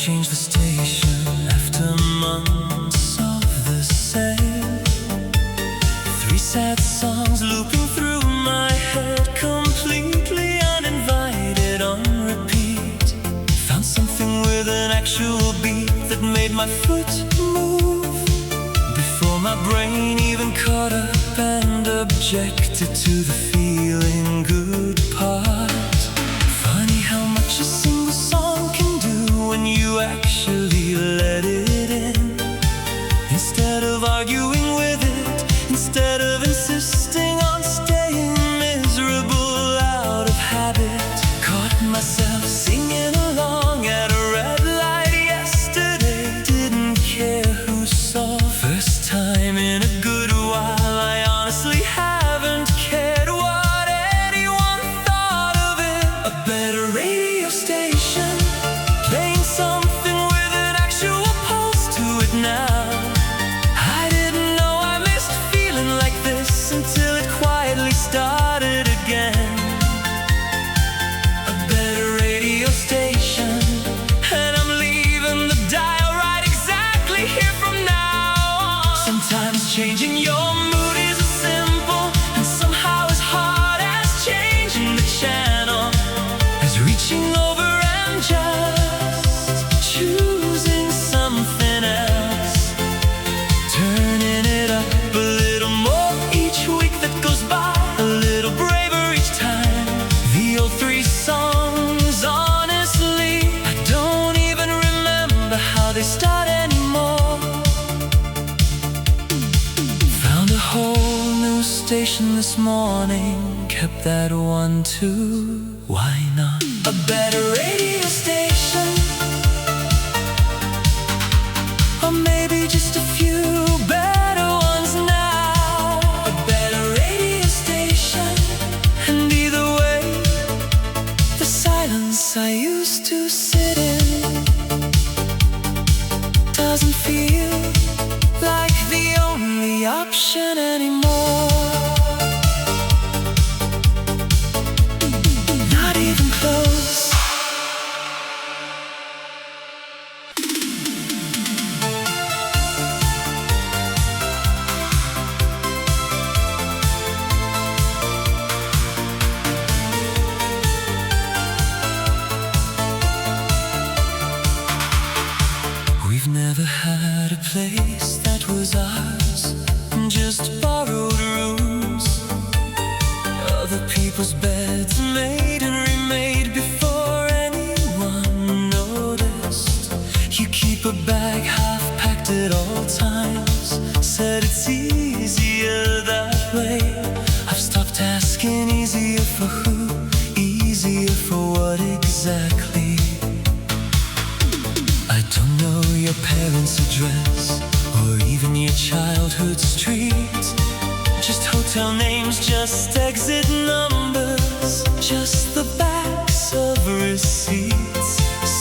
change the station after months of the same. Three sad songs looping through my head, completely uninvited on repeat. Found something with an actual beat that made my foot move before my brain even caught up and objected to the feeling good part. Funny how much a single song can do when you actually let it in. Instead of arguing with it, instead of insisting on staying miserable out of habit, caught myself singing along at a red light yesterday. Didn't care who saw. First time in a good while, I honestly haven't cared what anyone thought of it. A better radio station, playing something with an actual pulse to it now. I didn't know I missed feeling like this until it quietly started again. A better radio station, and I'm leaving the dial right exactly here from now on. Sometimes changing your mood is as simple and somehow as hard as changing the channel, as reaching over and just choosing something else. Turning it up a little more each week that goes by, a little braver each time. The old three songs, honestly, I don't even remember how they start anymore. Found a whole new station this morning, kept that one too. Why not? A better radio station, or maybe just a few better ones now. A better radio station, and either way, the silence I used to sit in doesn't feel like the only option anymore. Not even close. We've never had a place that was ours, just borrowed rooms. Other people's beds made and remade before anyone noticed. You keep a bag half packed at all times, said it's easier that way. I've stopped asking easier for who, easier for what exactly. I don't know your parents' address or even your childhood street. Just hotel names, just exit numbers, just the backs of receipts.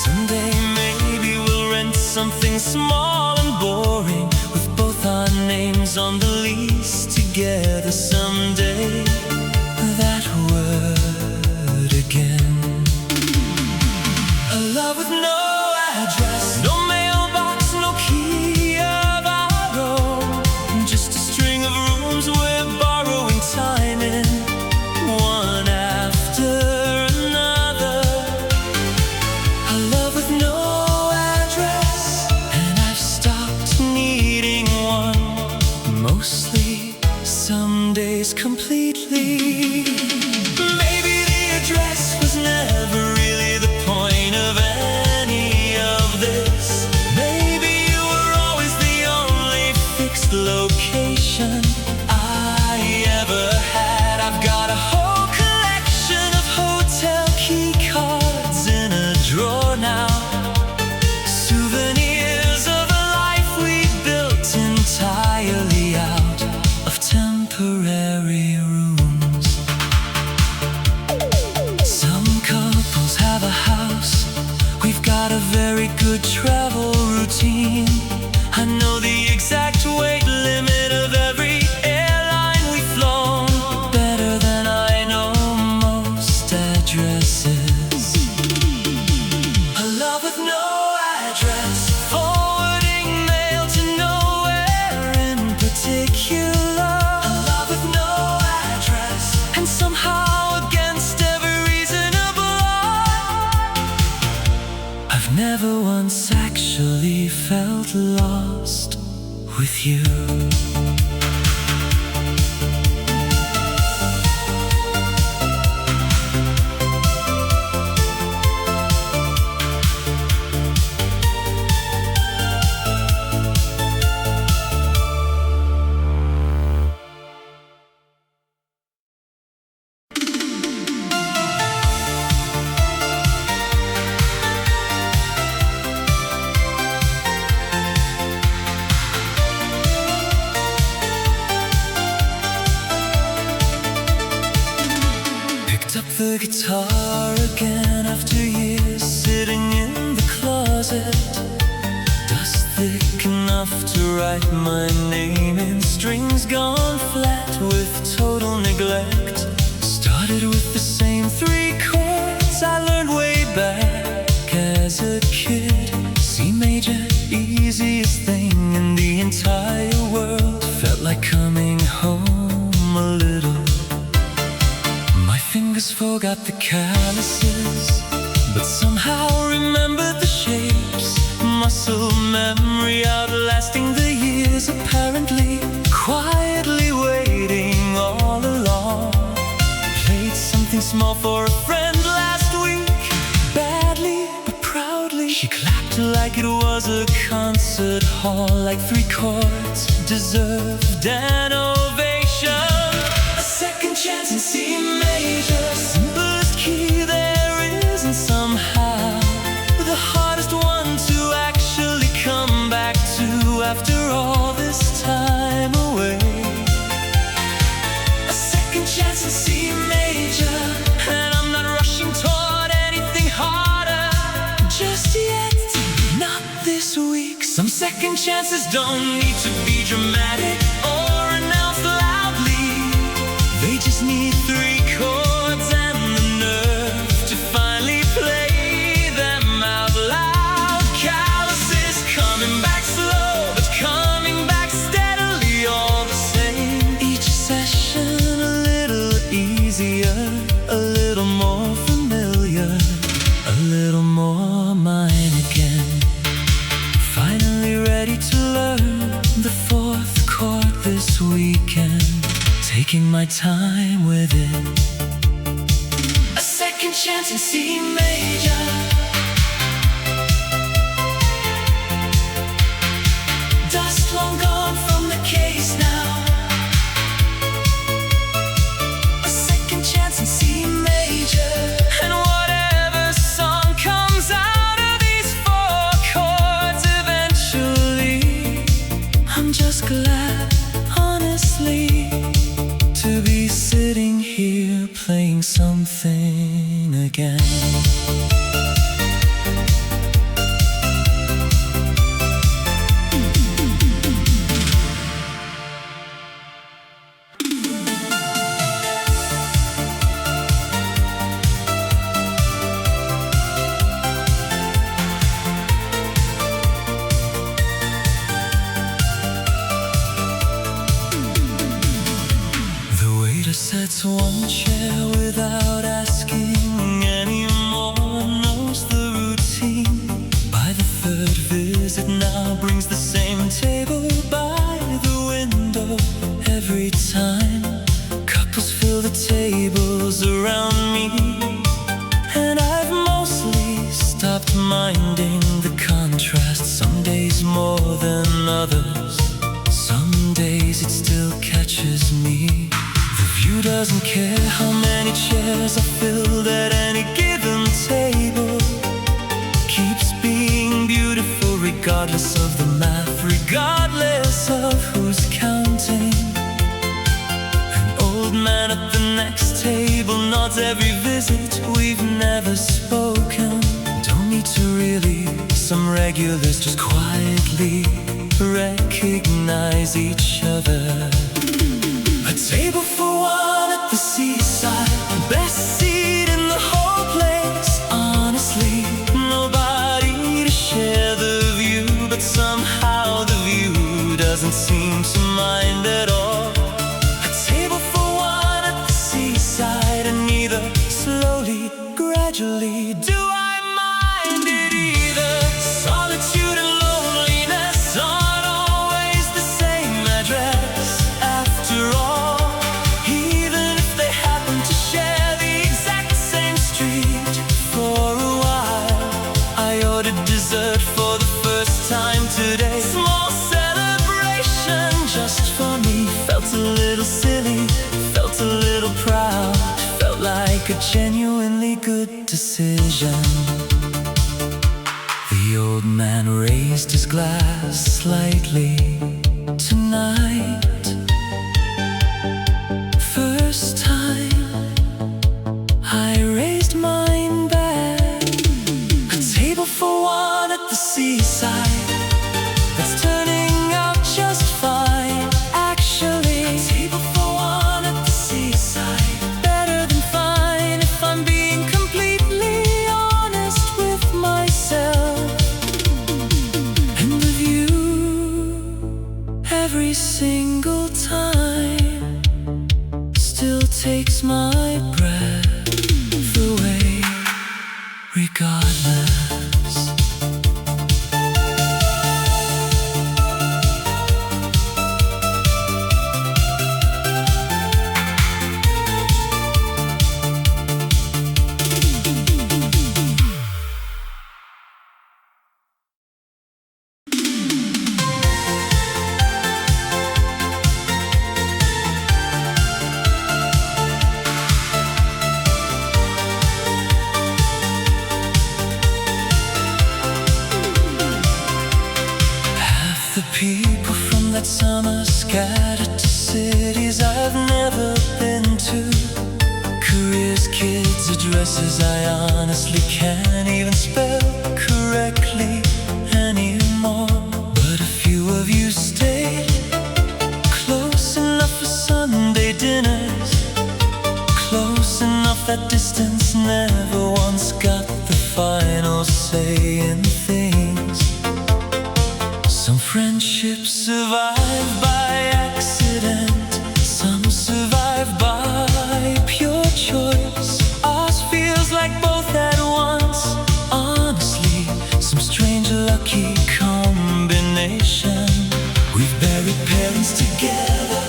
Someday maybe we'll rent something small and boring with both our names on the lease together. Someday that word again. A love with no address, no mailbox, no key of our own, just a string of rooms we're borrowing time in, one after another. A love with no address, and I've stopped needing one, mostly, some days completely. Maybe the address was never really the point of any of this. Maybe you were always the only fixed location I ever had. I've got a whole collection of hotel key cards in a drawer now, souvenirs of a life we built entirely out of temporary rooms. Some couples have a house, we've got a very good travel routine. I know the exact weight limit of every airline we've flown, better than I know most addresses. A love with no address. I've never once actually felt lost with you. The guitar again after years sitting in the closet. Dust thick enough to write my name in strings gone flat with total neglect. Started with the same 3 chords I learned way back as a kid. C major, easiest thing in the entire world. Felt like coming home a little. Fingers forgot the calluses, but somehow remembered the shapes. Muscle memory outlasting the years, apparently quietly waiting all along. Played something small for a friend last week, badly but proudly. She clapped like it was a concert hall, like 3 chords deserved an ovation. Second chance in C major, simplest key there is, and somehow the hardest one to actually come back to after all this time away. A second chance in C major, and I'm not rushing toward anything harder just yet, not this week. Some second chances don't need to be dramatic or announced loudly. They just need 3 chords and the nerve to finally play them out loud. Calluses coming back slow, but coming back steadily all the same. Each session a little easier, a little more familiar, a little more mine again. Finally ready to learn the 4th chord this weekend, taking my time with it. A second chance in C major. Dust long gone from the case now. A second chance in C major. And whatever song comes out of these 4 chords eventually, I'm just glad, honestly, to be sitting here playing something again. Sets one chair without asking anymore, knows the routine. By the 3rd visit now brings the same table by the window every time. Couples fill the tables around me, and I've mostly stopped minding the contrast. Some days more than others, some days it still catches me. You doesn't care how many chairs are filled at any given table. Keeps being beautiful regardless of the math, regardless of who's counting. An old man at the next table nods every visit. We've never spoken, don't need to really. Some regulars just quietly recognize each other. A table for one at the seaside, best seat in the whole place. Honestly, nobody to share the view, but somehow the view doesn't seem to mind at all. A table for one at the seaside, and neither slowly, gradually do I mind it either. precision. The old man raised his glass slightly. Tonight, first time I raised mine back. A table for one at the seaside, that's turning out just fine. Actually, a table for one at the seaside, better than fine, if I'm being completely honest with myself. And the view, every single time, still takes my breath away, regardless. The people from that summer scattered to cities I've never been to. Careers, kids, addresses I honestly can't even spell correctly anymore. But a few of you stayed close enough for Sunday dinners, close enough that distance never once got the final say in things. Some friendships survive by accident, some survive by pure choice. Ours feels like both at once, honestly, some strange lucky combination. We've buried parents together,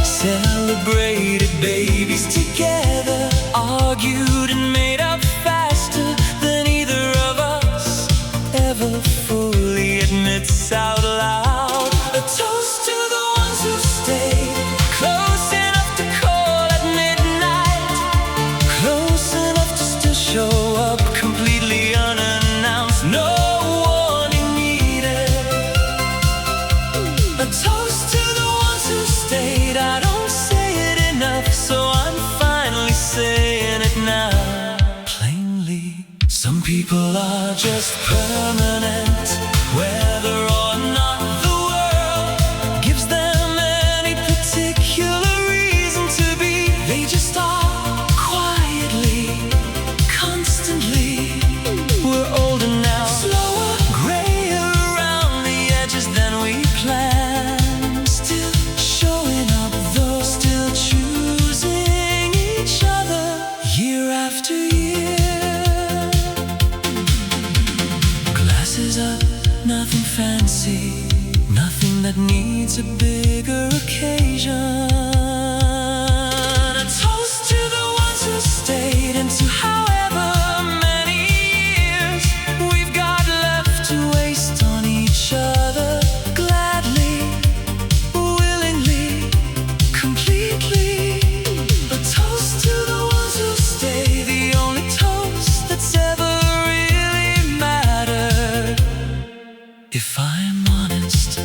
celebrated babies together, argued and made up faster than either of us ever fully admits out loud. A toast to the ones who stayed close enough to call at midnight, close enough to still show up completely unannounced, no warning needed. A toast to the ones who stayed. I don't say it enough, so I'm finally saying it now. Plainly, some people are just permanent, whether or not the world gives them any particular reason to be. They just are, quietly, constantly. We're older now, slower, grayer around the edges than we planned. Still showing up though, still choosing each other year after year. Glasses up, nothing fancy, nothing that needs a bigger occasion. A toast to the ones who stayed into however many years we've got left to waste on each other. Gladly, willingly, completely. A toast to the ones who stay, the only toast that's ever really mattered, if I'm honest.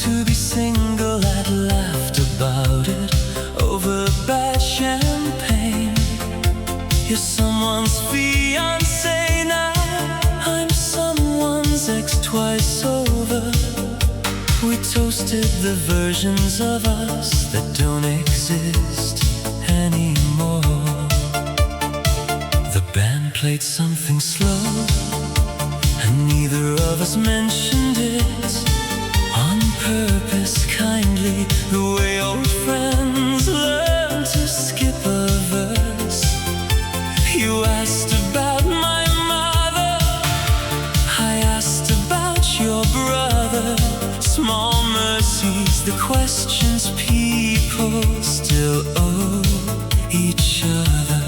To be single, I'd laughed about it over bad champagne. You're someone's fiancé now, I'm someone's ex twice over. We toasted the versions of us that don't exist anymore. played something slow, and neither of us mentioned it on purpose, kindly, the way old friends learn to skip a verse. You asked about my mother, I asked about your brother. Small mercies, the questions people still owe each other.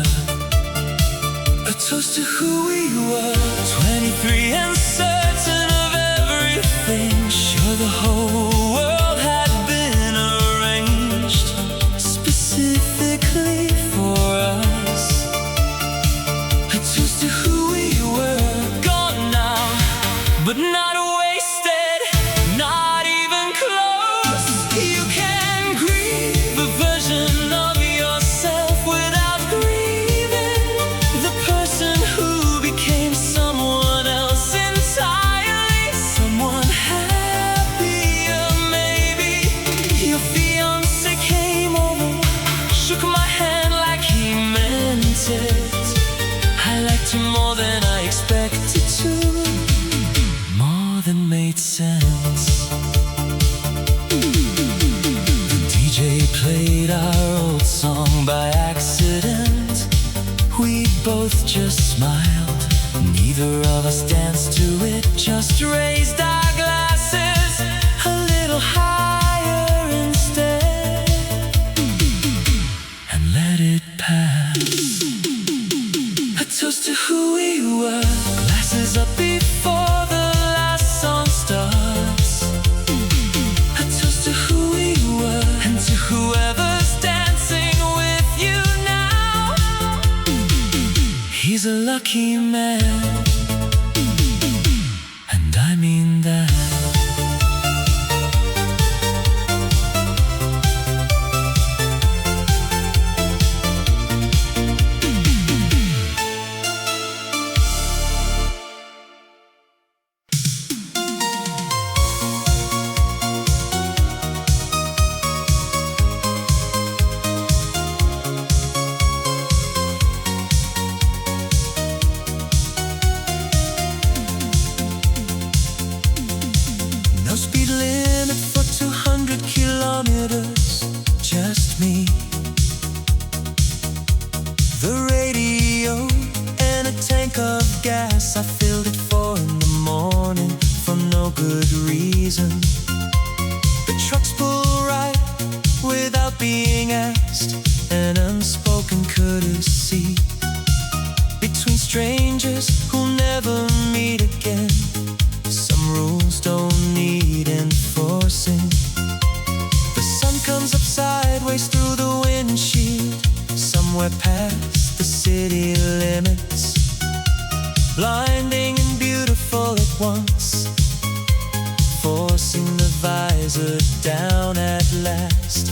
A toast to who we were, 23 and certain of everything. Sure, the whole world had been arranged specifically for us. A toast to who we were, gone now, but not wasted, not even close. You can grieve a version of yourself without grieving the person who became someone else entirely, someone happier maybe. Your fiance came over, shook my hand like he meant it. I liked him more than I expected to, more than made sense. The DJ played our old song by accident. We both just smiled, neither of us danced to it, just raised our glasses a little higher instead, and let it pass. A toast to who we were, glasses up before the last song starts. A toast to who we were, and to whoever's dancing with you now. He's a lucky man, and I mean that. No speed limit for 200 kilometers, just me, the radio, and a tank of gas. I filled it 4 in the morning for no good reason. The trucks pull right without being asked, an unspoken courtesy between strangers who'll never meet again. Some rules don't need enforcing. The sun comes up sideways through the windshield, somewhere past the city limits, blinding and beautiful at once, forcing the visor down at last.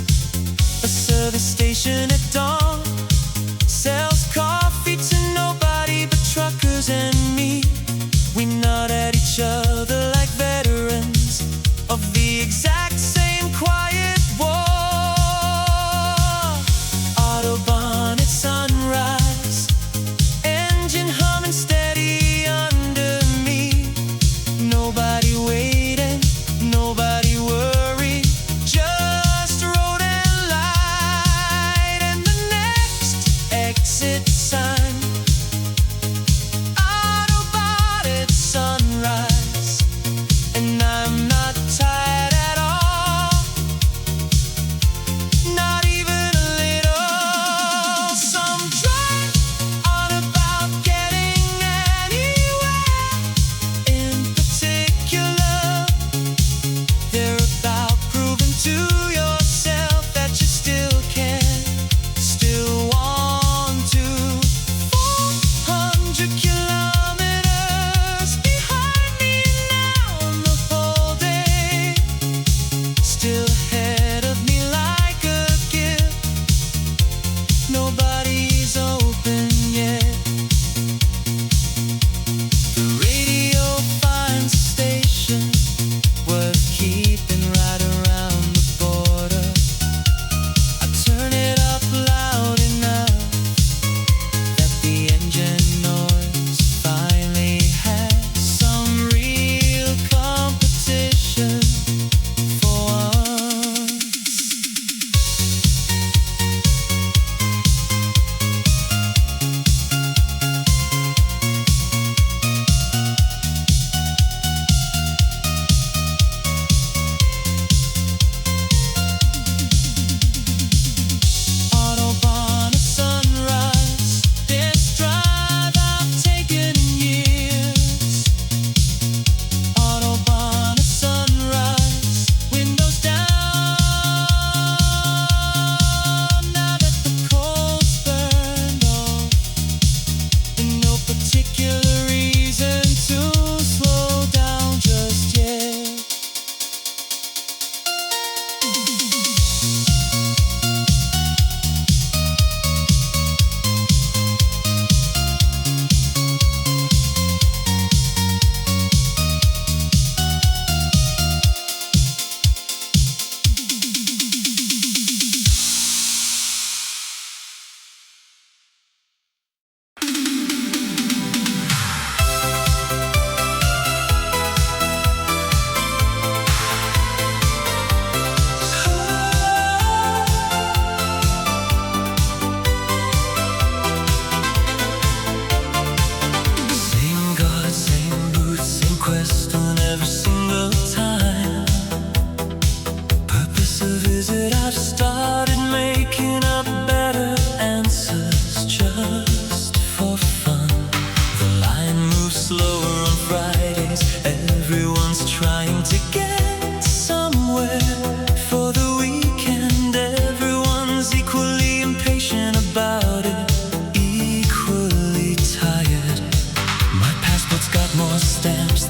A service station at dawn sells coffee to nobody but truckers and me. We nod at each other like veterans of the exact same quiet war. Autobahn at sunrise, engine humming steady under me. Nobody waiting, nobody worried, just road and light and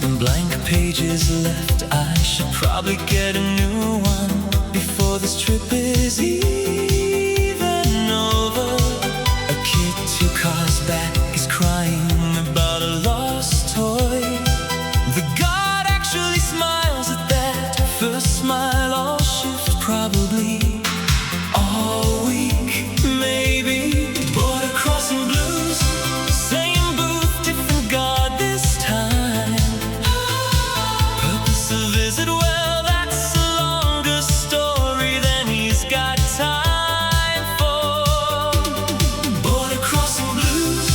and blank pages left. I should probably get a new one before this trip is even over. A kid 2 cars back is crying about a lost toy. The God actually smiles at that first smile. I'll shift probably all week, maybe. Border crossing blues, same booth, different God this time. Purpose of visit, well, that's a longer story than he's got time for. Border crossing blues,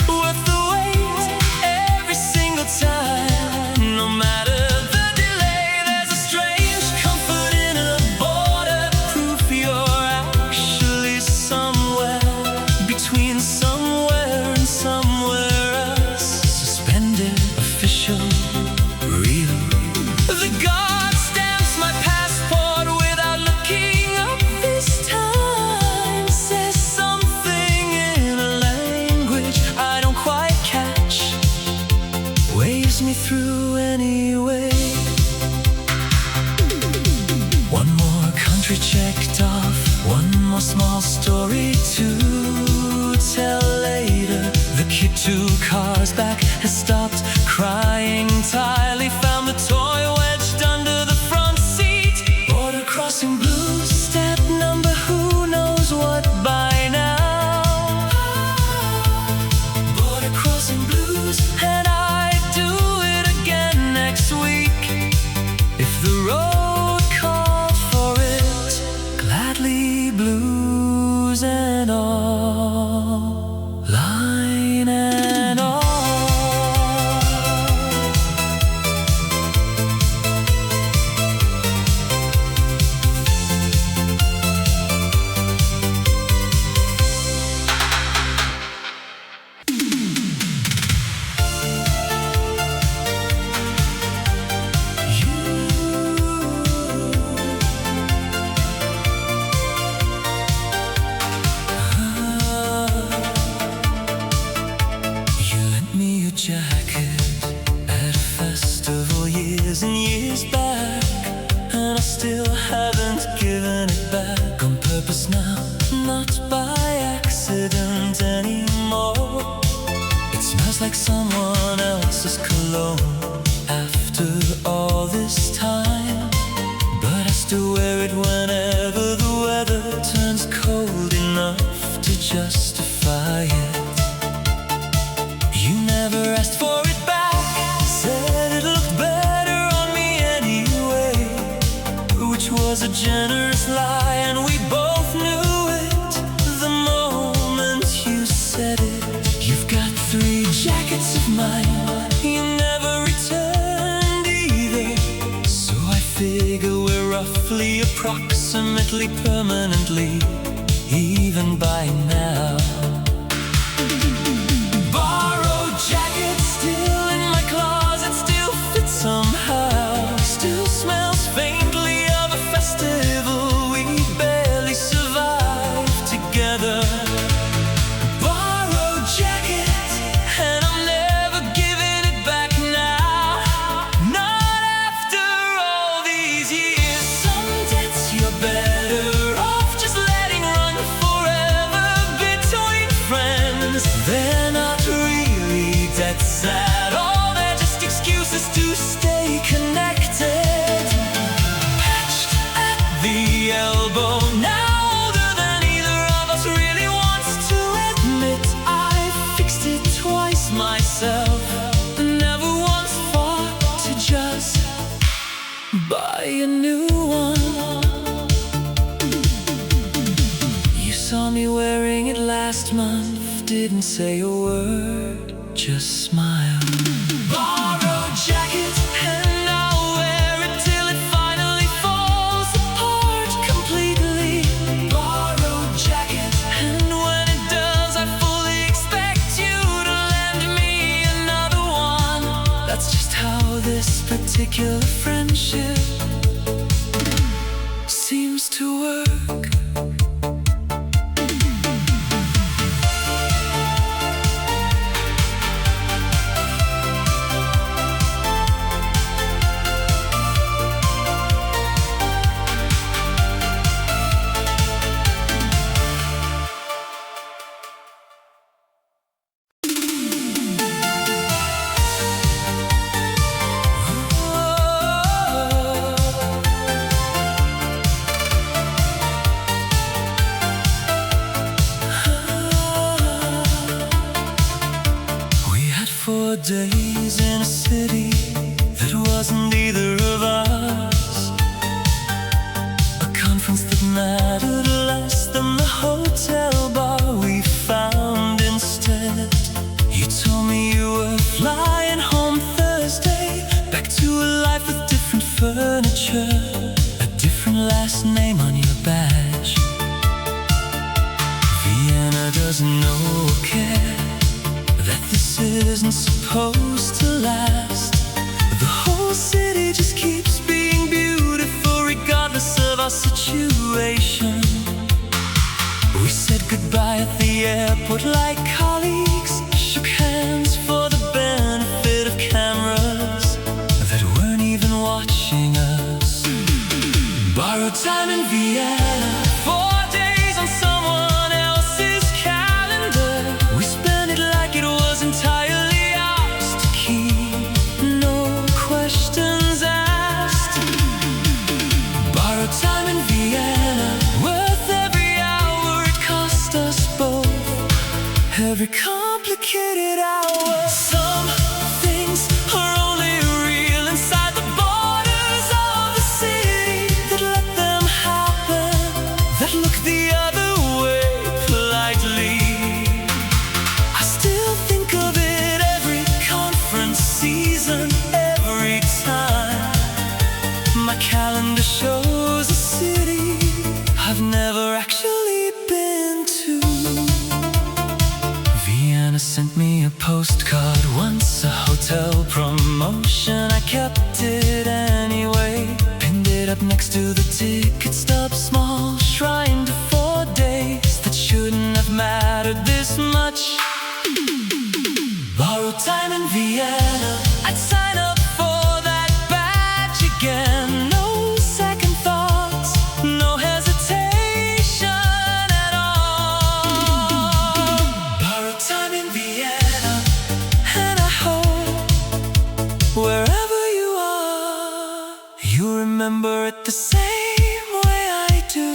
worth the wait every single time. No matter the delay, there's a strange comfort in a border. Proof you're actually somewhere between somewhere and somewhere else. Suspended, official, real. The God stamps my passport without looking up this time. Says something in a language I don't quite catch. Waves me through anyway. One more country checked off, one more small story to tell later. The kid 2 cars back has stopped crying entirely. Found the toy wedged under the front seat. Border crossing blues, step number who knows what by now. Border crossing blues, and I'd do it again next week if the road called for it. Gladly, blues and all, line and all. You lent me your jacket at a festival years and years back, and I still haven't given it back. On purpose now, not by accident anymore. It smells like someone else's cologne after all this time, but I still wear it whenever the weather turns cold enough to justify it. You never asked for it back, said it looked better on me anyway, which was a generous lie, and we both knew it the moment you said it. You've got 3 jackets of mine, you never returned either, so I figure we're roughly, approximately, permanently even by now. Borrowed jacket still in my closet, still fits somehow, still smells faintly of a festival we barely survived together. Borrowed jacket, and I'm never giving it back now, not after all these years. Some debts you're better off just letting run forever between friends. They're not really debts at all, they're just excuses to stay connected. Patched at the elbow now, older than either of us really wants to admit. I fixed it twice myself, never once thought to just buy a new one. You saw me wearing it last month, didn't say a word, just smiled. Borrowed jacket, and I'll wear it till it finally falls apart completely. Borrowed jacket, and when it does, I fully expect you to lend me another one. That's just how this particular friendship seems to work. brothers in a city that wasn't either of us. A conference that mattered less than the hotel bar we found instead. You told me you were flying home Thursday, back to a life with different furniture, a different last name on your badge. Vienna doesn't know or care that this isn't supposed to last. The whole city just keeps being beautiful regardless of our situation. We said goodbye at the airport like colleagues, shook hands for the benefit of cameras that weren't even watching us. Borrowed time in Vienna, 4 days on someone else's calendar. We spent it like it was entirely ours to keep, no questions asked. Borrowed time in Vienna, worth every hour it cost us both, every complicated hour. Some things are only real inside the borders of the city that let them happen, that look the other way politely. I still think of it every conference season, every time my calendar shows a city I've never actually been to. Vienna sent me a postcard once, a hotel promotion. I kept it anyway, pinned it up next to the ticket stub. Small shrine to 4 days that shouldn't have mattered this much. Borrowed time in Vienna, I'd sign up for that badge again. No second thoughts, no hesitation at all. Borrowed time in Vienna, and I hope wherever you are, you remember it the same way I do.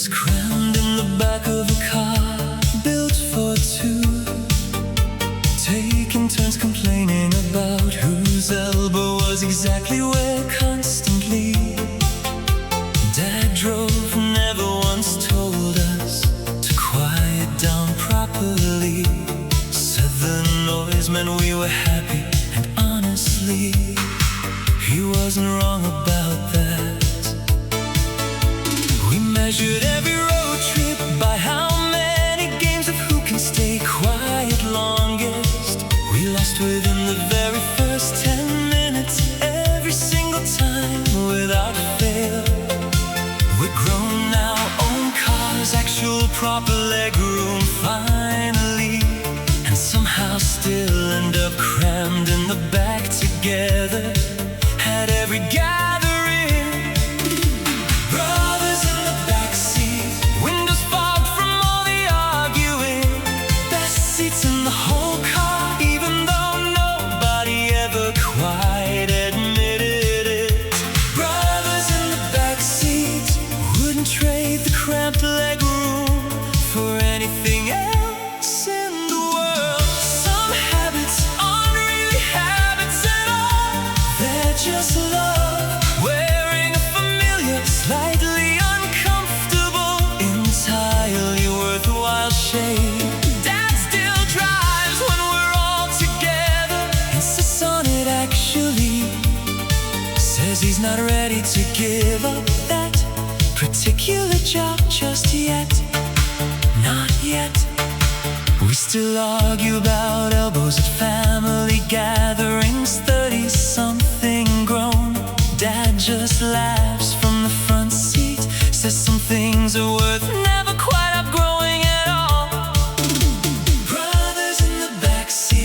Crammed in the back of a car built for two, taking turns complaining about whose elbow was exactly where constantly. Dad drove, never once told us to quiet down properly. Said the noise meant we were happy, and honestly, he wasn't wrong about that. We measured every road trip by how many games of who can stay quiet longest. We lost within the very first 10 minutes, every single time without fail. We're grown now, own cars, actual proper legroom finally, and somehow still end up crammed in the back together at every gathering. In the whole car, even though nobody ever quite admitted it. Brothers in the back seat wouldn't trade the cramped legroom for anything else in the world. Some habits aren't really habits at all, they're just love, wearing a familiar, slightly uncomfortable, entirely worthwhile shade. He's not ready to give up that particular job just yet. Not yet. We still argue about elbows at family gatherings, 30-something grown. Dad just laughs from the front seat, says some things are worth never quite outgrowing at all. Brothers in the backseat.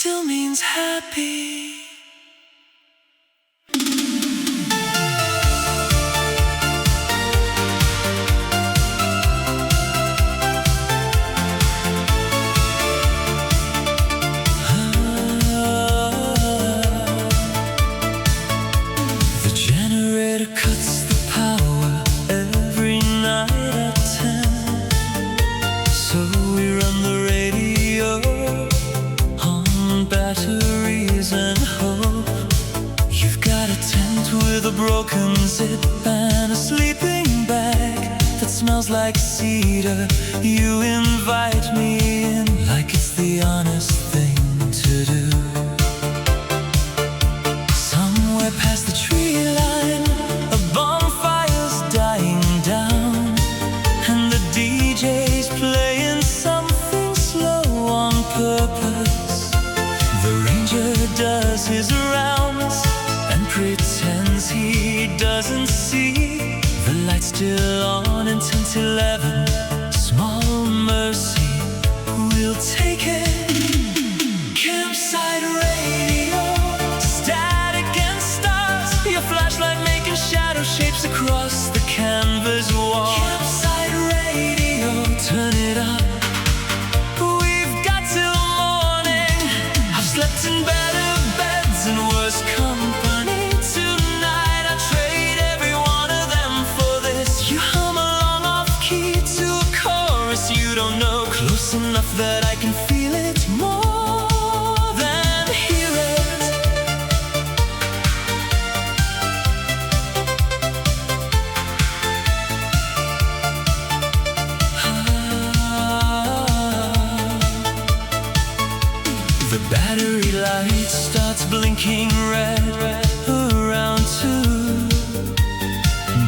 still means happy. The generator cuts the power every night at 10, so we run the radio on batteries and hope. You've got a tent with a broken zip and a sleeping bag that smells like cedar. You invite me in like it's the honest thing to do. Somewhere past the tree line, a bonfire's dying down, and the DJ's playing something slow on purpose. The ranger does his rounds and pretends he doesn't see. The light's still on in 10 to 11. Small mercy, we'll take it. Campsite radio, static and stars. Your flashlight making shadow shapes across the canvas wall. Campsite radio, turn it up. We've got till morning. I've slept in better beds and worse company. Tonight I trade every one of them for this. You hum along off key to a chorus you don't know, close enough that I can feel it more than hear it. The battery light starts blinking red around 2.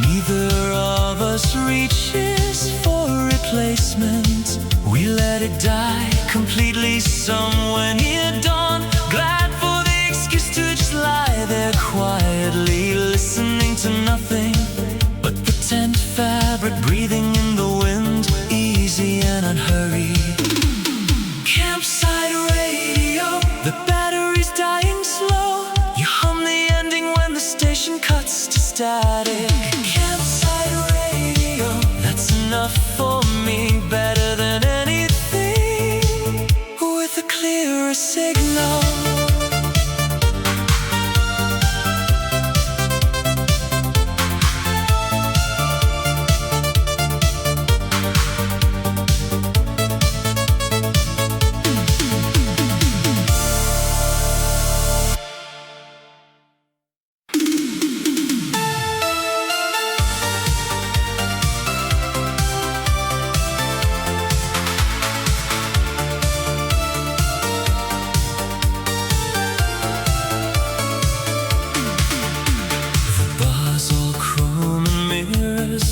Neither of us reaches for replacement. We let it die completely somewhere near dawn. Glad for the excuse to just lie there quietly, listening to nothing but pretend fabric breathing in the wind, easy and unhurried. Campsite radio, the battery's dying slow. You hum the ending when the station cuts to static. Campsite radio, that's enough for me, better than anything with a clearer signal.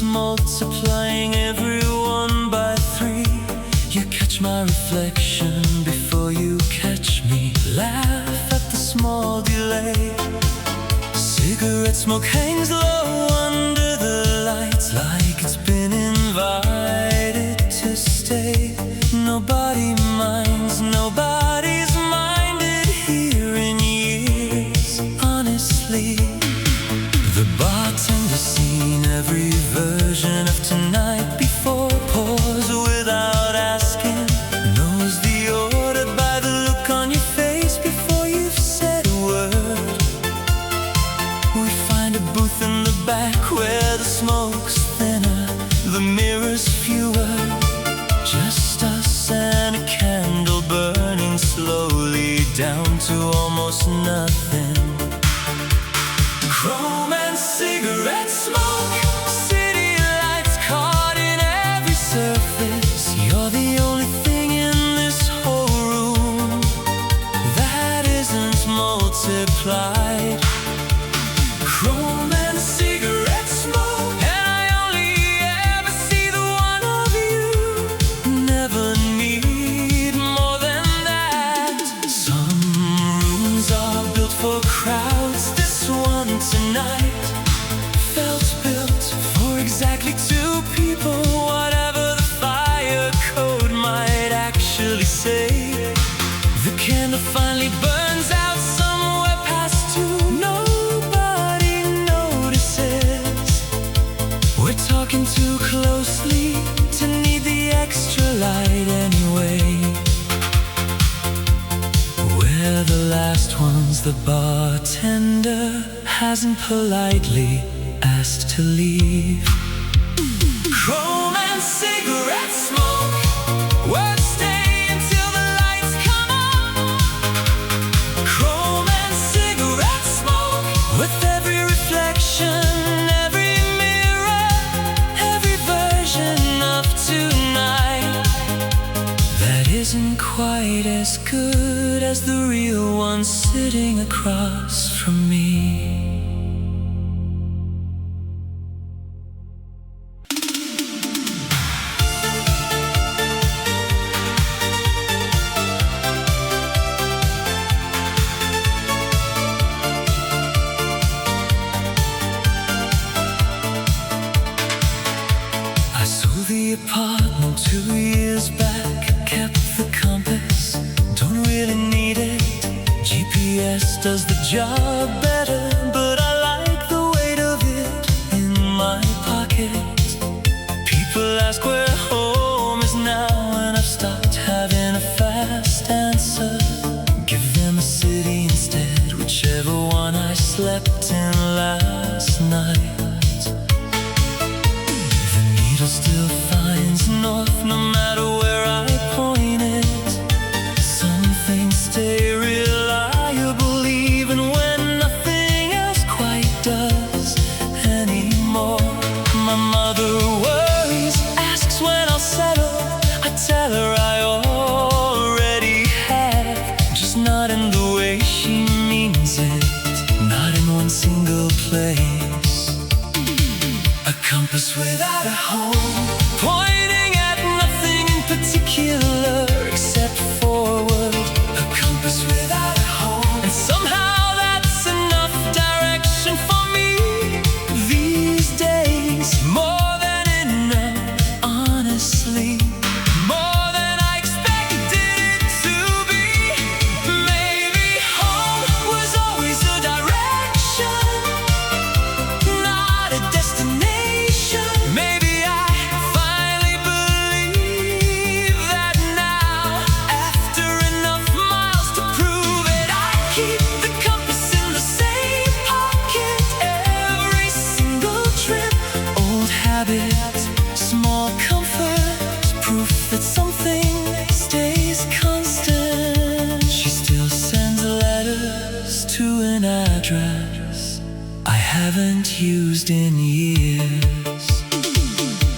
Multiplying everyone by 3. You catch my reflection before you catch me. Laugh at the small delay. Cigarette smoke hangs low under the lights, like it's been invited to stay. Nobody minds, nobody's minded here in years, honestly. The bartender's seen every version of tonight before, pours without asking, knows the order by the look on your face before you've said a word. We find a booth in the back where the smoke's thinner, the mirrors fewer, just us and a candle burning slowly down to almost nothing. Chrome and cigarette smoke, city lights caught in every surface. You're the only thing in this whole room that isn't multiplied. Chrome and cigarette smoke, and I only ever see the one of you. Never need more than that. Some rooms are built for the bartender hasn't politely asked to leave. Chrome and cigarette smoke, words stay until the lights come on. Chrome and cigarette smoke, with every reflection, every mirror, every version of tonight that isn't quite as good as the real one sitting across from me. The apartment 2 years back, kept the compass, don't really need it. GPS does the job better, but I like the weight of it in my pocket. People ask where home is now, and I've stopped having a fast answer. Give them a city instead, whichever one I slept in last night. Still finds north no matter where I point it. Some things stay reliable even when nothing else quite does anymore. My mother worries, asks when I'll settle. I tell her I already have, just not in the way she means it, not in one single place. A compass without a home, pointing at nothing in particular except forward. A compass without a home, and somehow that's enough direction for me these days. More than enough, honestly. More than I expected it to be. Maybe home was always a direction, not a destination. Maybe I finally believe that now, after enough miles to prove it. I keep the compass in the same pocket every single trip. Old habits, small comforts, proof that something stays constant. She still sends letters to an address I haven't used in years.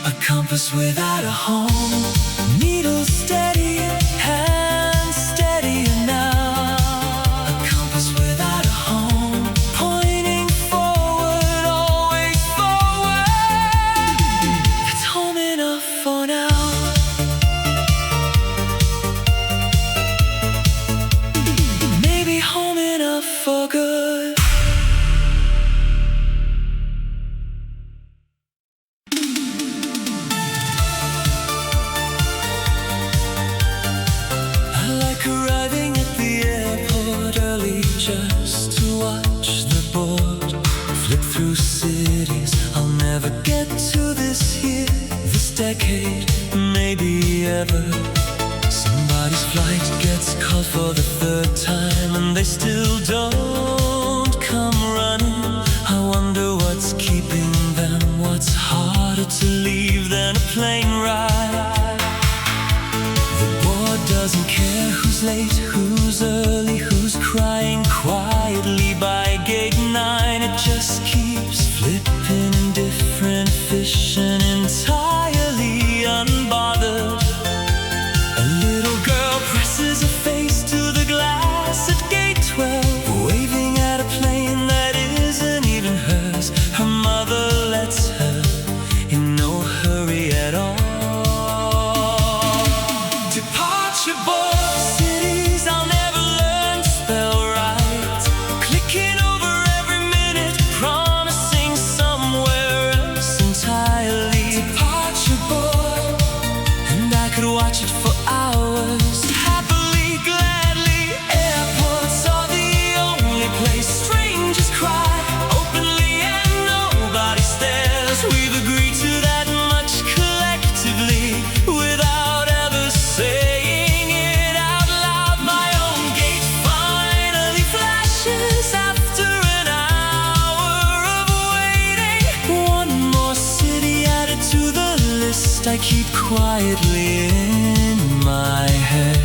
A compass without a home, needle steady, hand steadier now. A compass without a home, pointing forward, always forward. It's home enough for now. Maybe home enough for good. Arriving at the airport early just to watch the board flip through cities. I'll never get to this year, this decade, maybe ever. Somebody's flight gets called for the 3rd time and they still don't come running. I wonder what's keeping them, what's harder to leave than a plane ride. Doesn't care who's late, who's early, who's crying quietly by gate 9. It just keeps flipping indifferent, fishing entirely unbothered. A little girl presses her face to the glass at gate 12, keep quietly in my head.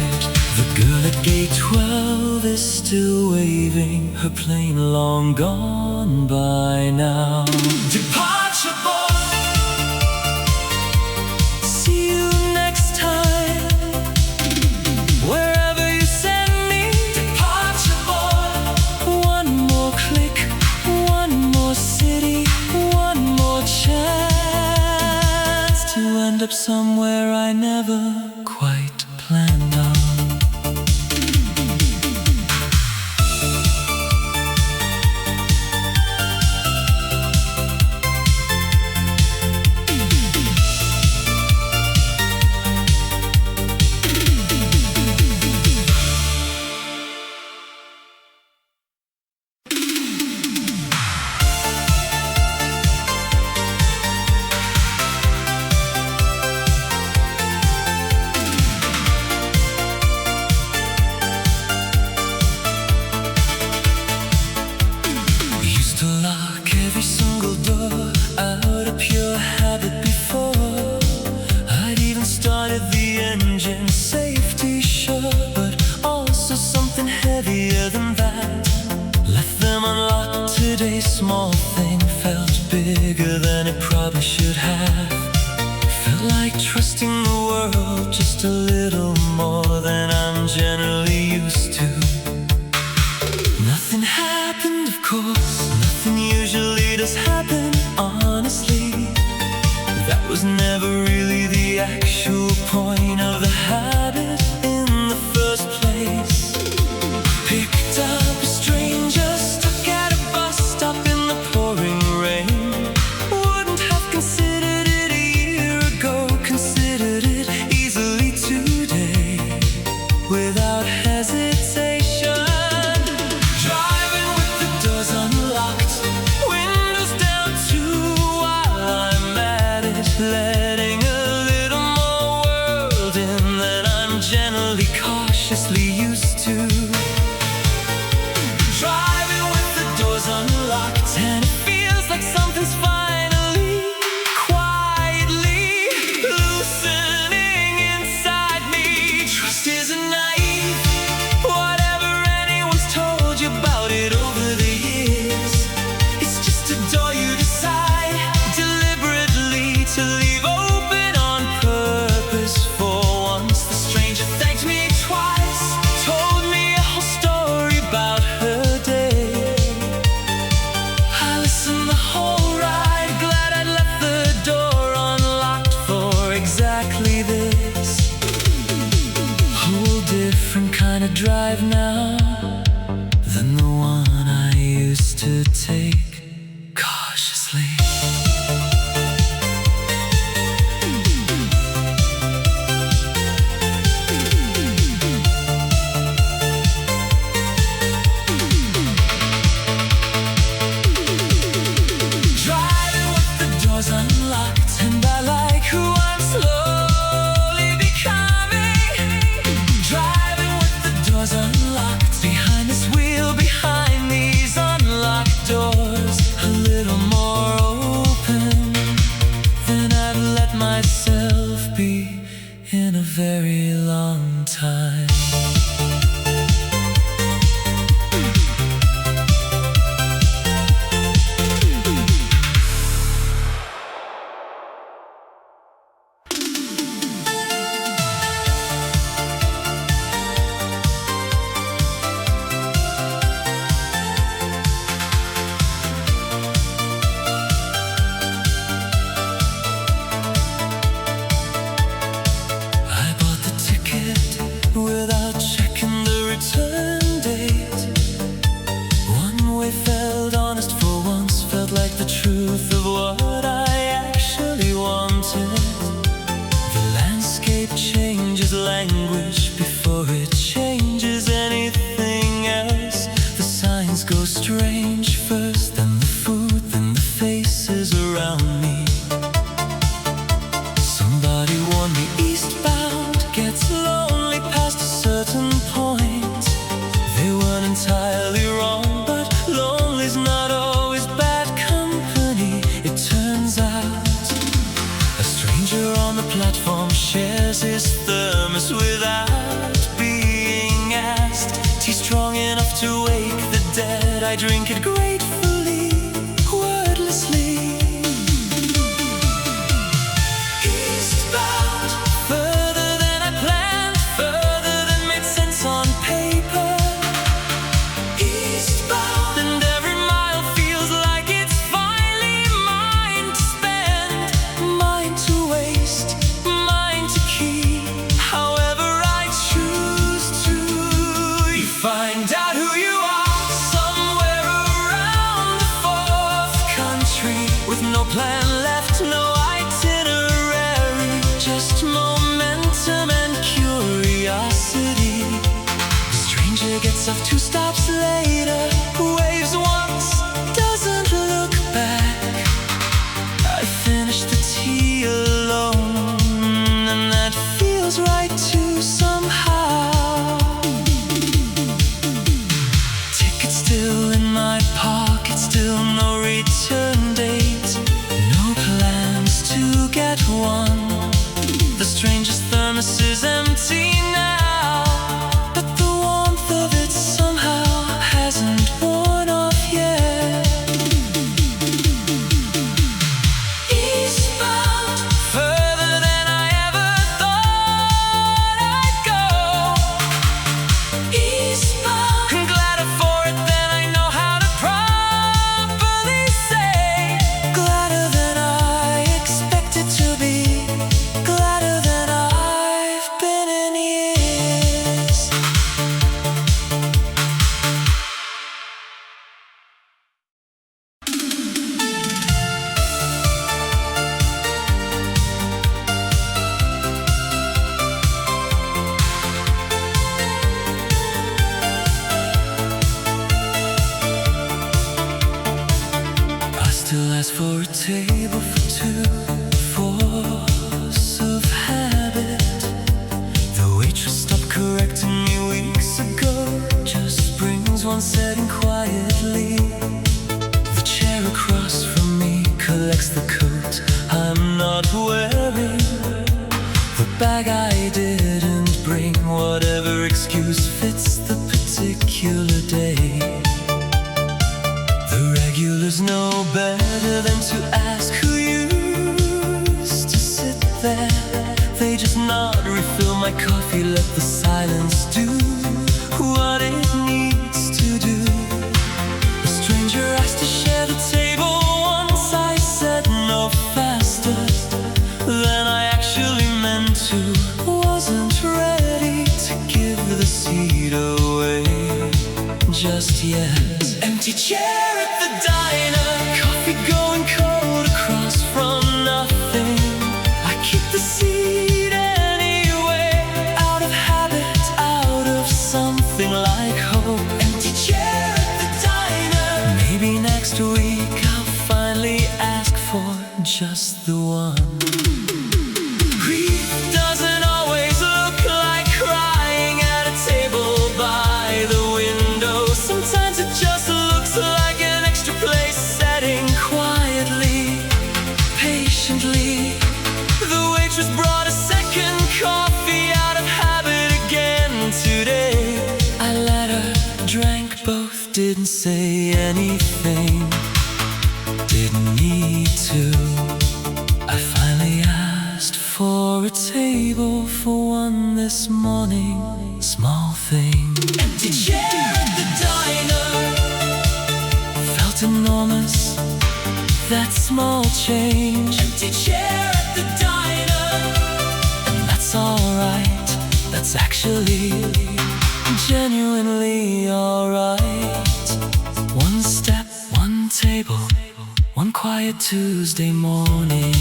The girl at gate 12 is still waving, her plane long gone by now. Departure boy, see you next time, wherever you send me. Departure boy, one more click, one more city, one more chance to end up somewhere I never quite planned on. Today's small thing felt bigger than it probably should have. Felt like trusting the world just a little more than I'm generally used to. Nothing happened, of course, nothing usually does happen, honestly. That was never really the actual point of the habit in the first place. Picked up a stranger stuck at a bus stop in the pouring rain. Wouldn't have considered it a year ago, considered it easily today, without hesitation. Driving with the doors unlocked, windows down too, while I'm at it, letting a little more world in than I'm generally cautiously used to. Driving with the doors unlocked, and it feels like something's finally, quietly loosening inside me. Trust isn't naive, whatever anyone's told you about it over the years. It's just a door you decide deliberately to leave open on purpose. For once the stranger thanked me twice, told me a whole story about her day. I listened the whole ride, glad I'd left the door unlocked for exactly this. Whole different kind of drive now than the one I used to take cautiously. Driving with the doors unlocked, and I like who I'm slowly becoming. Driving with the doors unlocked, enough to wake the dead. I drink it gratefully, wordlessly. Eastbound, further than I planned, further than made sense on paper. Eastbound, and every mile feels like it's finally mine to spend, mine to waste, mine to keep, however I choose to. You find out who you are somewhere around the fourth country, with no plan left, no itinerary, just momentum and curiosity. The stranger gets off 2 stops later, waves once, doesn't look back. I finished the tea alone, and that feels right too somehow. Ticket still in my pocket, still no return date, no plans to get one. The stranger's thermos is empty now, but the warmth of it somehow hasn't worn off yet. Eastbound, further than I ever thought I'd go. Eastbound, I'm gladder for it than I know how to properly say. Gladder than I expected to be, gladder than I've been in years. I still ask for a table for 2, force of habit. The waitress stopped correcting me weeks ago, just brings one setting quietly. The chair across from me collects the coat I'm not wearing, the bag I didn't bring, whatever excuse fits the particular day. The regulars know better than to ask who used to sit there. They just nod, refill my coffee, let the silence do what it needs to do. A stranger asked to share the table once. I said no faster than I actually meant to. Wasn't ready to give the seat away just yet. Empty chair at the diner, coffee going cold across from nothing. I keep the seat anyway, out of habit, out of something like hope. Empty chair at the diner. Maybe next week I'll finally ask for just the one. Grief doesn't always look like crying at a table by the window. Sometimes it just looks like an extra place setting quietly, patiently. The waitress brought a second coffee, out of habit again today. I let her, drank both, didn't say anything, didn't need to. I finally asked for a table for one this morning, small thing. Empty chair at the diner, felt enormous, that small change. Empty chair at the diner, and that's alright, that's actually genuinely alright. One step, one table, one quiet Tuesday morning.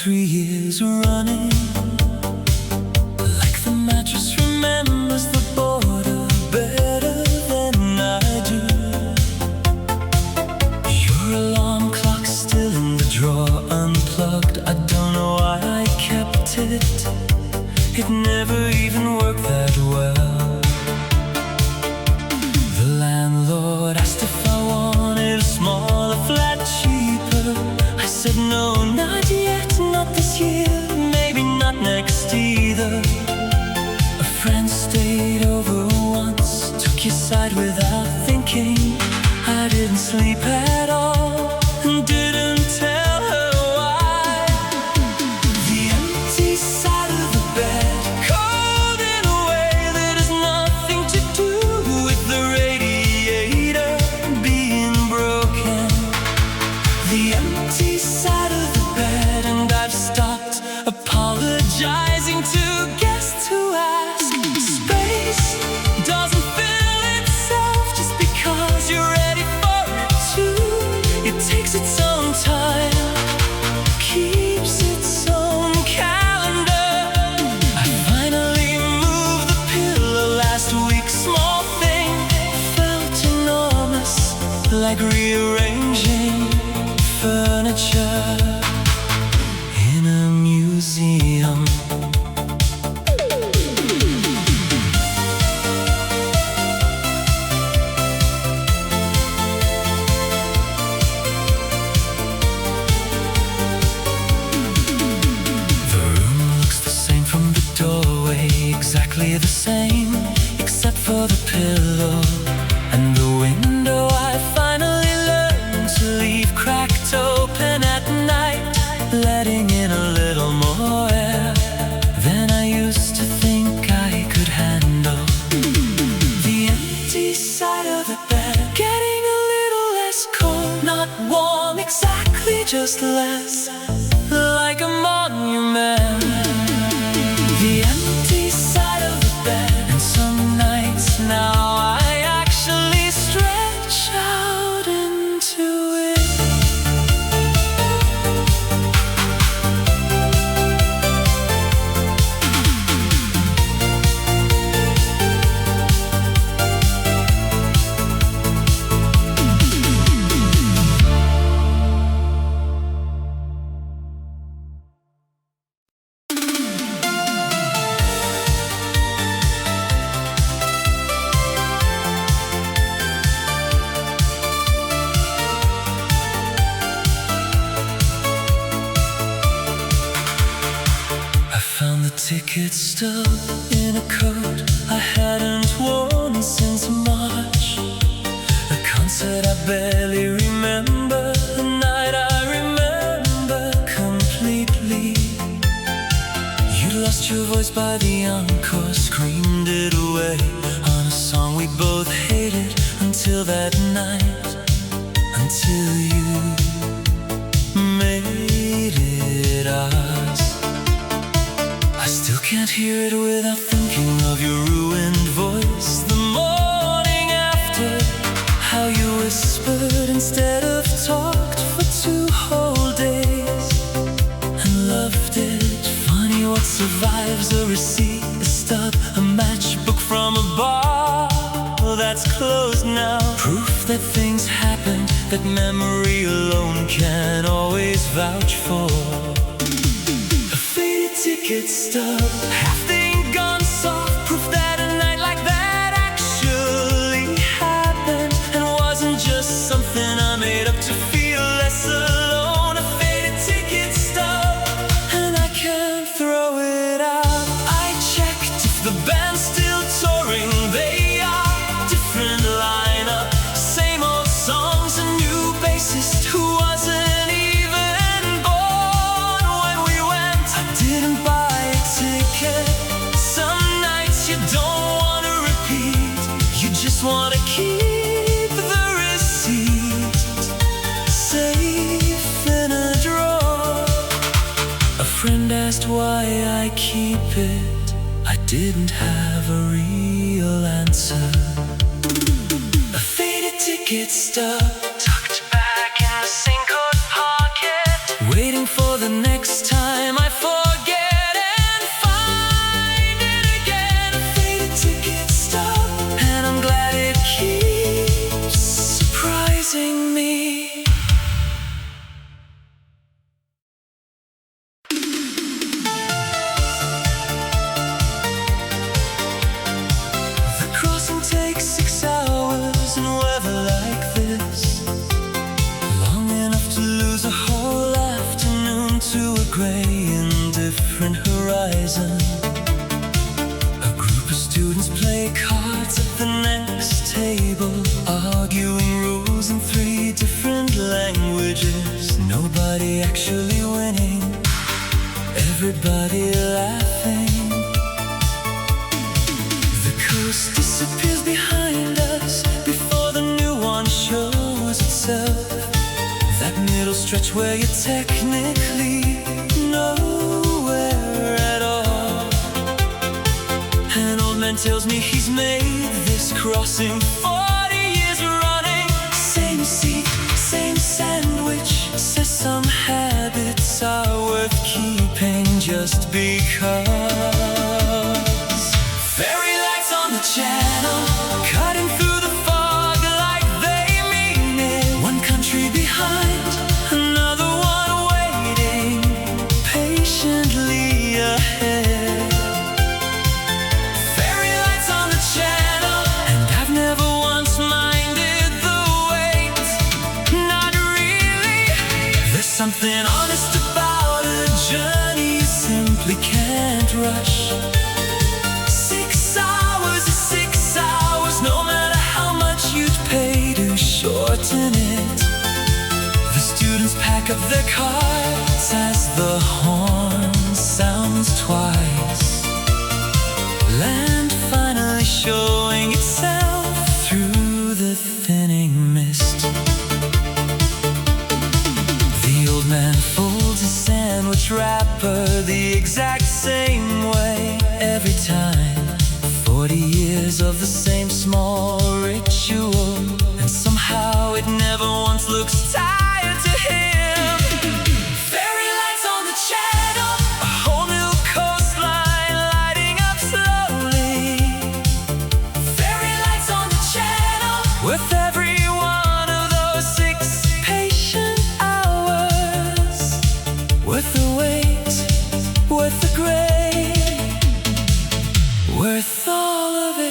3 years running, like the mattress remembers the border better than I do. Your alarm clock's still in the drawer, unplugged. I don't know why I kept it. It never even worked that well. The landlord asked if I wanted a smaller flat, cheaper. I said no, not yet, not this year, maybe not next either. A friend stayed over once, took your side without thinking. I didn't sleep at all, and didn't tell her why. The empty side of the bed, cold in a way that has nothing to do with the radiator being broken. The empty side of the bed, and I've stopped apologizing to guests who ask. Space doesn't fill itself just because you're ready for it to. It takes its own time, keeps its own calendar. I finally moved the pillow last week. Small thing, felt enormous, like rearranging furniture in a museum. The room looks the same from the doorway, exactly the same, except for the pillow and the window. I finally learned to leave cracked open at night, letting in a little more air than I used to think I could handle. The empty side of the bed, getting a little less cold, not warm exactly, just less like a monument. The empty side of the bed, and some nights now I actually stretch out into it. Ticket stub in a coat I hadn't worn since March. A concert I barely remember, a night I remember completely. You lost your voice by the encore, screamed it away on a song we both hated until that night, until you made it ours. I still can't hear it without thinking of your ruined voice. The morning after, how you whispered instead of talked for 2 whole days, and loved it. Funny what survives a receipt, a stub, a matchbook from a bar that's closed now. Proof that things happened that memory alone can always vouch for. Ticket stub, half thing gone soft, proof that a night like that actually happened, and wasn't just something I made up to feel less alone. A faded ticket stub, and I can't throw it out. I checked if the band's still touring, they are. Different lineup, same old songs, a new bassist who wasn't even born when we went. I didn't buy a ticket. Some nights you don't want to repeat, you just want to keep the receipt safe in a drawer. A friend asked why I keep it. I didn't have a real answer. A faded ticket stub, tucked back in a sinkhole pocket, waiting for the next time horizon. A group of students play cards at the next table, arguing rules in 3 different languages. Nobody actually winning, everybody laughing. The coast disappears behind us before the new one shows itself. That middle stretch where you're technically nowhere at all. An old man tells me he's made this crossing 40 years running. Same seat, same sandwich, says some habits are worth keeping just because. Fairy lights on the channel, cutting through the fog like they mean it. One country behind, another one waiting patiently ahead. Fairy lights on the channel, and I've never once minded the wait. Not really. There's something honest about a journey you simply can't rush. 6 hours is 6 hours, no matter how much you'd pay to shorten it. The students pack up their cards as the horn sounds twice. Land finally showing itself through the thinning mist. The old man folds his sandwich wrapper the exact same way every time. 40 years of the same small ritual, and somehow it never once looks tired to him. Fairy lights on the channel, a whole new coastline lighting up slowly. Fairy lights on the channel, worth every one of those 6 patient hours. Worth the wait, worth the gray, worth all of it.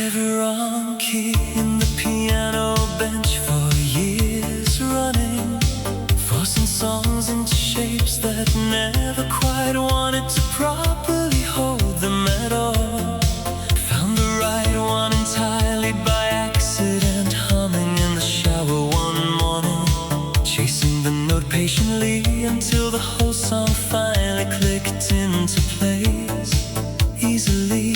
Every wrong key in the piano bench for years running, forcing songs into shapes that never quite wanted to properly hold them at all. Found the right one entirely by accident, humming in the shower one morning, chasing the note patiently until the whole song finally clicked into place easily.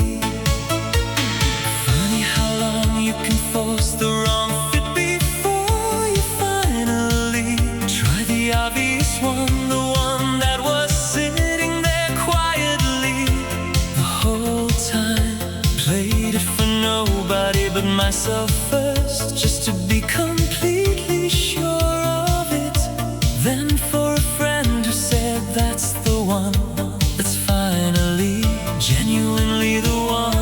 You can force the wrong fit before you finally try the obvious one, the one that was sitting there quietly the whole time. Played it for nobody but myself first, just to be completely sure of it. Then for a friend who said that's the one, that's finally, genuinely the one.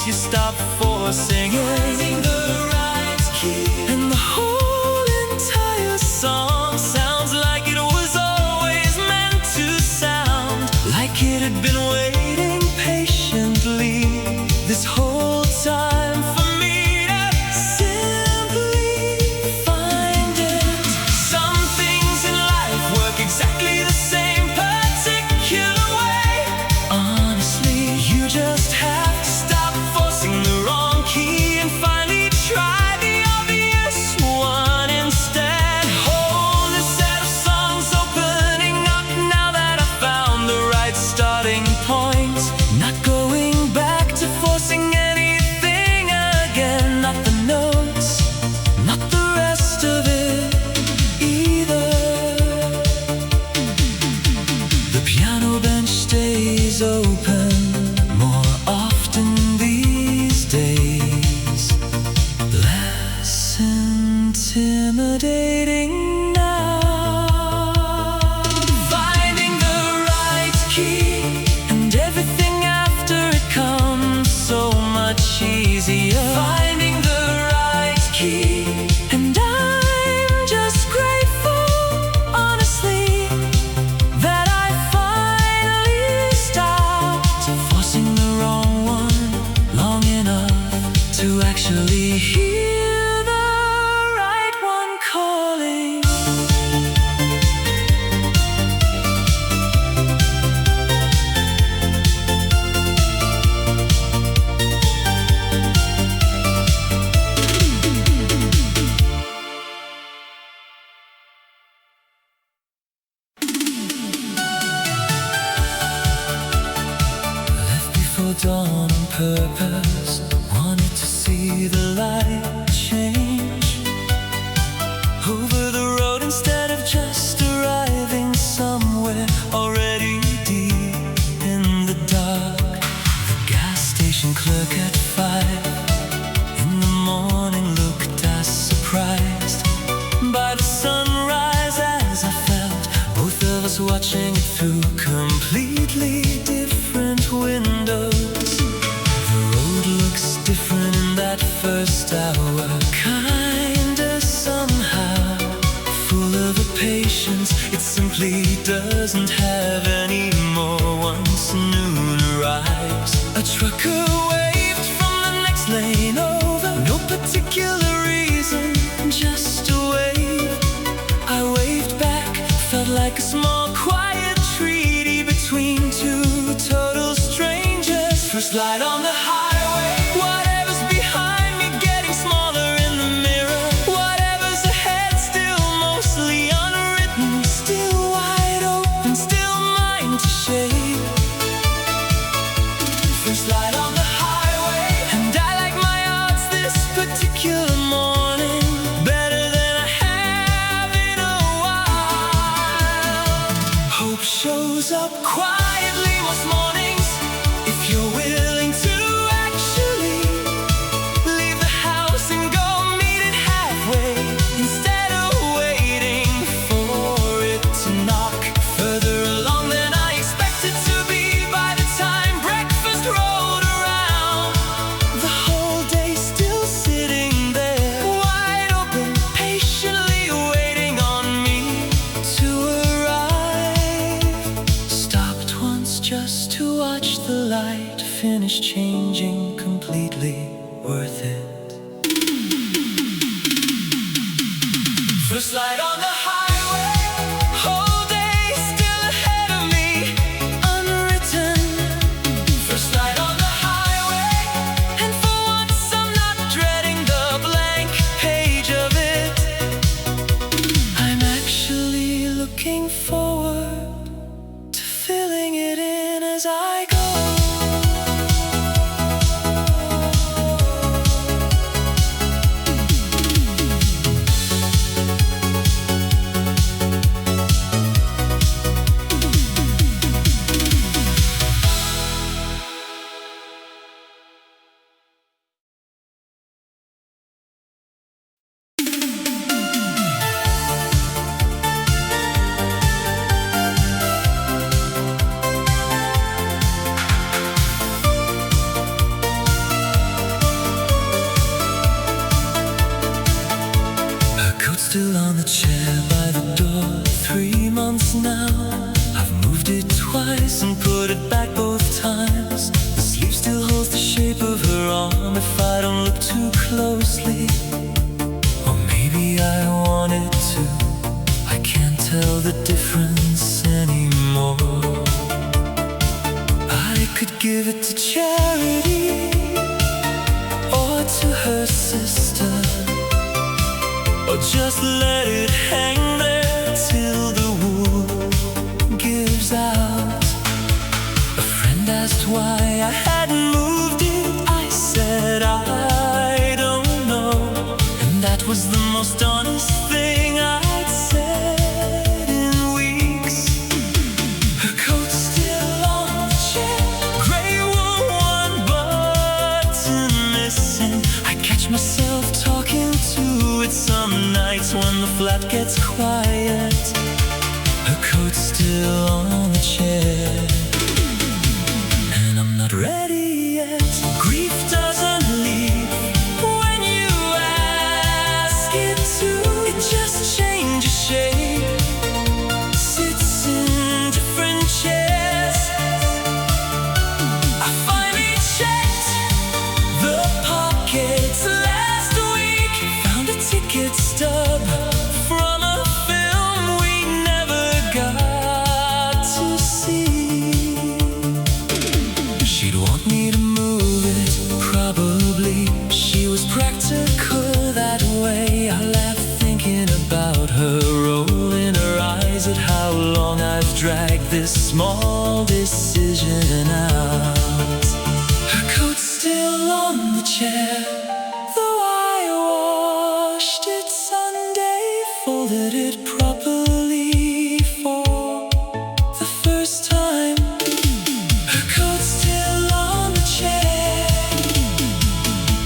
You stop forcing it, finding the right key, and the whole entire song sounds like it was always meant to sound. Like it had been waiting patiently this whole time for me to simply find it. Some things in life work exactly the same particular way. Honestly, you just have to stop forcing the wrong key and finally try the obvious one instead. Whole new set of songs opening up now that I found the right starting point. Not going back to forcing anything again. Not the notes, not the rest of it either. The piano bench stays open more often these days. intimidating now. Finding the right key, and everything after it comes so much easier. Finding the right key, and I'm just grateful, honestly, that I finally stopped forcing the wrong one long enough to actually hear the right one calling. Left before dawn on purpose, wanted to see the light change over the road instead of just arriving somewhere already deep in the dark. The gas station clerk at 5 in the morning looked as surprised by the sunrise as I felt both of us watching it through completely different windows. The road looks different in that first hour, kinda somehow full of a patience it simply doesn't have anymore. Once noon arrives, a trucker waved from the next lane over. No particular reason, just a wave. I waved back, felt like a small quiet treaty between two total strangers. First light on the highway, whatever's behind me getting smaller in the mirror. Whatever's ahead still mostly unwritten, still wide open, still mine to shape. First light on the highway, and I like my odds this particular morning better than I have in a while. Hope shows up quietly most mornings if you're willing to actually leave the house and go meet it halfway instead of waiting for it to knock further along than I expected to be. By the time breakfast rolled around, the whole day still sitting there wide open, patiently waiting on me to arrive. Stopped once just to watch the light finish changing, completely worth it. First light on the highway, whole day still ahead of me, unwritten. First light on the highway, and for once I'm not dreading the blank page of it. I'm actually looking forward to filling it in as I go. Her coat's still on the chair by the door. 3 months now, I've moved it twice and put it back both times. The sleeve still holds the shape of her arm if I don't look too closely. Or maybe I want it to, I can't tell the difference anymore. I could give it to charity or to her sister, or just let it hang there till the wool gives out. A friend asked why I hadn't moved it. I said I don't know, and that was the most honest thing I'd said in weeks. Her coat's still on the chair, gray wool, one button missing. I catch myself talking to it some nights. nights when the flat gets quiet, her coat's still on the chair, and I'm not ready yet. Grief doesn't leave when you ask it to. It just changes shape, sits in different chairs. I finally checked the pockets last week, found a ticket stub from a film we never got to see. She'd want me to move it, probably. She was practical that way. I laughed thinking about her, rolling her eyes at how long I've dragged this small decision out. Her coat's still on the chair, though I washed it Sunday, folded it properly for the first time. Her coat's still on the chair,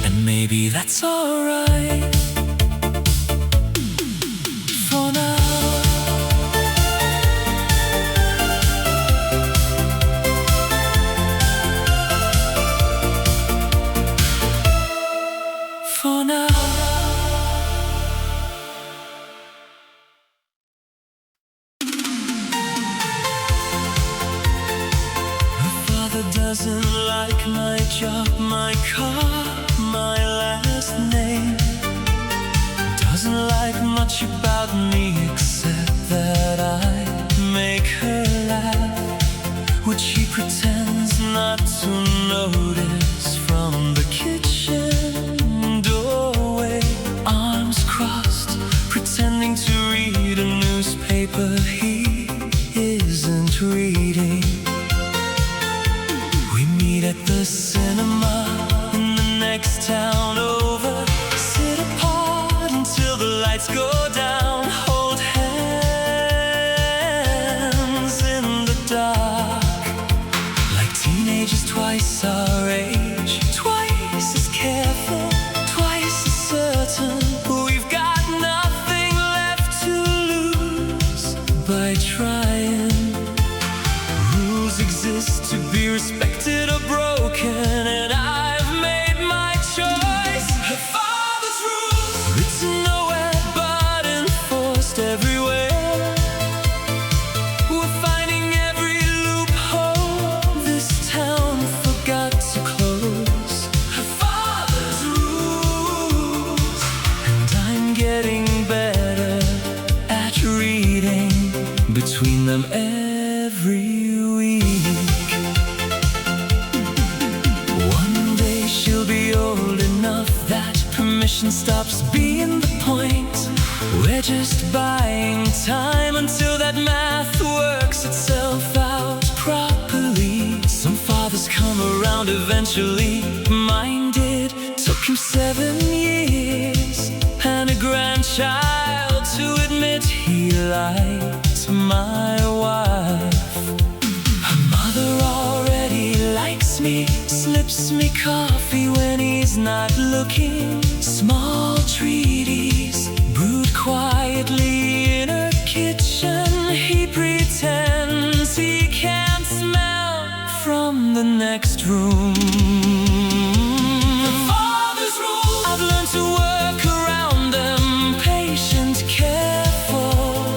and maybe that's alright for now. For now. Her father doesn't like my job, my car, my last name. Doesn't like much about me except that I make her laugh, which she pretends not to notice from the kitchen doorway. Arms crossed, pretending to read a newspaper he isn't reading. We meet at the cinema in the next town over, sit apart until the lights go down, hold hands in the dark, like teenagers twice our age, twice as careful, twice as certain. We've got nothing left to lose by trying. Rules exist to be respected or broken, and I've made my choice. Her father's rules, written nowhere but enforced everywhere. We're finding every loophole this town forgot to close. Her father's rules, and I'm getting better at reading between them every week. One day she'll be old enough that permission stops being the point. We're just buying time until that math works itself out properly. Some fathers come around eventually. Mine did, took him 7 years, and a grandchild to admit he liked my wife. Her mother already likes me, slips me coffee when he's not looking. Small treaties brewed quietly in her kitchen. He pretends he can't smell from the next room. The father's rules, I've learned to work around them. Patient, careful,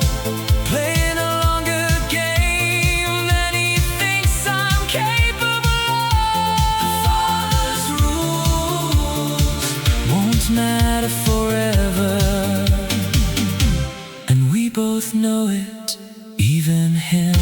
playing a longer game than he thinks I'm capable of. The father's rules won't matter forever, and we both know it, even him.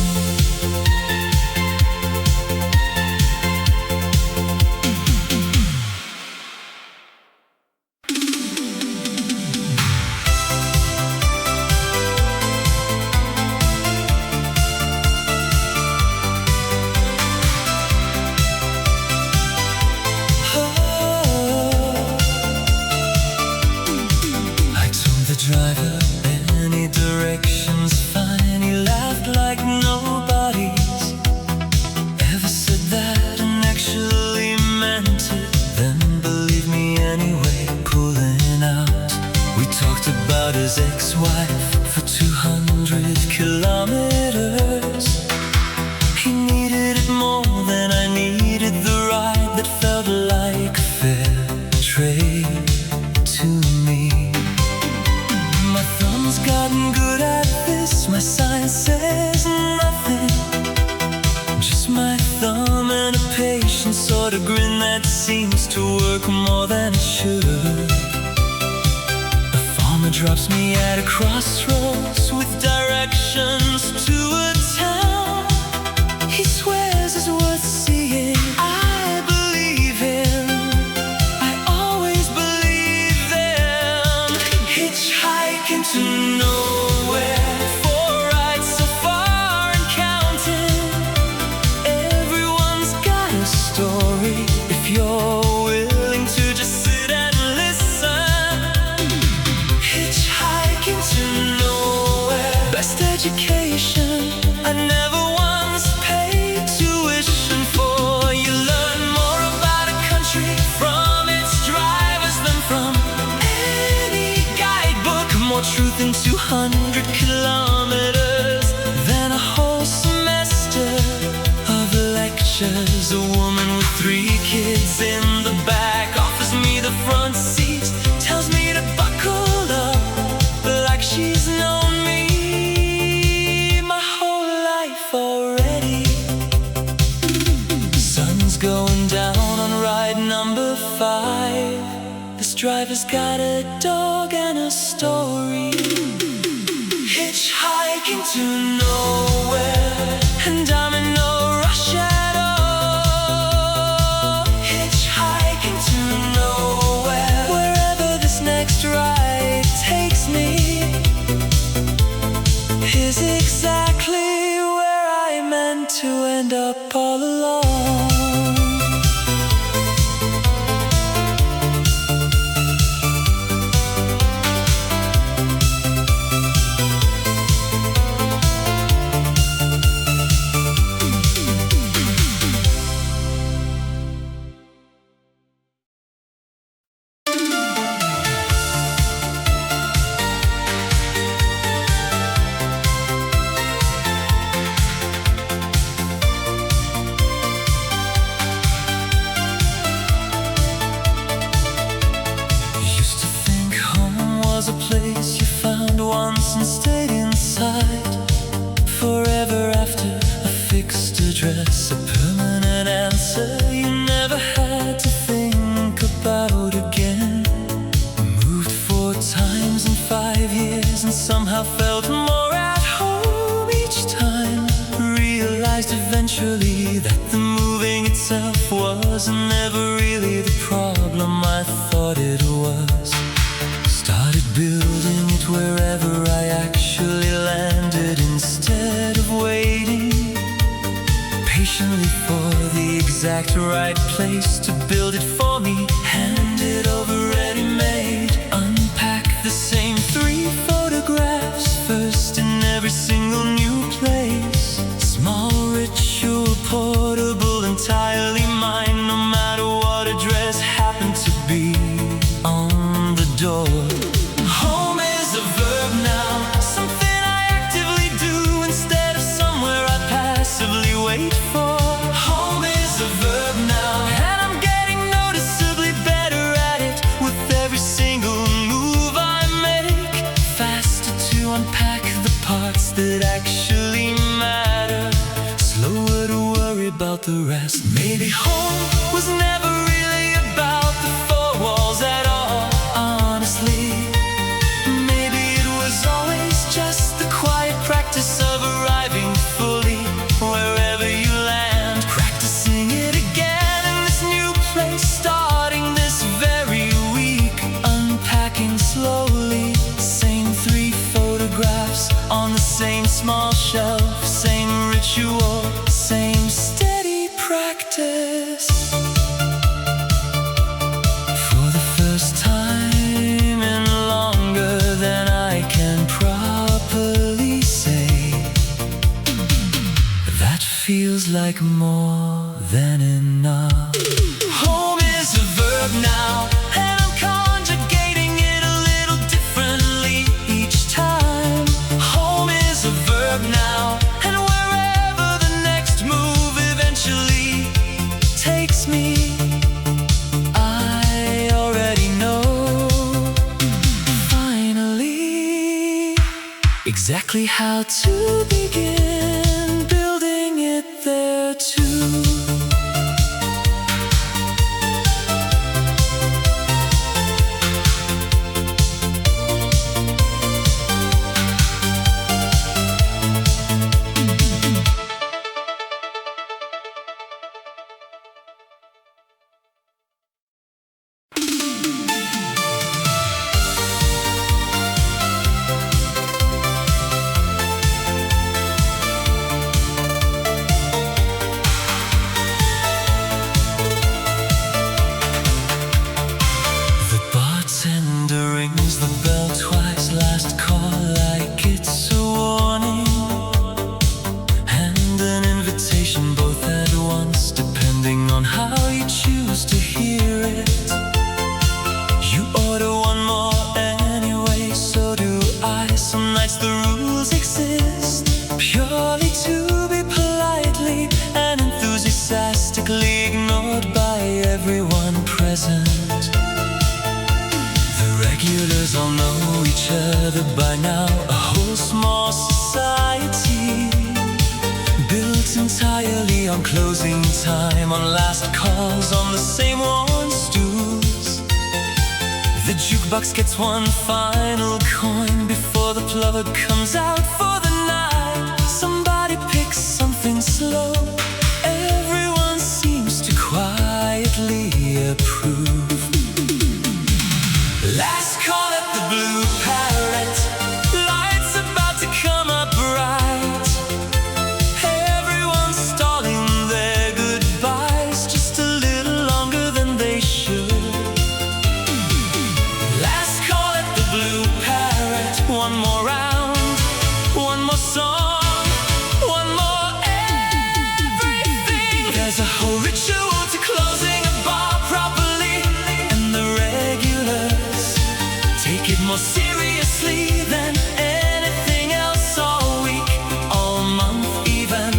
work more than it should. A farmer drops me at a crossroads with directions to a town. He swears it's worth seeing. I believe him. I always believe them. Hitchhiking to nowhere, 4 rides so far and counting. Everyone's got a story if you're willing to just sit and listen. Hitchhiking to nowhere. Best education I never once paid tuition for. You learn more about a country from its drivers than from any guidebook. More truth in 200 kilometers than a whole semester of lectures. A woman with 3 kids in the back offers me the front seat, tells me to buckle up like she's known me my whole life already. Sun's going down on ride number 5. This driver's got a dog and a story. Hitchhiking to nowhere, and I'm in no rush at all. Hitchhiking to nowhere, wherever this next ride takes me is exactly where I meant to end up all along. A place you found once and stayed inside forever after a fixed address, a permanent answer you never had to think about again. Moved 4 times in 5 years and somehow felt more at home each time. Realized eventually that the moving itself was never really the problem I thought it was. Started building it wherever I actually landed, instead of waiting patiently for the exact right place to build it for me. Hand it over ready-made, unpack the same 3 photographs, first in every single new place. Small ritual, portable, entirely mine, no matter what address happened to be on the door. Home is a verb now, something I actively do instead of somewhere I passively wait for. Home is a verb now, and I'm getting noticeably better at it with every single move I make. Faster to unpack the parts that actually matter, slower to worry about the rest. Maybe home was never really about the 4 walls at all, honestly. Maybe it was always just the quiet practice of arriving fully wherever you land, practicing it again in this new place, starting this very week, unpacking slowly. Same 3 photographs on the same small shelf, same ritual, same steady practice. For the first time in longer than I can properly say, that feels like more than enough. Home is a verb now, and I'm conjugating it a little differently each time. Home is a verb now, and wherever the next move eventually takes me, I already know. Finally, exactly how to begin building it there too. pleasant. The regulars all know each other by now. A whole small society built entirely on closing time, on last calls, on the same worn stools. The jukebox gets one final coin before the plug comes out for the night. Somebody picks something slow. Everyone seems to quietly approve. Last call at the Blue Parrot. Lights about to come up bright. Everyone's stalling their goodbyes just a little longer than they should. Last call at the Blue Parrot. One more round, one more song, one more everything. There's a whole ritual to closing a bar properly, and the regulars take it more seriously than anything else all week, all month even.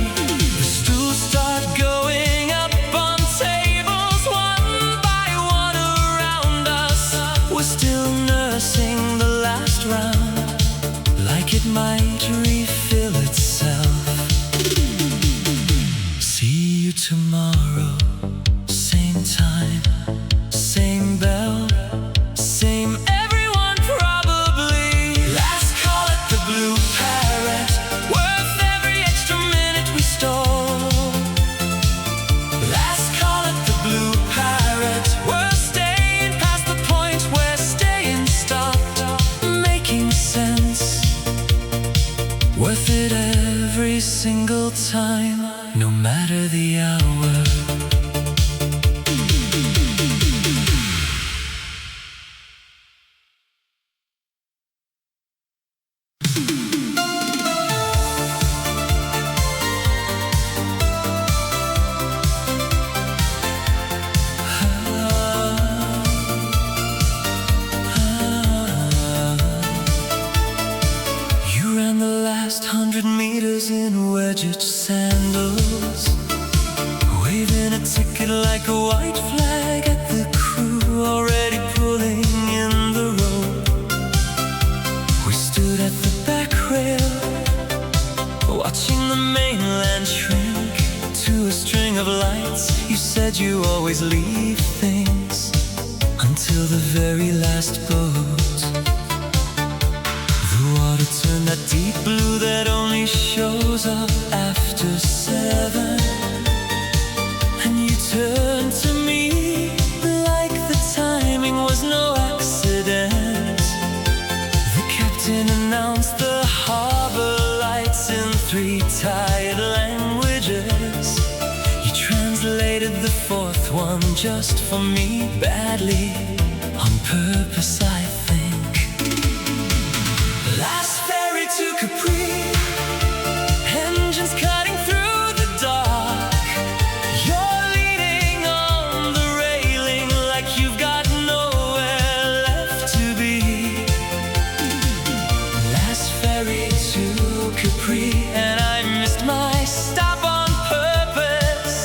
The stools start going up on tables one by one around us. We're still nursing the last round, like it might refill itself. See you tomorrow, same time, same bell, same everyone probably. Last call at the Blue Parrot, worth every extra minute we stole. Last call at the Blue Parrot, we're staying past the point where staying stopped making sense. Worth it every single time, no matter the hour. You ran the last 100 meters in wedge sandals, waving a ticket like a white flag at the crew already pulling in the rope. We stood at the back rail, watching the mainland shrink to a string of lights. You said you always leave things until the very last boat. The water turned that deep blue that only shows up after 7. And you turned to me like the timing was no accident. The captain announced the harbor lights in 3 tired languages. You translated the 4th one just for me, badly, on purpose I think. Last ferry to Capri, engines cutting through the dark. You're leaning on the railing like you've got nowhere left to be. Last ferry to Capri, and I missed my stop on purpose.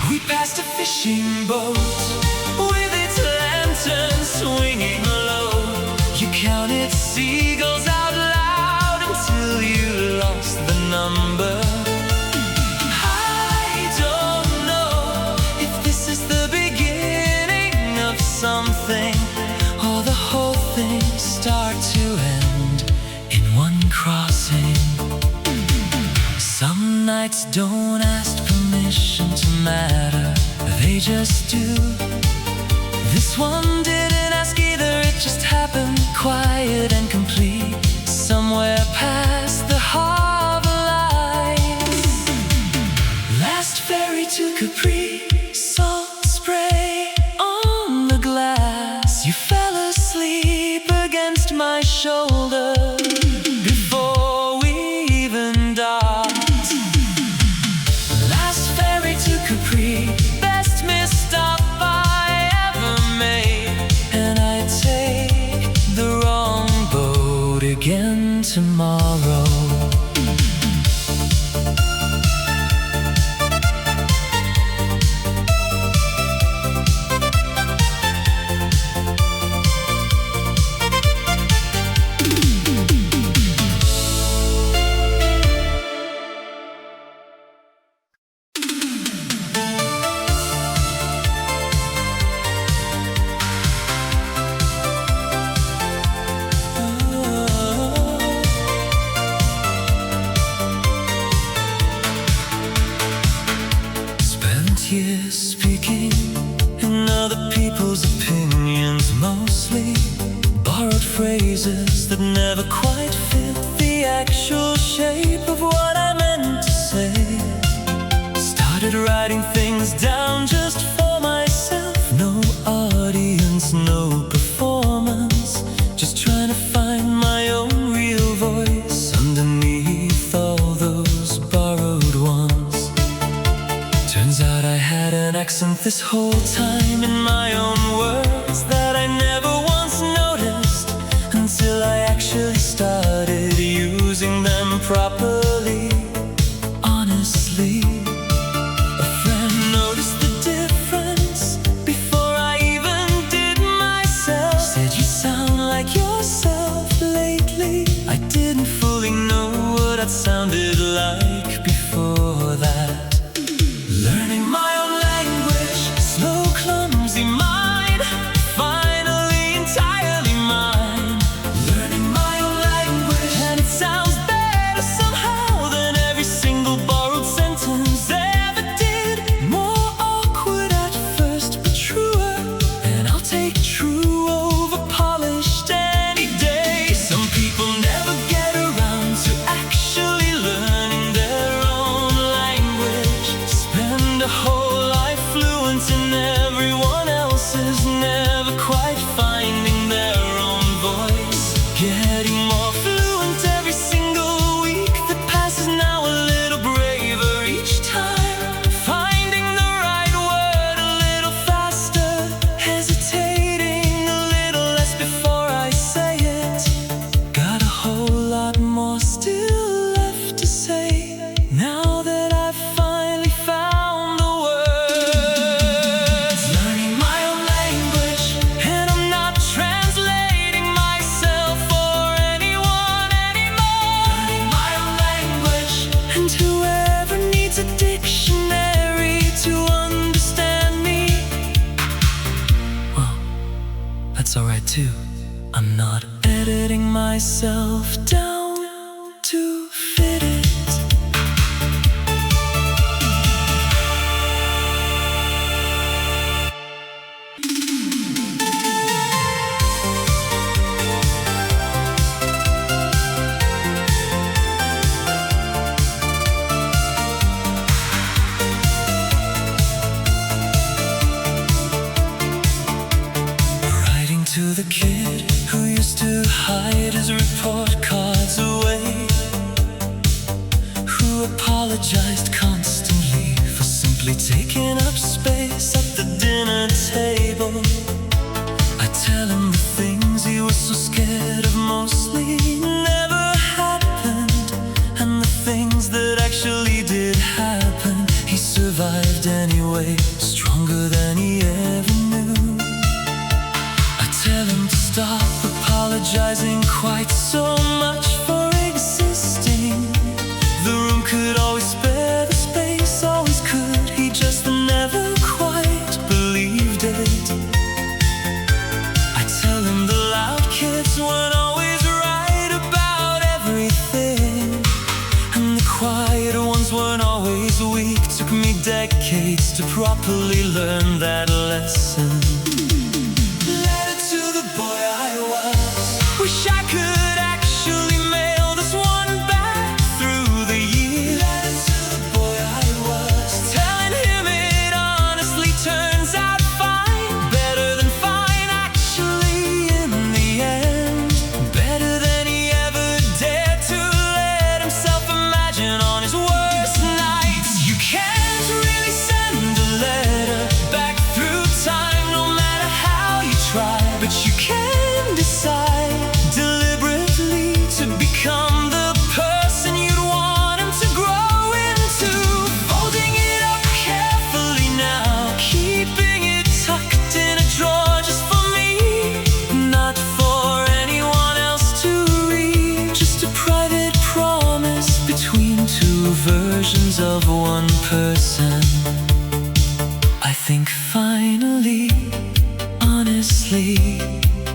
We passed a fishing boat with its lantern swinging low. You counted seagulls out loud until you lost the number. I don't know if this is the beginning of something, or the whole thing start to end in one crossing. Some nights don't ask permission to matter, they just do. This one didn't ask either, it just happened, quiet and complete, somewhere past the harbor lights. Last ferry to Capri, salt spray on the glass. You fell asleep against my shoulder before we even docked. Last ferry to Capri, best missed stop I ever made. And I take the wrong boat again tomorrow. 'Cause phrases that never quite fit the actual shape of what I meant to say. Started writing things down just for myself. No audience, no performance, just trying to find my own real voice underneath all those borrowed ones. Turns out I had an accent this whole time in my own words that I never once noticed until I actually started using them properly. Honestly, a friend noticed the difference before I even did myself. Said you sound like yourself lately. I didn't fully know what I'd sounded like before that. Learning my own language, slow, clumsy mind, finally entirely mine. Learning my own language, and it sounds better somehow than every single borrowed sentence ever did. More awkward at first, but truer, and I'll take true over polished any day. Some people never get around to actually learning their own language. Spend a whole life fluent in everyone else's, never quite finding their own voice. Getting more fluent every single week that passes, now a little braver each time. Finding the right word a little faster, hesitating a little less before I say it. Got a whole lot more still left to say now that I've finally found the words. Learning my own language, and I'm not translating myself for anyone anymore. Learning my own language, and whoever needs a dictionary to understand me, well, that's alright too. I'm not editing myself down to fit it. Writing to the kid who used to hide his report cards away, who apologized constantly for simply taking up space at the dinner table. I tell him the things he was so scared of mostly never happened, and the things that actually did happen, he survived anyway, stronger than he ever knew. I tell him to stop apologizing quite so much for existing. The room could always spare the space, always could, he just never quite believed it. I tell him the loud kids weren't always right about everything, and the quiet ones weren't always weak. Took me decades to properly learn that lesson. Letter to the boy I was. Wish I could actually mail this one back through the years. Letter to the boy I was. Telling him it honestly turns out fine. Better than fine, actually, in the end. Better than he ever dared to let himself imagine on his worst nights. You can't really send a letter back through time, no matter how you try, but you can decide deliberately to become the person you'd want him to grow into. Folding it up carefully now, keeping it tucked in a drawer just for me, not for anyone else to read. Just a private promise between two versions of one person. I think finally, honestly,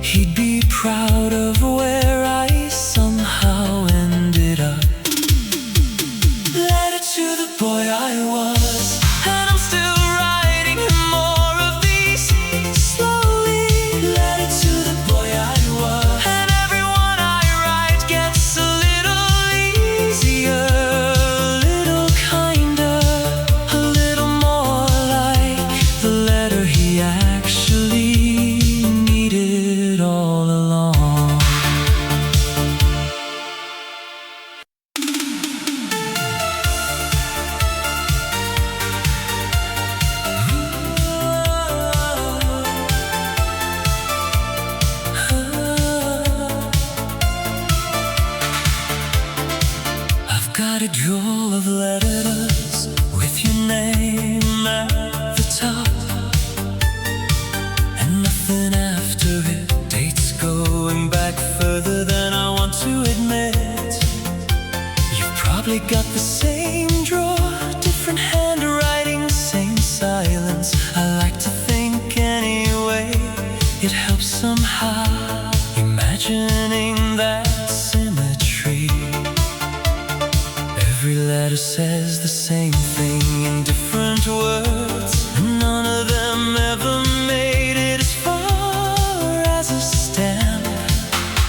he'd be proud of where I somehow ended up. Letter to the boy I was, and I'm still writing him more of these slowly. Letter to the boy I was, and every it helps somehow, imagining that symmetry. Every letter says the same thing in different words, and none of them ever made it as far as a stamp.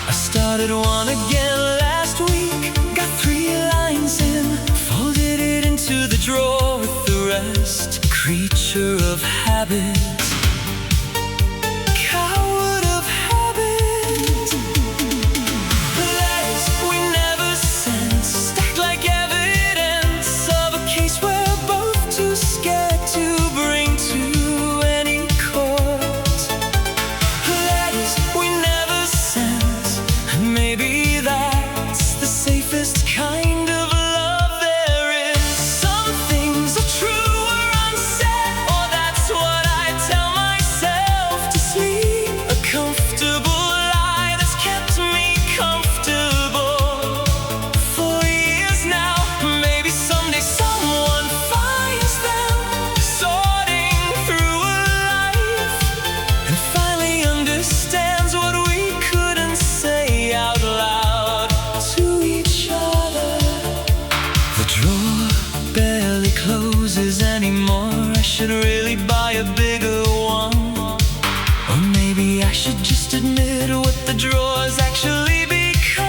I started one again last week, got 3 lines in, folded it into the drawer with the rest. Creature of habit, coward of habit. Letters we never sent, stacked like evidence of a case we're both too scared to bring to any court. Letters we never sent, and maybe that's the safest kind of love there is. Some things are true or unsaid, or that's what I tell myself to sleep. A comfortable lie that's kept me comfortable for years now. Maybe someday someone finds them sorting through a life and finally understands what we couldn't say out loud to each other. The drawer barely closes anymore. I should really buy a bigger one, or maybe I should just admit what the drawers actually become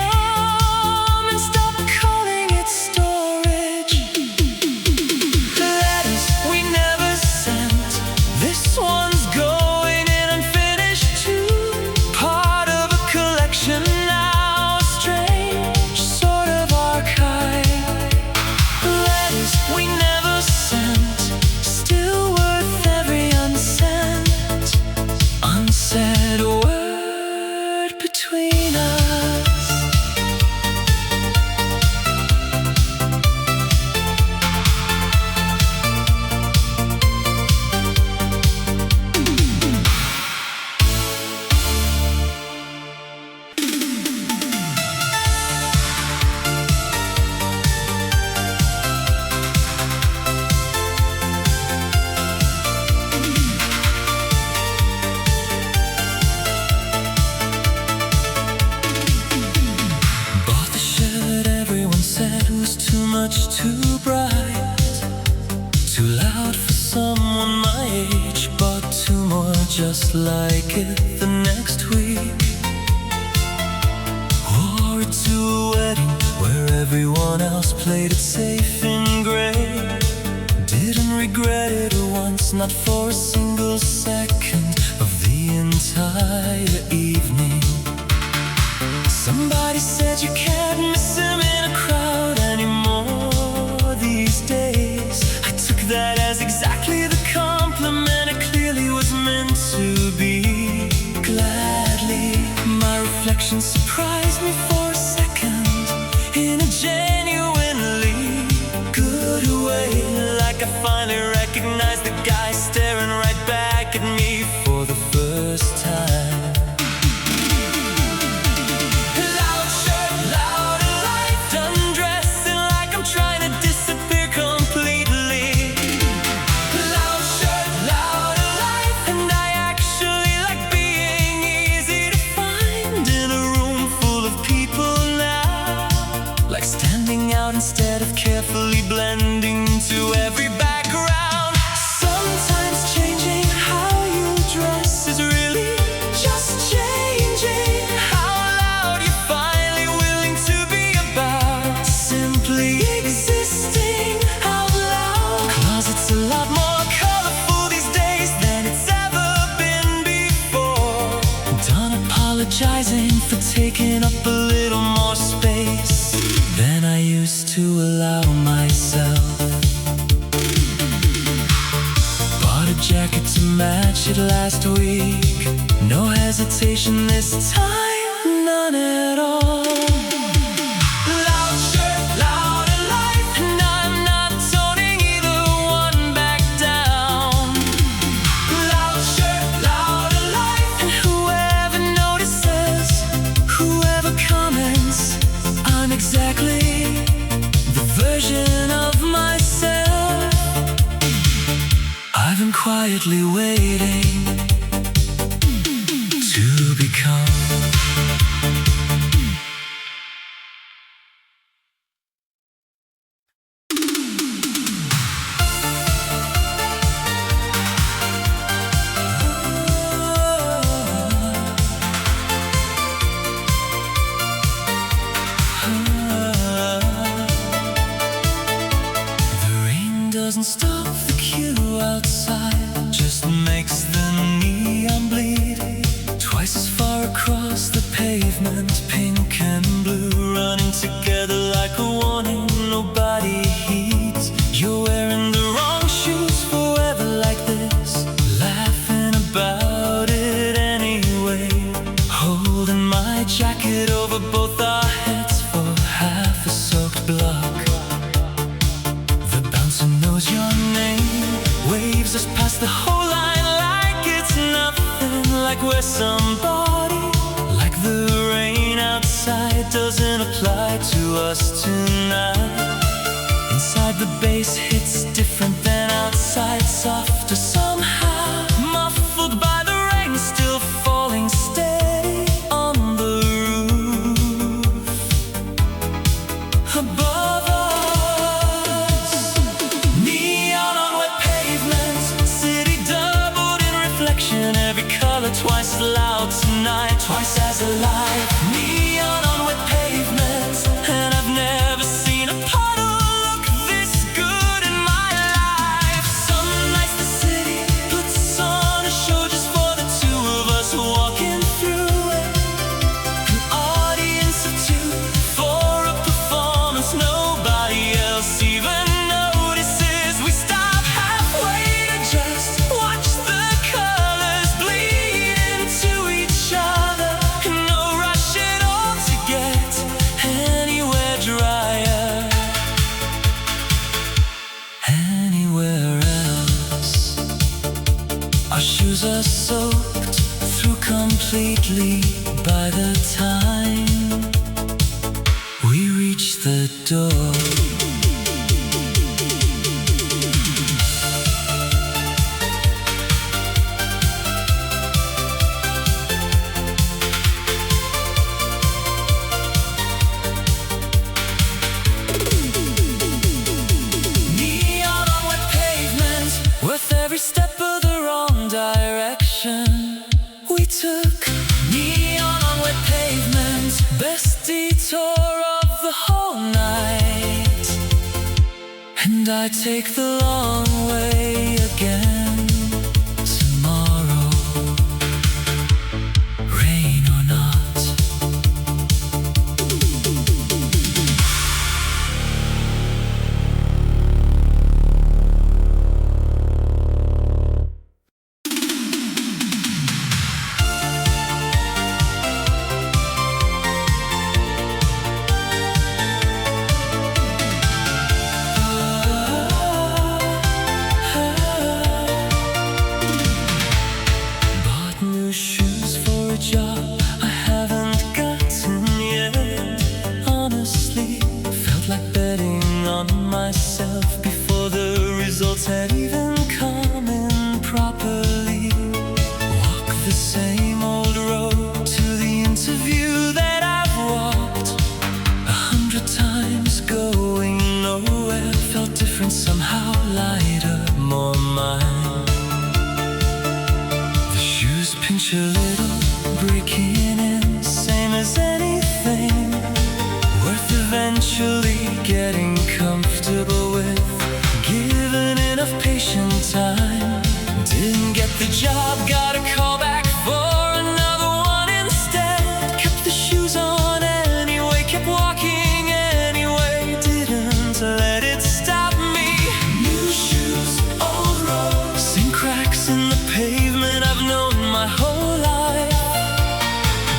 and stop calling it storage. Letters we never sent, this one's going in unfinished too. Part of a collection now, a strange sort of archive. Letters we never sent, still worth every unsent, unsaid word between us. Bought the shirt everyone said was too much, too bright, too loud for someone my age. Bought 2 more just like it the next week. Wore it to a wedding where everyone else played it safe in gray. Didn't regret it once, not for a single second of the entire evening. Somebody said you can't miss him in a crowd anymore these days. I took that as exactly the compliment it clearly was meant to be. Gladly, my reflection surprised me for a second in a genuinely good way. Like I finally recognized the guy staring right back at me for the first time. Loud shirt, louder life, undressing like I'm trying to disappear completely. Loud shirt, louder life, and I actually like being easy to find in a room full of people now. Like standing out instead of carefully blending to every background. Sometimes changing how you dress is really just changing how loud you're finally willing to be about simply existing out loud. Closet's a lot more colorful these days than it's ever been before. Done apologizing for taking up a little more space than I used to allow myself. Bought a jacket to match it last week. No hesitation this time, none at all. Loud shirt, louder life, and I'm not toning either one back down. Loud shirt, louder life, and whoever notices, whoever comments, I'm exactly the version of myself I've been quietly waiting to become. Doesn't stop the queue outside, just makes the neon bleed. Twice as far across the pavement, pink and blue, running together like a warning nobody heeds. You're wearing the wrong shoes forever like this, laughing about it anyway. Holding my jacket over both our heads for half a soaked block. Your name waves us past the whole line like it's nothing, like we're somebody, like the rain outside doesn't apply to us tonight. Inside the bass hits different than outside, softer somehow, muffled by the rain still falling steady on the roof above us. Every color twice as loud tonight, twice as alive. Neon on wet pavements, and I've never seen a puddle look this good in my life. Some nights the city puts on a show just for the two of us walking through it. An audience of two for a performance nobody else even notices. We stop halfway to just watch the colors bleed into each other. No rush at all to get anywhere drier, anywhere else. Our shoes are soaked through completely by the time we reach the door. Worth every step of the wrong direction we took. Neon on wet pavement, best detour of the whole night. And I take the long way again tomorrow, rain or not. Shoes for a job I haven't gotten yet. Honestly, felt like betting on myself before the results had even come in properly. Walk the same old road to the interview that I've walked 100 times, going nowhere. Felt different somehow, lighter, more mine. Pinch a little, breaking in, same as anything worth eventually getting comfortable with. Given enough patient time, didn't get the job, got a call back for another one instead. Kept the shoes on anyway, kept walking anyway, didn't let it stop me. New shoes, old road, same cracks in the pavement I've known my whole life.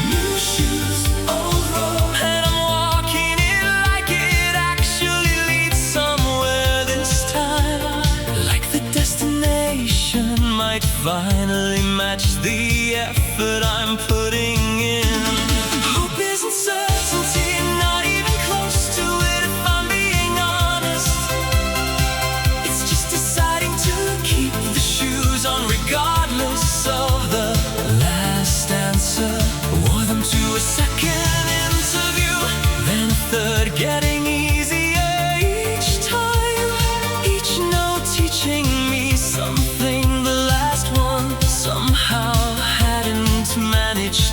New shoes, old road, and I'm walking it like it actually leads somewhere this time. Like the destination might finally match the effort I'm putting in. Hope isn't certainty, not even close to it if I'm being honest. It's just deciding to keep the shoes on regardless of the last dance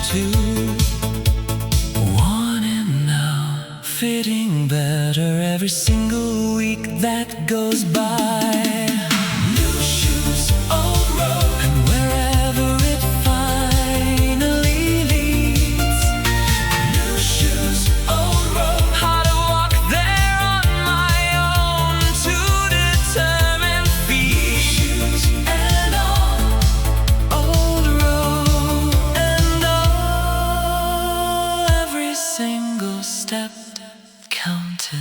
too. Wanting now, fitting better every single week that goes by. New shoes, old road, and wherever it finally leads. New shoes, old road, how to walk there on my own to determine feet. New shoes and all, old road and all, every single step counted.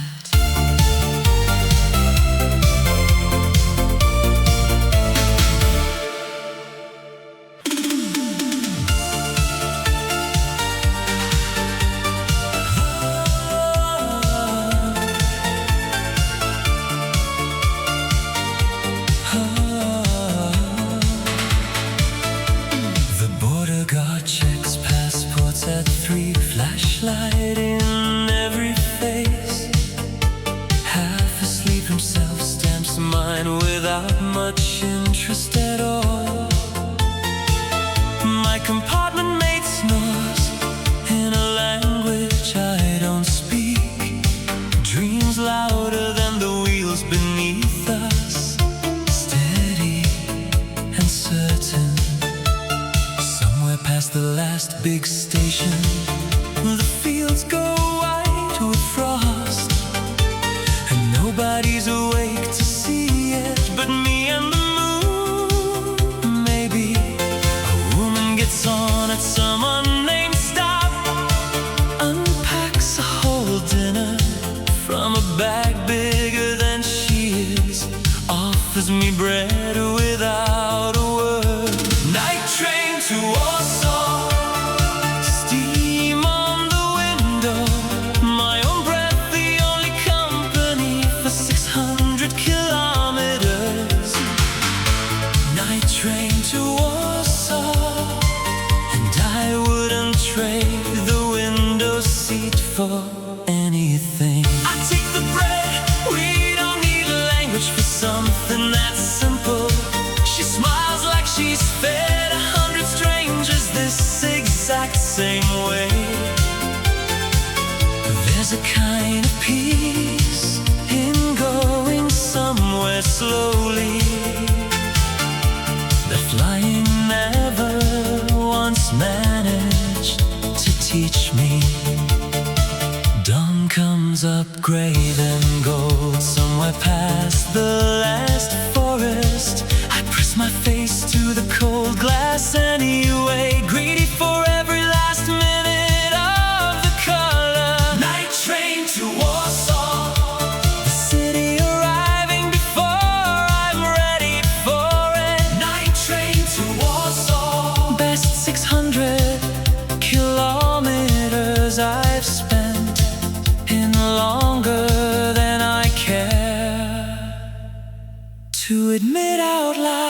The border guard checks passports at 3, flashlight in every face. Half asleep himself stamps mine without much interest at all. My compartment mate snores in a language I don't speak. Dreams louder than the wheels beneath us, steady and certain. Somewhere past the last big station, the fields go white with frost, and nobody's awake to see it but me and the moon. Maybe a woman gets on at some unnamed stop, unpacks a whole dinner from a bag bigger than she is, offers me bread without a word. Night train to Warsaw, steam on the window, my own breath the only company for 600 kilometers. Night train to Warsaw, and I wouldn't trade the window seat for anything. I take the bread, we don't need language for something that's simple. She smiles like she's fed 100 strangers this exact same way. There's a kind of peace in going somewhere slowly that flying never once managed to teach me. Dawn comes up gray then gold, somewhere past the last forest. I press my face to the cold glass anyway, greedy for every last minute of the color. Night train to Warsaw, the city arriving before I'm ready for it. Night train to Warsaw, best 600 kilometers I've spent in longer than I care to admit out loud.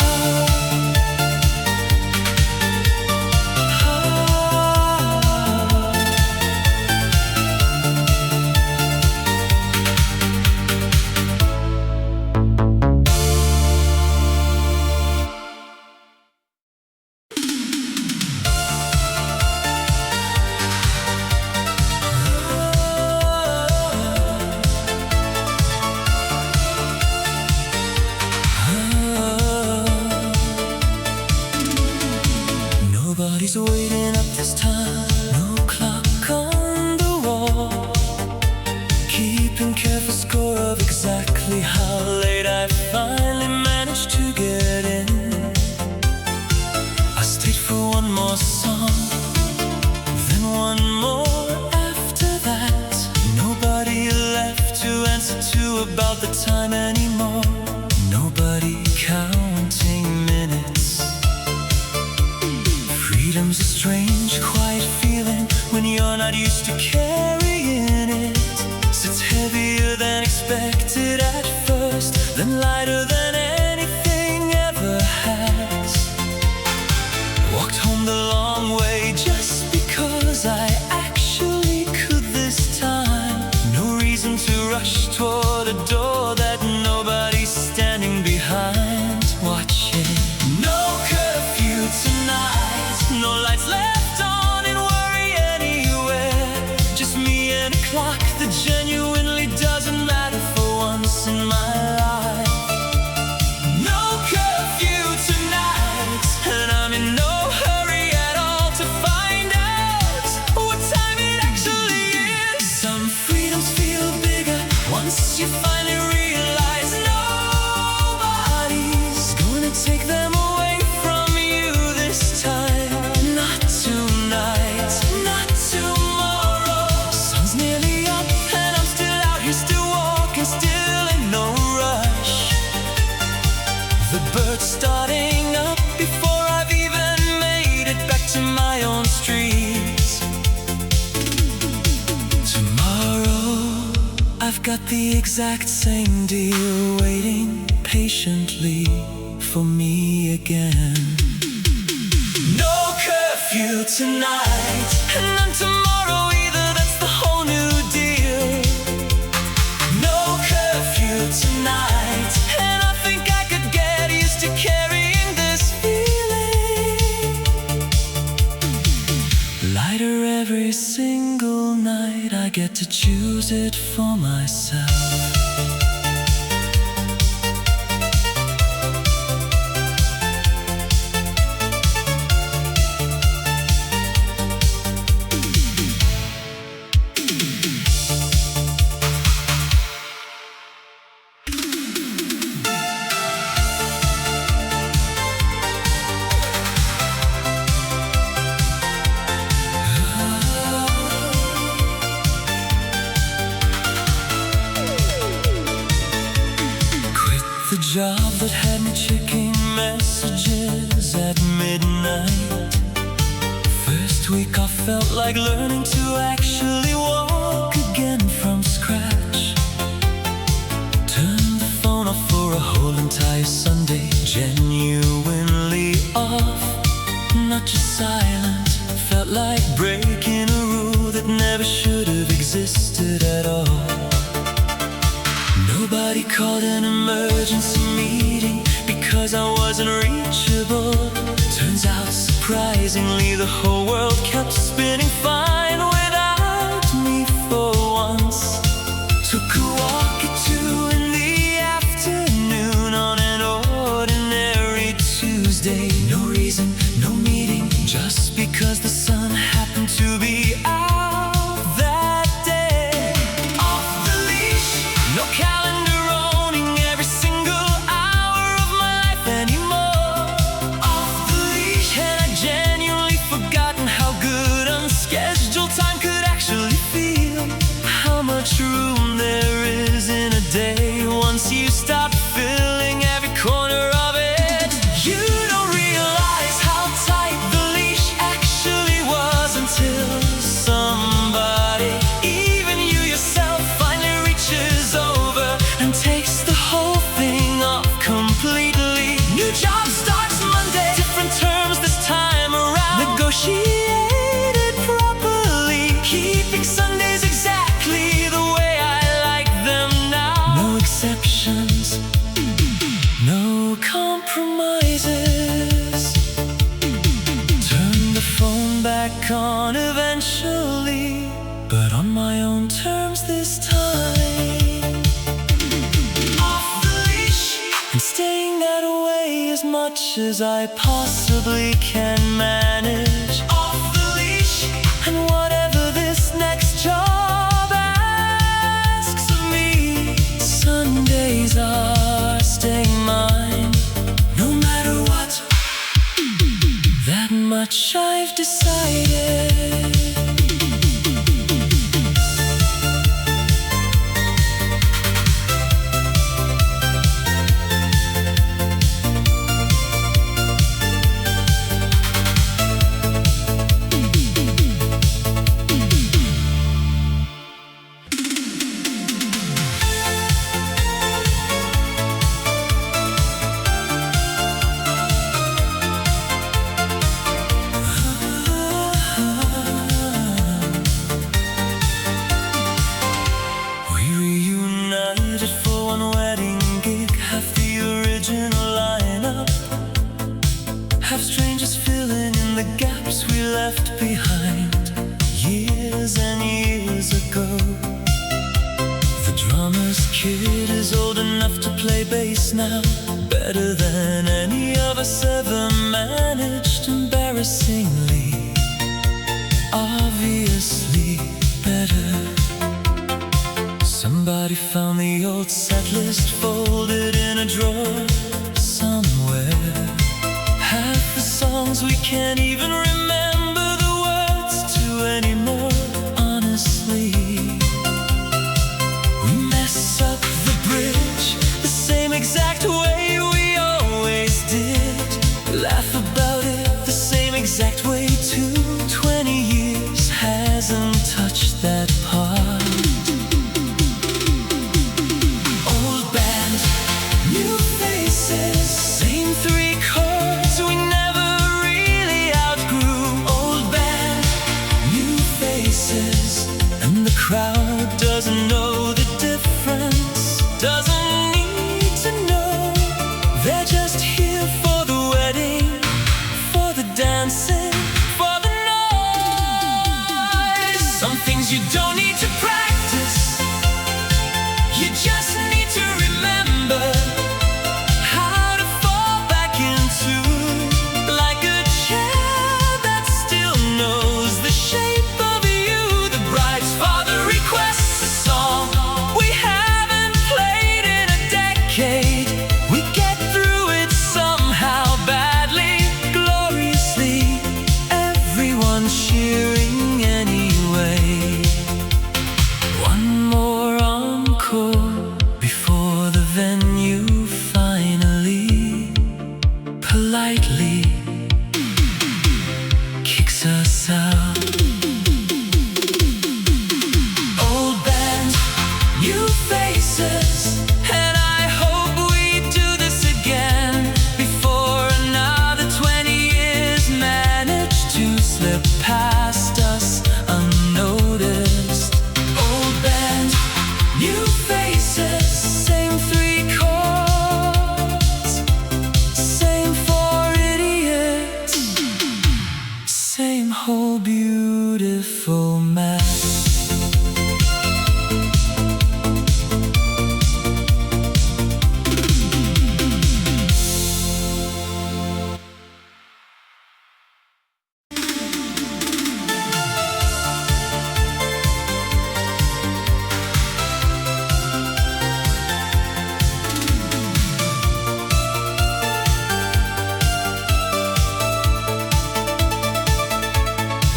Nobody's waiting up this time, no clock on the wall, keeping careful score of exactly how late I finally managed to get in. I stayed for one more song, then one more after that. Nobody left to answer to about the time anymore, nobody counting minutes. Freedom's a strange, quiet feeling when you're not used to carrying it. Sits heavier than expected at first, then lighter than anything ever has. Walked home the long way just because I actually could this time. No reason to rush toward a door that nobody's standing behind, watching. No curfew tonight, no lights left on in got the exact same deal waiting patiently for me again. No curfew tonight, and then tomorrow either, that's the whole new deal. No curfew tonight, and I think I could get used to carrying this feeling. Lighter every single night, I get to choose it for myself. The job that had me checking messages at midnight. First week I felt like learning to actually walk again from scratch. Turned the phone off for a whole entire Sunday, genuinely off, not just silent. Felt like breaking a rule that never should have existed at all. Nobody called an emergency meeting because I wasn't reachable. Turns out, surprisingly, the whole world kept spinning fine without me for once. Took a walk at 2 in the afternoon on an ordinary Tuesday. No reason, no meeting, just because the sun happened to be out that day. Off the leash, no calendar owning every single hour of my life anymore. Off the leash, and I genuinely forgotten how good unscheduled time could actually feel. How much room there is in a day once you start filling every corner of it. You don't realize how tight the leash actually was until somebody, even you yourself, finally reaches over and takes the whole thing off completely. New job starts Monday, different terms this time around, negotiated properly, keeping Sundays exactly the way I like them now. No exceptions, no compromises. Turn the phone back on eventually, but on my own terms this time. Off the leash, and staying that way as much as I possibly can manage. Off the leash, and whatever this next job asks of me, Sundays are staying mine, no matter what. That much I've decided. We reunited for one wedding gig, half the original lineup, half strangers filling in the gaps we left behind years and years ago. The drummer's kid is old enough to play bass now, better than any of us ever managed, embarrassingly, obviously better. Somebody found the old set list folded in a drawer somewhere. Half the songs we can't even remember the words to anymore, honestly. We mess up the bridge the same exact way we always did, laugh about it the same exact way too. 20 years hasn't touched that part. faces, and the crowd doesn't know the difference, doesn't need to know. They're just here for the wedding, for the dancing, for the noise. Some things you don't need to practice, you just need to remember how to fall back into, like a chair that still knows the shape of you. The bride's father requests a song we haven't played in a decade. We get through it somehow, badly, gloriously, everyone cheering anyway. One more encore before the venue finally, politely kicks us out. Old band, new faces, and I hope we do this again before another 20 years manage to slip past us unnoticed. Old band, new faces, same three chords, same four idiots, same whole beautiful mess.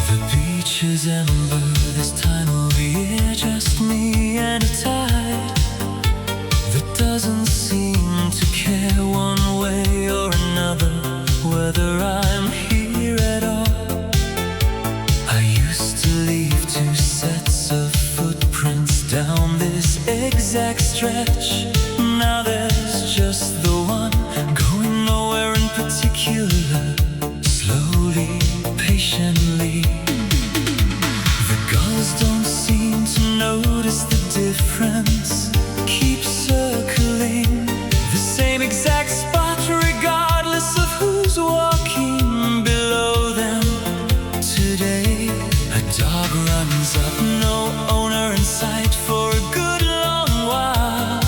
The beach is ember this time of year, just me and a tide that doesn't seem to care one way or another whether I'm here at all. I used to leave 2 sets of footprints down this exact stretch. Now there's just the one, going nowhere in particular, slowly, patiently. The gulls don't seem to notice the difference, keep circling the same exact spot regardless of who's walking below them. Today a dog runs up, no owner in sight for a good long while,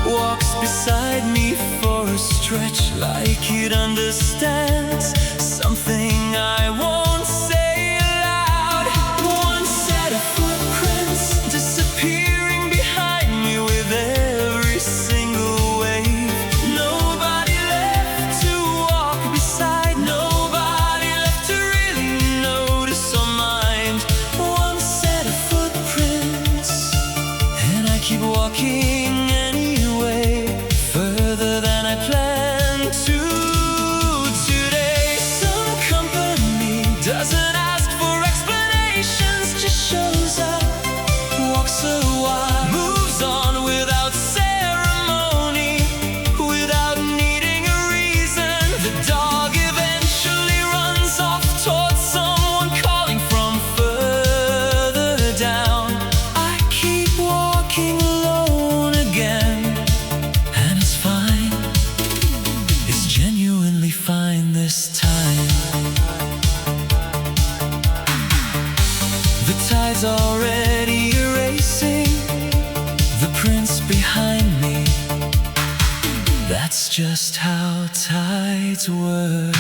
walks beside me for a stretch like it understands something I won't say aloud. One set of footprints disappearing behind me with every single wave. Nobody left to walk beside, nobody left to really notice or mind. One set of footprints, and I keep walking anyway, further than I planned to. Today some company doesn't ask for explanations, just shows up, walks a while, moves on without ceremony, without needing a reason. The dog eventually runs off towards someone calling from further down. I keep walking alone again, and it's fine, it's genuinely fine this time. The tide's already erasing the prints behind me. That's just how tides work.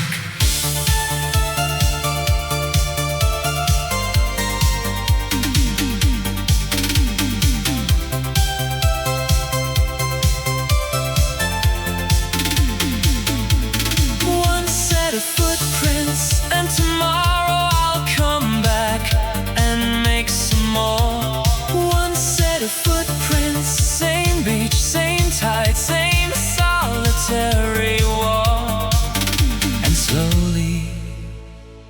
One set of footprints, and tomorrow I'll come back and make some more. One set of footprints, same beach, same tide, same solitary walk. And slowly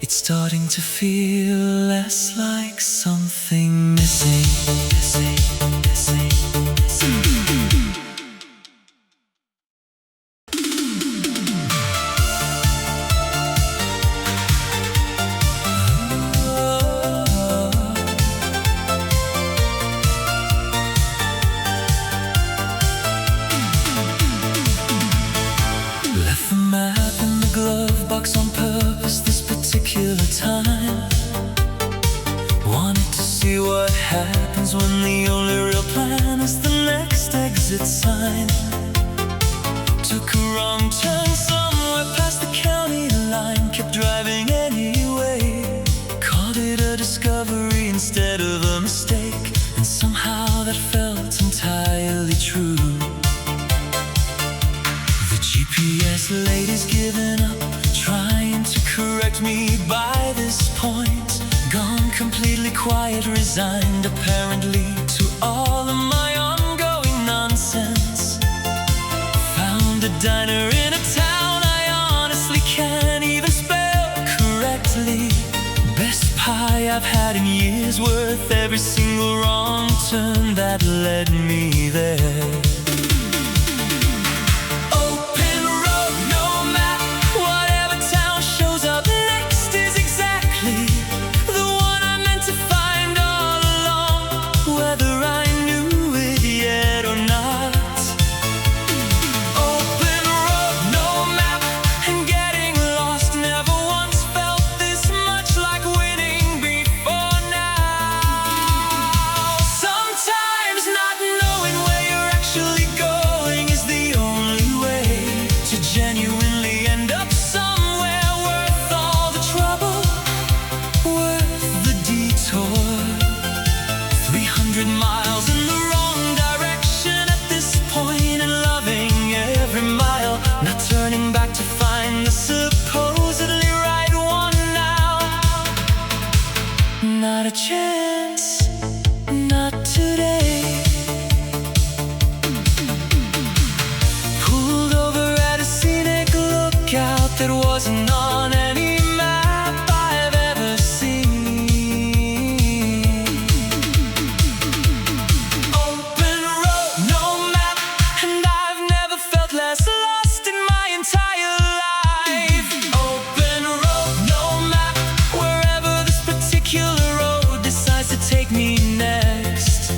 it's starting to feel less like something missing, missing, missing, missing. see what happens when the only real plan is the next exit sign. Took a wrong turn somewhere past the county line, kept driving anyway. Called it a discovery instead of a mistake, and somehow that felt entirely true. The GPS lady's given up trying to correct me by this point. Gone completely quiet, resigned apparently to all of my ongoing nonsense. Found a diner in a town I honestly can't even spell correctly. Best pie I've had in years, worth every single wrong turn that led me there. Open road, no map, whatever town shows up next is exactly the one I meant to find all along, whether I knew it yet or not. Open road, no map, and getting lost never once felt this much like winning before now. Sometimes not knowing where you're actually going is the only way to genuinely end up somewhere worth all the trouble, worth the detour. 300 miles in the wrong direction at this point, and loving every mile, not turning back to find the supposedly right one now. Not a chance, not today. Pulled over at a scenic lookout that wasn't on any map I've ever seen. Open road, no map, and I've never felt less lost in my entire life. Open road, no map, wherever this particular road decides to take me next,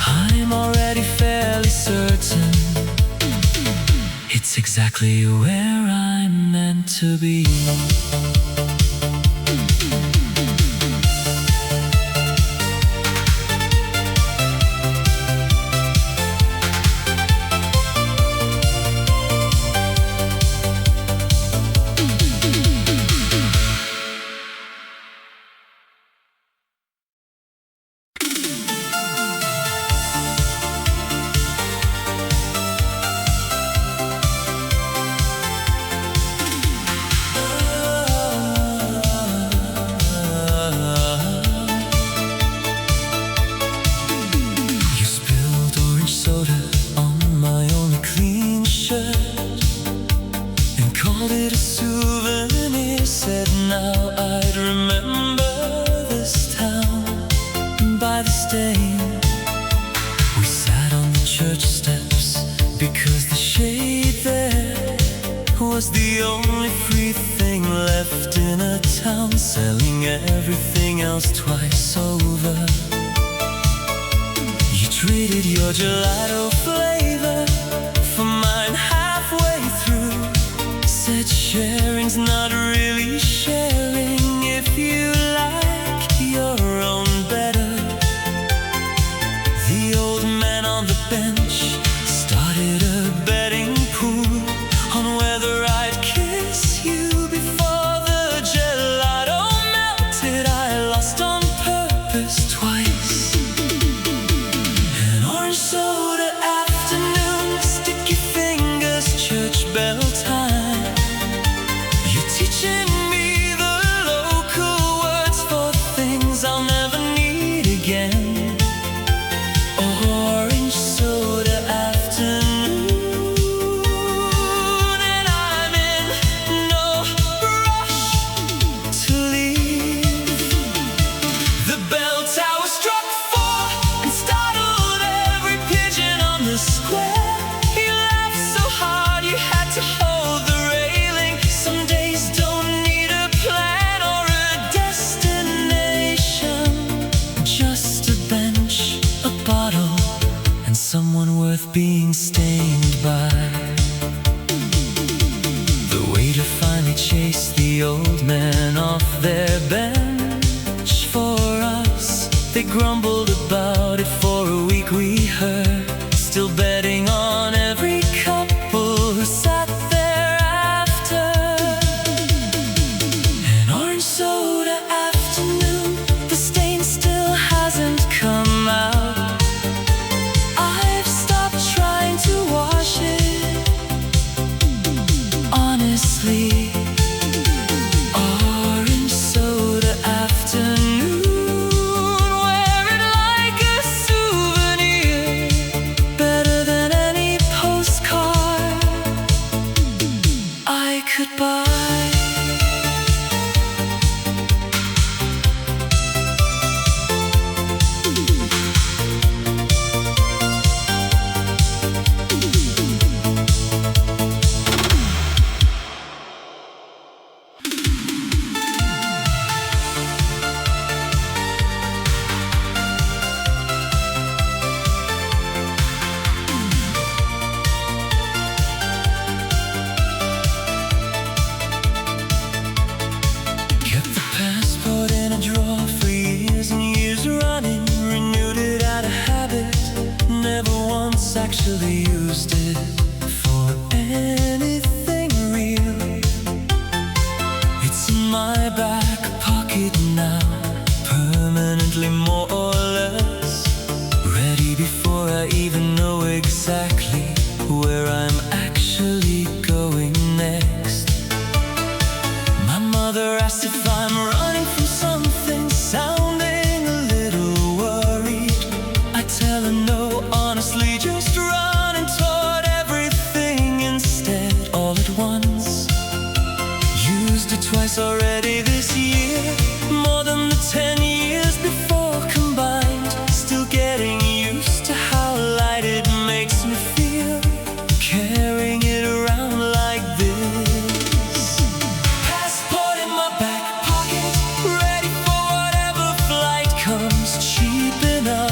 I'm already fairly certain it's exactly where I'm meant to be. You spilled orange soda on my only clean shirt and called it a souvenir. Said now I'd remember this town by the stain. We sat on the church steps because the shade there was the only free thing left in a town selling everything else twice over. You traded your gelato flavor for mine halfway through. Said sharing's not really sharing if you like your own better. The old man on the bench started a betting pool on whether I'd kiss you before the gelato melted. I lost on purpose twice. An orange soda afternoon, sticky fingers, church bell time. You're teaching me the local words for things I'll never need again. Orange soda afternoon, and I'm in no rush to leave. The bell tower struck 4 and startled every pigeon on the square. You laughed so hard you had to hold the railing. Some days don't need a plan or a destination, just a bench, a bottle, and someone worth being stained by. The waiter finally chased the old man off their bench for us. grumbled about it for a week, we heard. Still betting on every couple who sat there after. An orange soda afternoon, the stain still hasn't come out. I've stopped trying to wash it, honestly. Orange soda afternoon, wear it like a souvenir, better than any postcard I could buy. Actually used it for anything real. It's in my back pocket now, permanently more or less. Ready before I even know exactly where I'm actually going next. My mother asked if I'm running from something, sounding a little worried. I tell her no, honestly, just running toward everything instead, all at once. Used it twice already this year, more than the 10 years before combined. Still getting used to how light it makes me feel, carrying it around like this. Passport in my back pocket, ready for whatever flight comes cheap enough.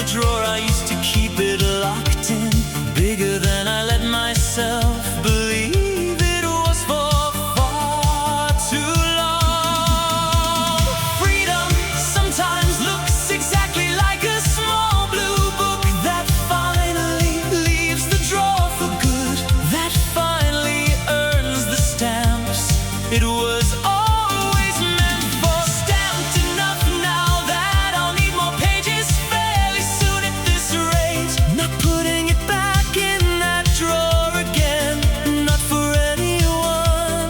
Drawer I used to keep it locked in, bigger than I let myself believe it was for far too long. Freedom sometimes looks exactly like a small blue book that finally leaves the drawer for good, that finally earns the stamps it was always meant for. Stamped enough now that I'll need more pages fairly soon at this rate. Not putting it back in that drawer again, not for anyone,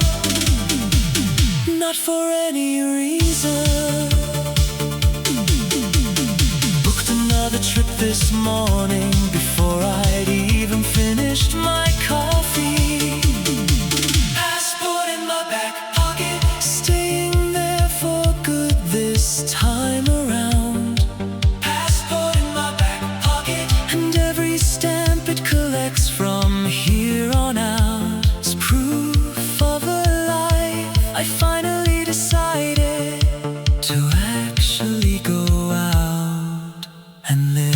not for any reason. Booked another trip this morning before I'd even finished my coffee. Passport in my back pocket, staying there for good this time around. Passport in my back pocket, and every stamp it collects from here on out is proof of a life I finally decided to actually go out and live.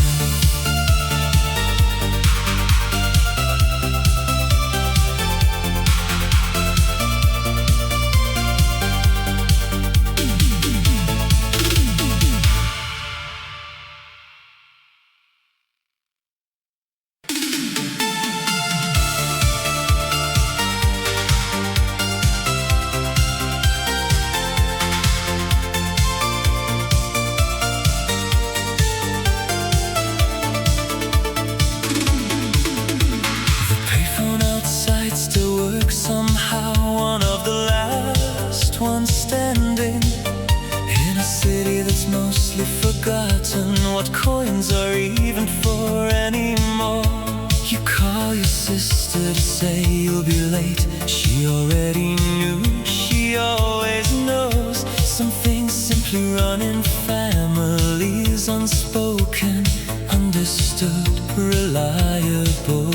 Somehow one of the last ones standing in a city that's mostly forgotten what coins are even for anymore. You call your sister to say you'll be late. She already knew, she always knows. Some things simply run in families, unspoken, understood, reliable.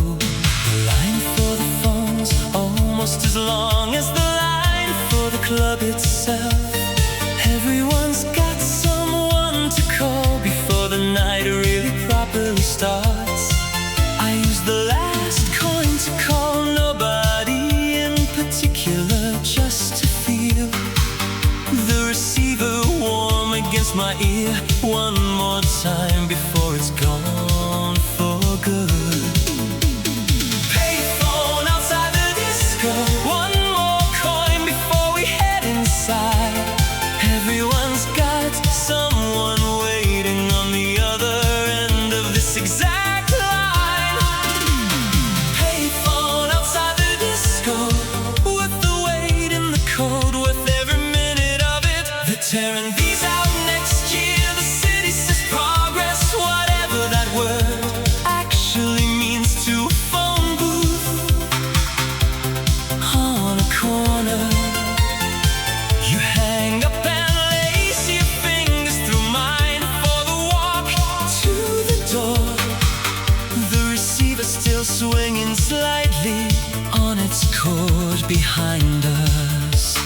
The line for the phone's almost as long as the line for the club itself. Everyone's got someone to call before the night really properly starts. I use the last coin to call nobody in particular, just my ear one more time before it's gone for good. Payphone outside the disco, one more coin before we head inside. Everyone's got someone waiting on the other end of this exact line. Payphone outside the disco, worth the wait in the cold, worth every minute of it. They're tearing these out next year. The city says progress, whatever that word actually means to a phone booth on a corner. You hang up and lace your fingers through mine for the walk to the door. The receiver still swinging slightly on its cord behind us.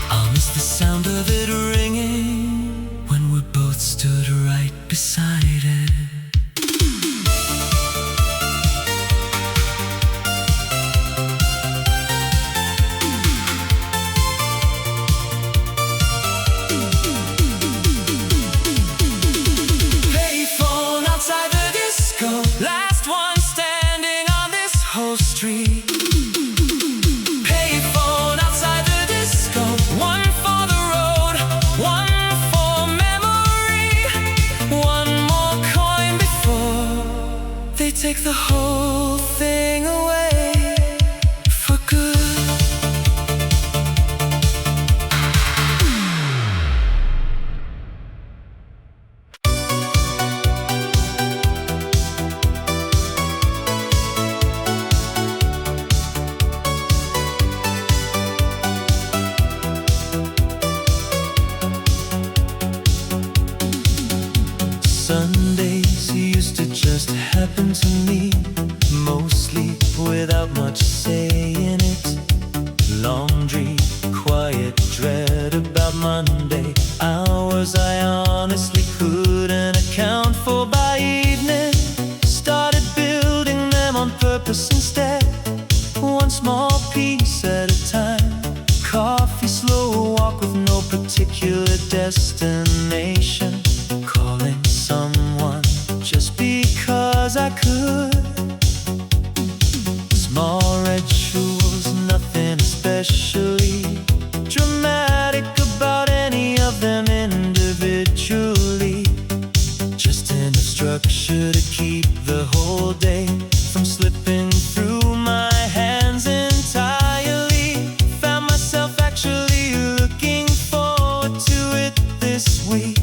I'll miss the sound of it ringing when we're both stood right beside it. Payphone outside the disco, last one standing on this whole street. Payphone outside the disco, one for the road, one for memory. One more coin before they take the whole thing away for good. Sundays used to just happen to me, mostly without much say in it. Laundry, quiet dread about Monday. Hours I honestly couldn't account for by evening. Started building them on purpose instead, one small piece at a time. Coffee, slow walk with no particular destination. Calling someone just because I could. Small rituals, nothing especially dramatic about any of them individually. Just enough structure to keep the whole day from slipping through my hands entirely. Found myself actually looking forward to it this week.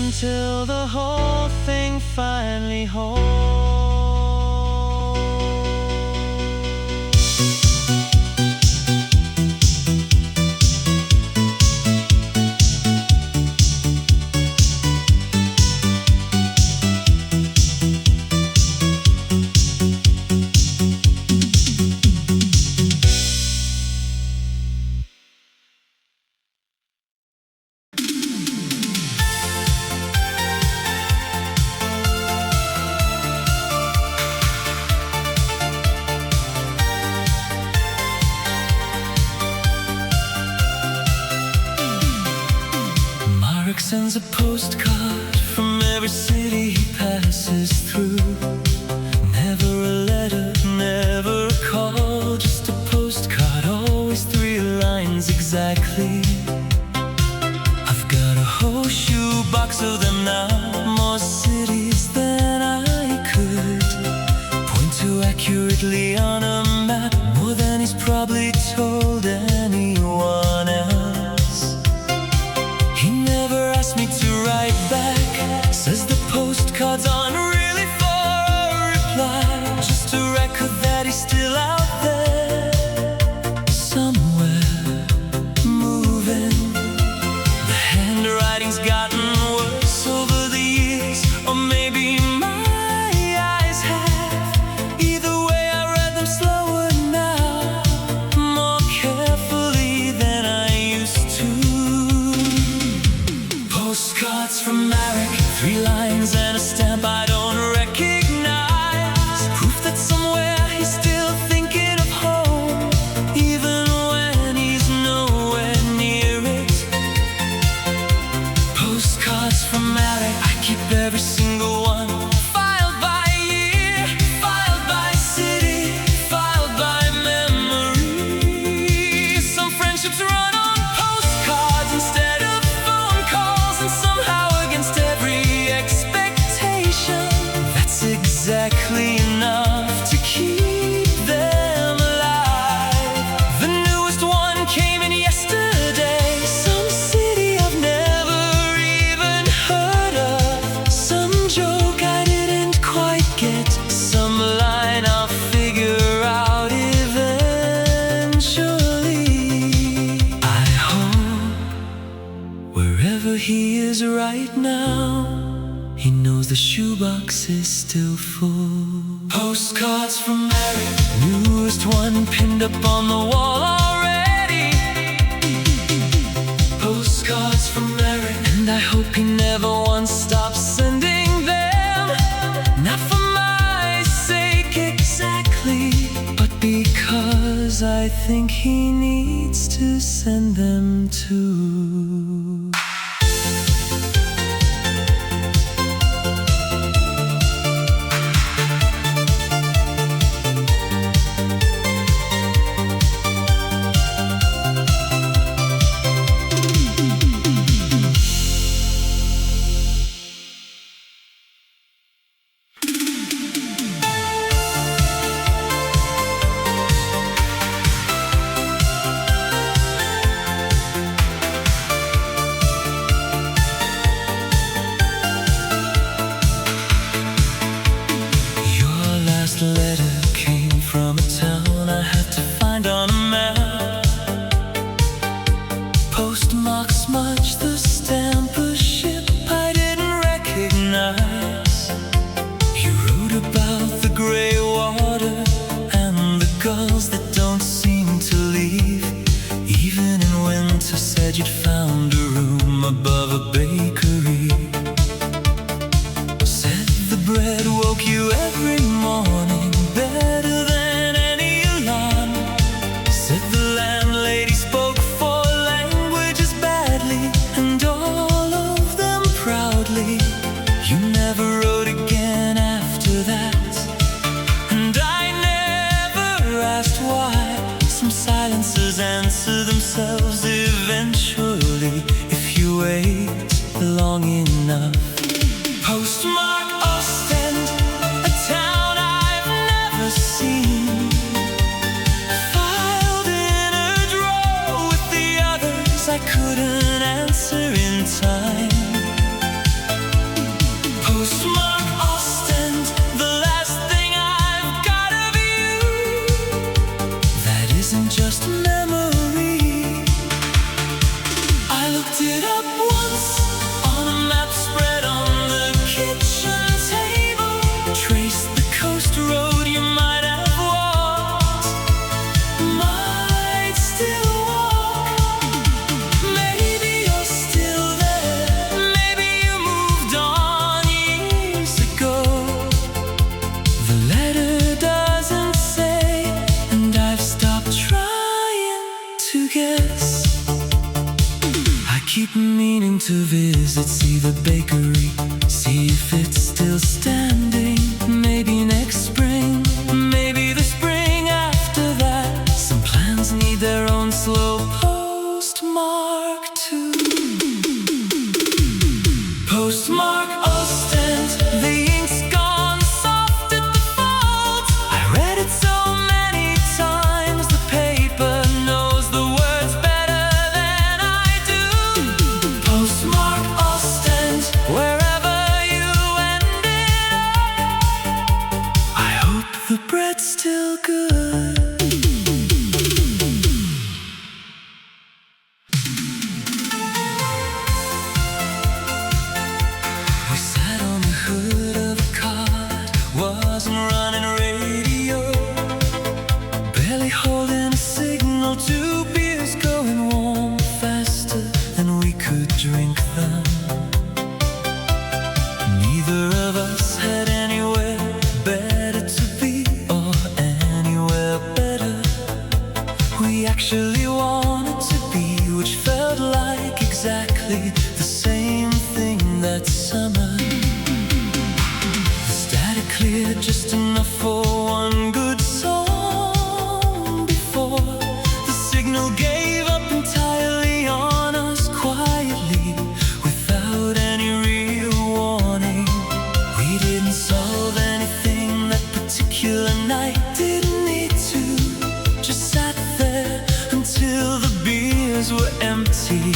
until the whole thing finally holds. Mark sends a postcard from every city he passes through. Never a letter, never a call, just a postcard, always 3 lines exactly. I've got a whole shoebox of them now, more cities than I could point to accurately on a map, more than he's probably told anyone else. He never asked me to write back, says the postcards aren't really for a reply, just a record that he's still out there somewhere, moving. The handwriting's gotten worse over the years, or maybe my eyes have. Either way, I read them slower now, more carefully than I used to. Postcards from Marek, 3 lines and a stamp I don't recognize, proof that somewhere he's still thinking of home, even when he's nowhere near it. Postcards from Marek, I keep every single one, filed by year, filed by city, filed by memory. Some friendships run on postcards instead of phone calls, and somehow against every expectation, that's exactly enough to keep them alive. The newest one came in yesterday, some city I've never even heard of, some joke I didn't quite get, some line I'll figure out eventually. I hope wherever he is right now, he knows the shoebox is still full. Postcards from Mary, newest one pinned up on the wall already. Postcards from Mary, and I hope he never once stops sending them. Not for my sake exactly, but because I think he needs to send them too. Letter came from a town I had to find on a map. Postmark smudged the stamp, a ship I didn't recognize. You wrote about the gray water and the gulls that don't seem to leave. Even in winter said you'd found a room above a bakery. Said the bread woke you every morning better than any alarm. Said the landlady spoke 4 languages badly, and all of them proudly. You never wrote again after that, and I never asked why. Some silences answer themselves eventually if you wait long looking to visit, see the bakery, see if it's still standing. Maybe next spring, maybe the spring after that. Some plans need their own slow postmark too. Postmark Ostend, the ink's gone soft at the folds. I read it so many times, the paper knows the words better than I do. Postmark Ostend, wherever you ended up, I hope the bread's still good. Wasn't running radio, barely holding a signal. 2 beers going warm faster than we could drink them. Neither of us had anywhere better to be, or anywhere better we actually wanted to be, which felt like exactly the same thing that summer. Clear, just enough for one good song before the signal gave up entirely on us quietly, without any real warning. We didn't solve anything that particular night, didn't need to, just sat there until the beers were empty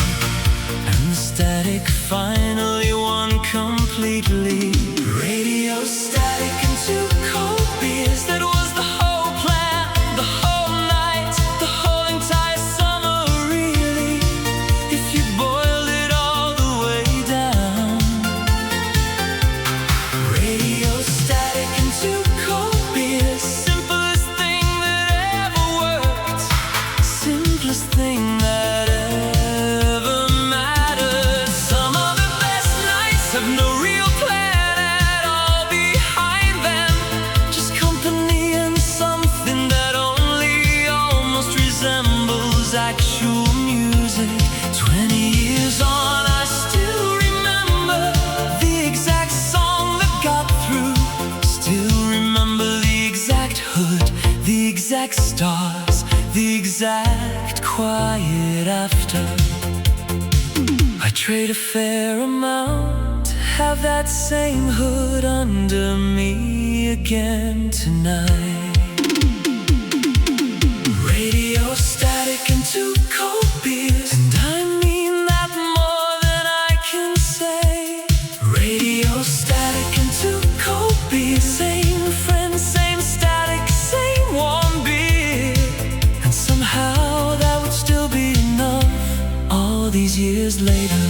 and the static finally won completely. Radio static and 2 cold beers, that was the whole plan, the whole night, the whole entire summer really, if you boiled it all the way down. Radio static and 2 cold beers, simplest thing that ever worked, simplest thing that ever mattered. Some of the best nights have no real plan actual music. 20 years on, I still remember the exact song that got through. Still remember the exact hood, the exact stars, the exact quiet after. I trade a fair amount to have that same hood under me again tonight. Radio static and 2 cold beers, and I mean that more than I can say. Radio static and 2 cold beers, same friends, same static, same warm beer, and somehow that would still be enough all these years later.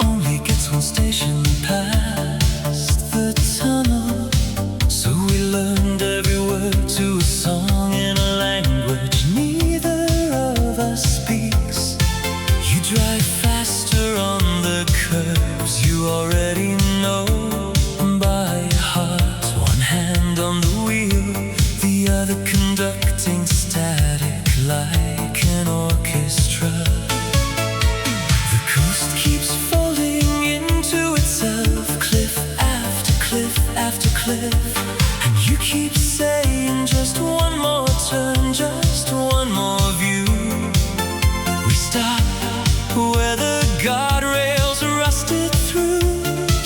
Only gets one station past the tunnel, so we learned every word to a song in a language neither of us speaks. You drive faster on the curves, you already know by heart. One hand on the wheel, the other conducting static like an orchestra. The coast keeps folding into itself, cliff after cliff after cliff, and you keep saying just one more turn, just one more view. We stop where the guardrails are rusted through.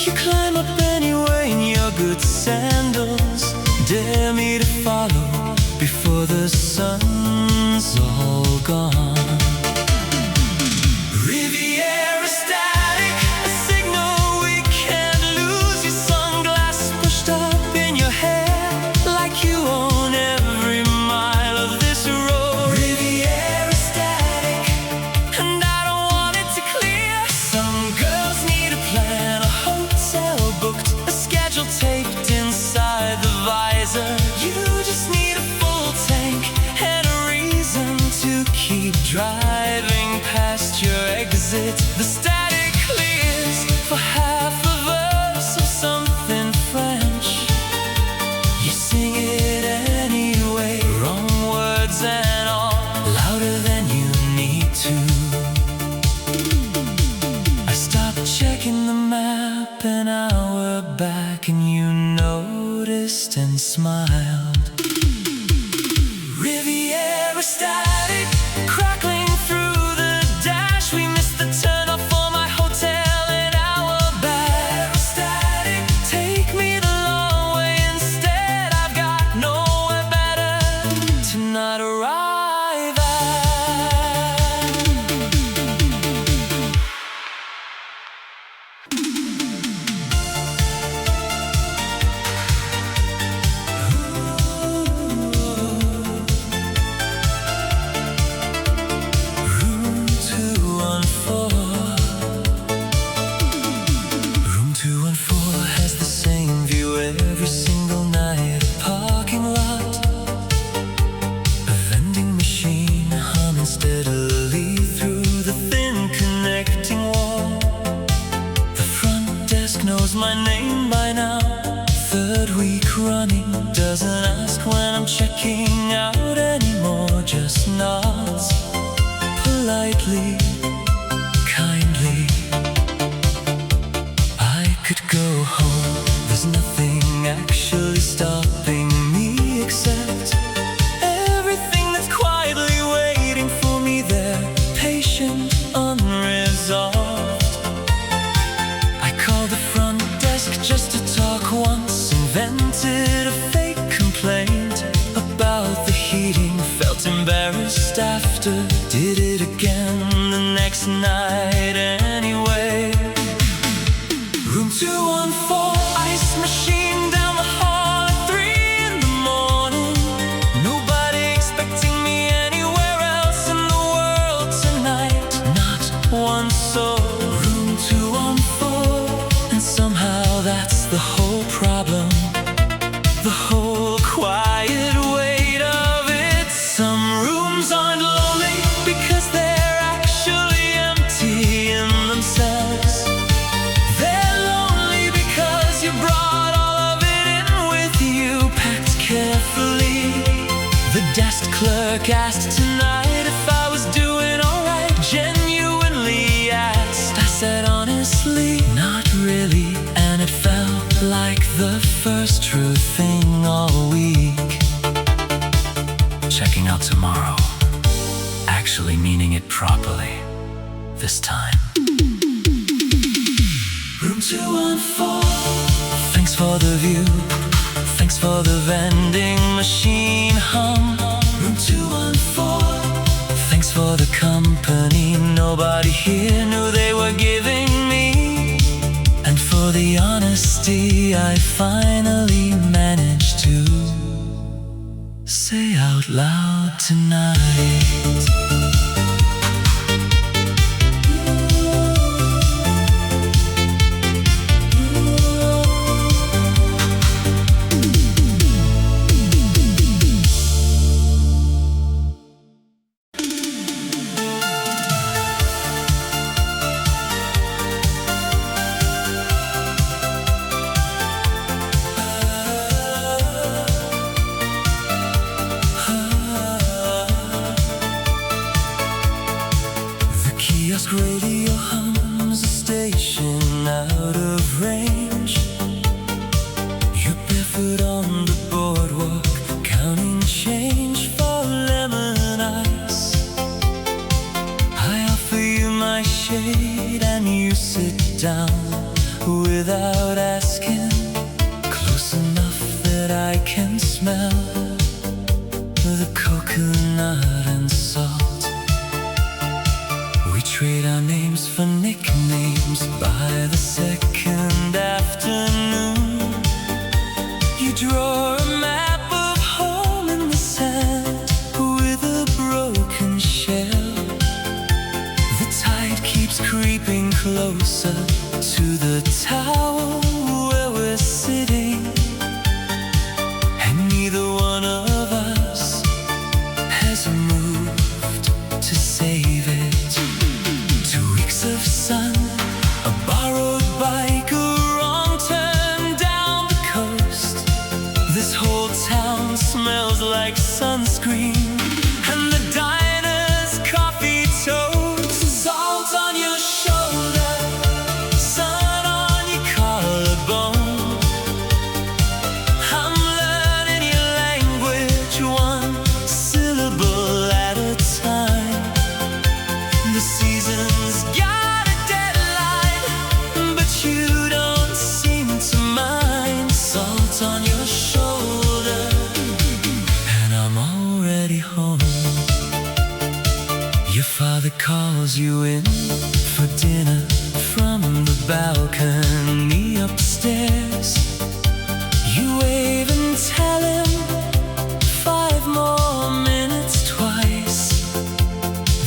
You climb up anyway in your good sandals, dare me to follow before the sun's all gone. Taped inside to not arrive at. Room 214 has the same view every single night. Parking lot, a vending machine humming steadily through the thin connecting wall. The front desk knows my name by now. Third week running, doesn't ask when I'm checking out anymore. Just nods politely, kindly. I could go home, there's nothing actually stopping me except everything that's quietly waiting for me there, patient, unresolved. I called the front desk just to talk once, invented a fake complaint about the heating, felt embarrassed after, did it again the next night anyway. Room 214, ice machine down the hall at 3 in the morning. Nobody expecting me anywhere else in the world tonight. Not one soul. Room 214, and somehow that's the whole problem. The whole quiet weight of it. Some rooms aren't lonely because they're actually empty in themselves. They're lonely because you brought all of it in with you, packed carefully. The desk clerk asked tonight if I was doing alright, genuinely asked. I said honestly, not really, and it felt like the first true thing all week. Checking out tomorrow, actually meaning it properly this time. Room 214, thanks for the view, thanks for the vending machine hum. Room 214, thanks for the company nobody here knew they were giving me, and for the honesty I finally managed to say out loud tonight. Kiosk radio hums a station out of range. You're barefoot on the boardwalk, counting change for lemon ice. I offer you my shade and you sit down without asking, close enough that I can smell the coconut and salt. We trade our names for nicknames by the second afternoon. You draw a map of home in the sand with a broken shell. The tide keeps creeping closer to the tower where we're sitting, and neither one of us has moved to save it. 2 weeks of sun, a borrowed bike, a wrong turn down the coast. This whole town smells like sunscreen, and the diner's coffee toast. Salt on your shoulder, sun on your collarbone. I'm learning your language, one syllable at a time. The season's got a deadline, but you don't seem to mind. Salt on your shoulder, and I'm already father calls you in for dinner from the balcony upstairs. You wave and tell him 5 more minutes twice.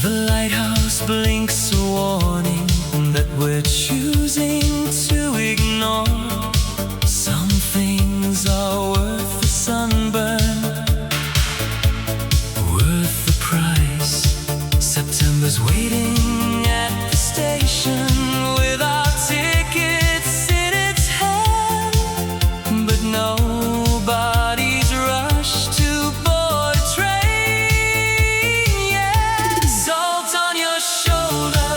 The lighthouse blinks a warning that we're choosing to ignore. Some things are worth the sunburn, worth the price. September's waiting at the station with our tickets in its hand, but nobody's rushed to board a train yet. Salt on your shoulder,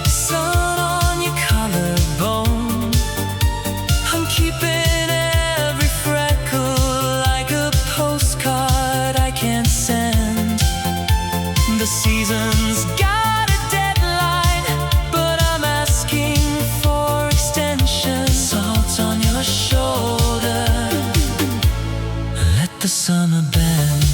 sun on your collarbone. I'm keeping every freckle like a postcard I can't send. The season's got a deadline, but I'm asking for extension. Salt on your shoulder, let the summer bend.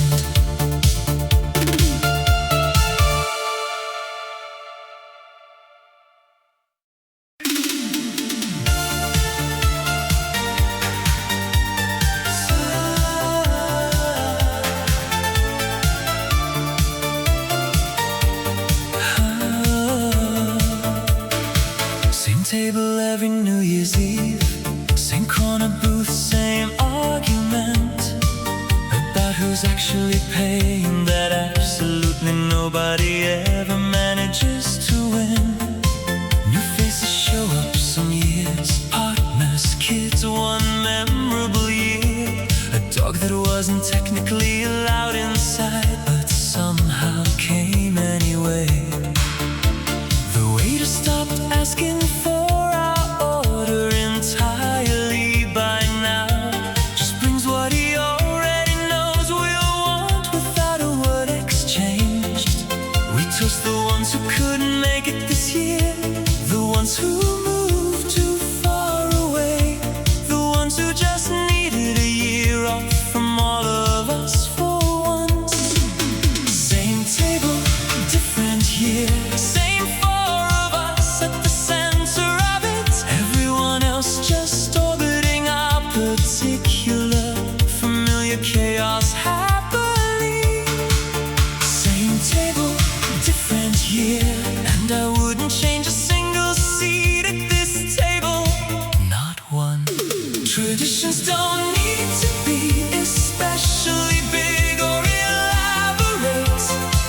Same table every New Year's Eve, same corner booth, same argument about who's actually paying that absolutely nobody ever manages to win. New faces show up some years, partners, kids, one memorable year. A dog that wasn't technically allowed inside, but somehow came anyway. The waiter stopped asking for our order entirely by now. Just brings what he already knows we'll want without a word exchanged. We toast the ones who couldn't make it this year, the ones who moved too far away, the ones who just needed a year off from all of us for once. Same table, different year, same 4 of us at the center of it. Everyone else just orbiting our particular familiar chaos happily. Same table, different year, and I wouldn't change a single seat at this table, not one. Traditions don't need to be especially big or elaborate.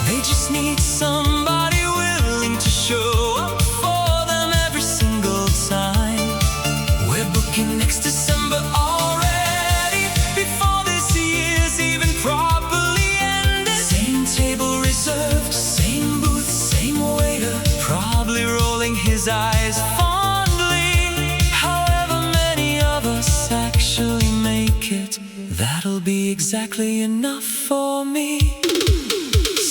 They just need somebody willing to show up for them every single time. We're booking next December already, before this year's even properly ended. Same table reserved, same booth, same waiter, probably rolling his eyes fondly. However many of us actually make it, that'll be exactly enough for me.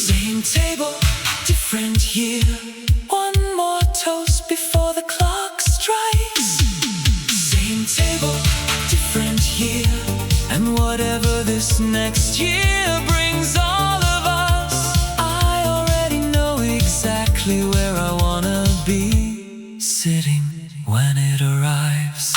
Same table, different year, one more toast before the clock strikes. Same table, different year, and whatever this next year brings all of us, I already know exactly where I wanna be, sitting when it arrives.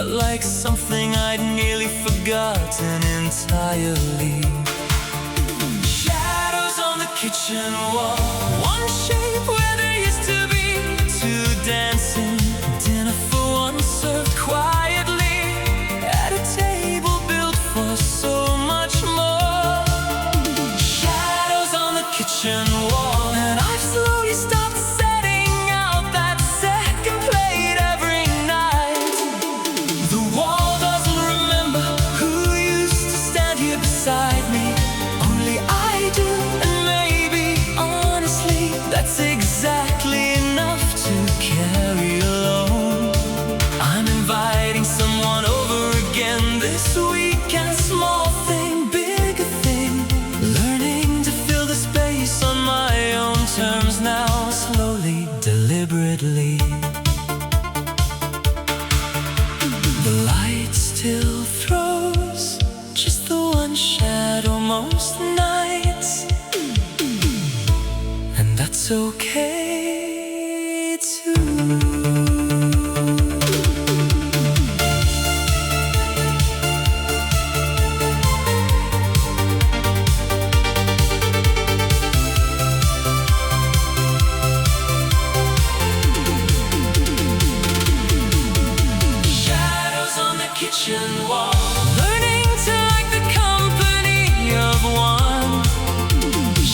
felt like something I'd nearly forgotten entirely. Shadows on the kitchen wall, one shape where there used to be two dancing. Dinner for one served quietly at a table built for so much more. Shadows on the kitchen wall, and I've slowly stopped setting out that second plate every night. The wall doesn't remember who used to stand here beside me. Only I do, and maybe, honestly, that's exactly enough to carry alone. I'm inviting someone over again this weekend. Small thing, bigger thing, learning to fill the space on my own terms now, slowly, deliberately. The light still throws just the one shadow most nights, and that's okay too. Kitchen wall, learning to like the company of one.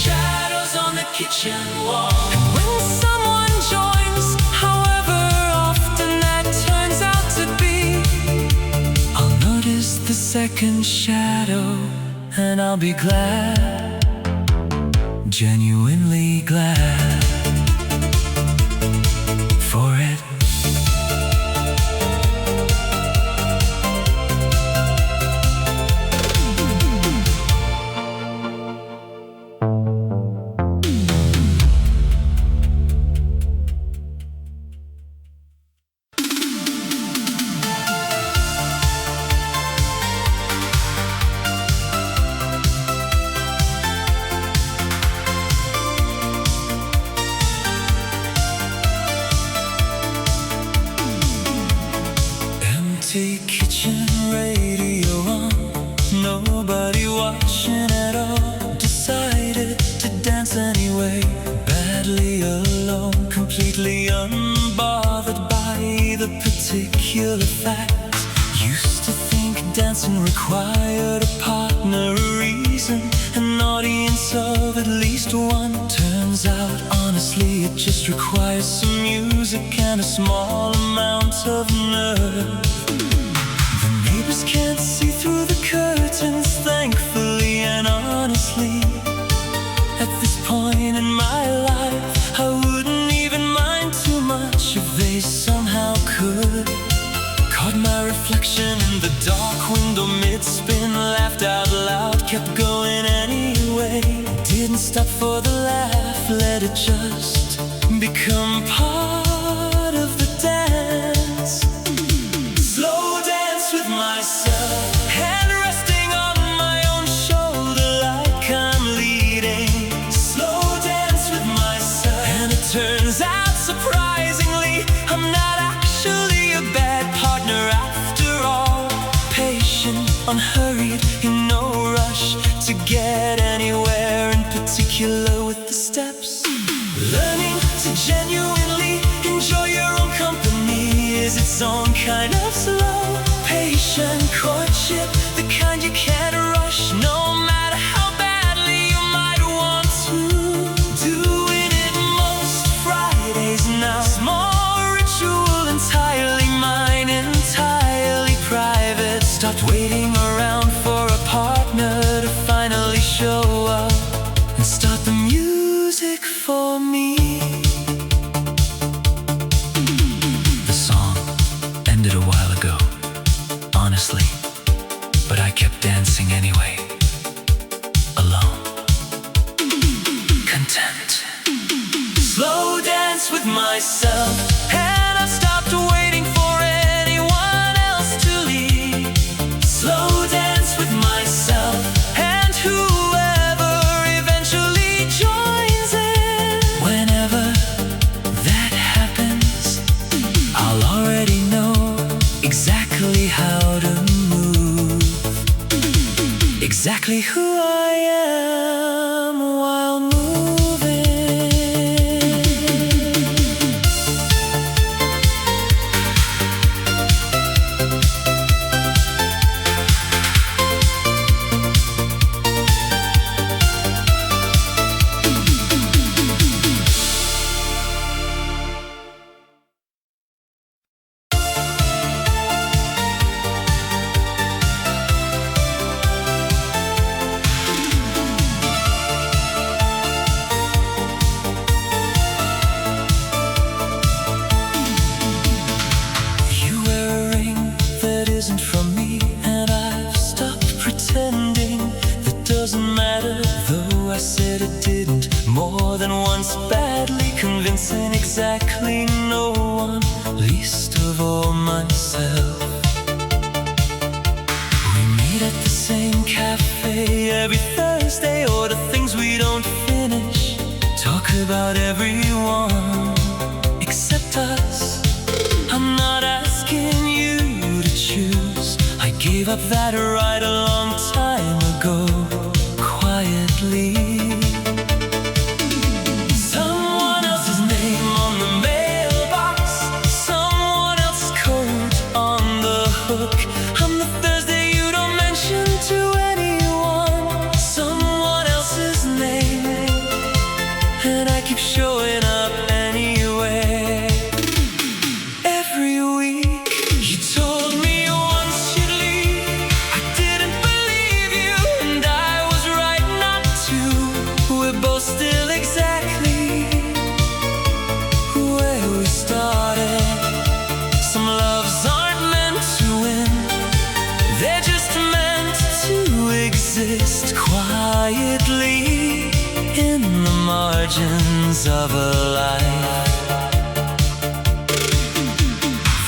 Shadows on the kitchen wall, and when someone joins, however often that turns out to be, I'll notice the second shadow, and I'll be glad, genuinely glad for it. Kitchen radio on, nobody watching at all. Decided to dance anyway, badly alone, completely unbothered by the particular fact. Used to think dancing required a partner, a reason, an audience of at least one. Turns out, honestly, it just requires some music and a small amount of nerve. Neighbors can't see through the curtains, thankfully and honestly. At this point in my life, I wouldn't even mind too much if they somehow could. Caught my reflection in the dark window mid-spin, laughed out loud, kept going anyway. Didn't stop for the laugh, let it just become part of the dance. Slow dance with myself, hand resting on my own shoulder like I'm leading. Slow dance with myself, and it turns out surprisingly I'm not actually a bad partner after all. Patient, unhurried, in no rush to get anywhere in particular with the steps. Learning to genuinely enjoy your own company is its own kind of slow, patient courtship, the kind you can't rush, no matter how badly you might want to. Doing it most Fridays now, small ritual, entirely mine, entirely private. Stopped waiting around for a partner to finally show up and start the music for me. The song ended a while ago, honestly, but I kept dancing anyway, alone, content. Slow dance with myself, and I stopped waiting for anyone else to leave. Slow dance with myself, and whoever eventually joins in. Whenever that happens, I'll already know exactly exactly who I am while moving. From me, and I've stopped pretending. That doesn't matter, though I said it didn't more than once, badly convincing exactly no one, least of all myself. We meet at the same cafe every Thursday, order things we don't finish, talk about everyone except us. I'm not asking you to choose, I gave up that right a long time ago, quietly. Someone else's name on the mailbox, someone else's code on the hook. I'm the Thursday you don't mention to anyone, someone else's name, and I keep showing up anyway. Every week you told me once you'd leave, I didn't believe you, and I was right not to. We're both still exactly where we started. Some loves aren't meant to win, they're just meant to exist quietly in the margins of a life.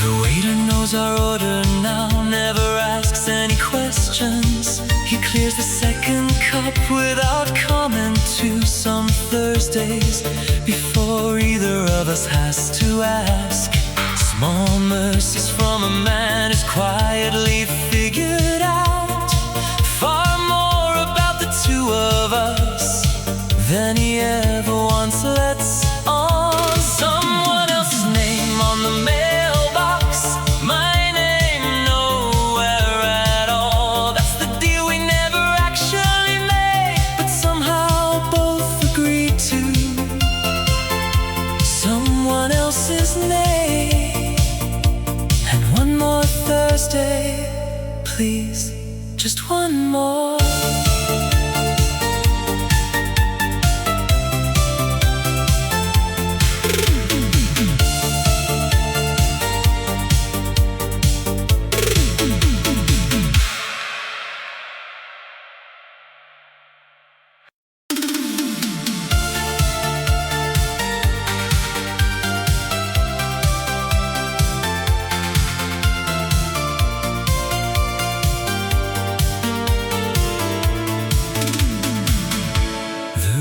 The waiter knows our order now, never asks any questions. He clears the second cup without comment too. Some Thursdays before either of us has to ask. Small mercies from a man who's quietly figured out far more about the two of us than he ever once lets on. Someone else's name on the mailbox, my name nowhere at all. That's the deal we never actually made, but somehow both agreed to. Someone else's name. And one more Thursday, please, just one more.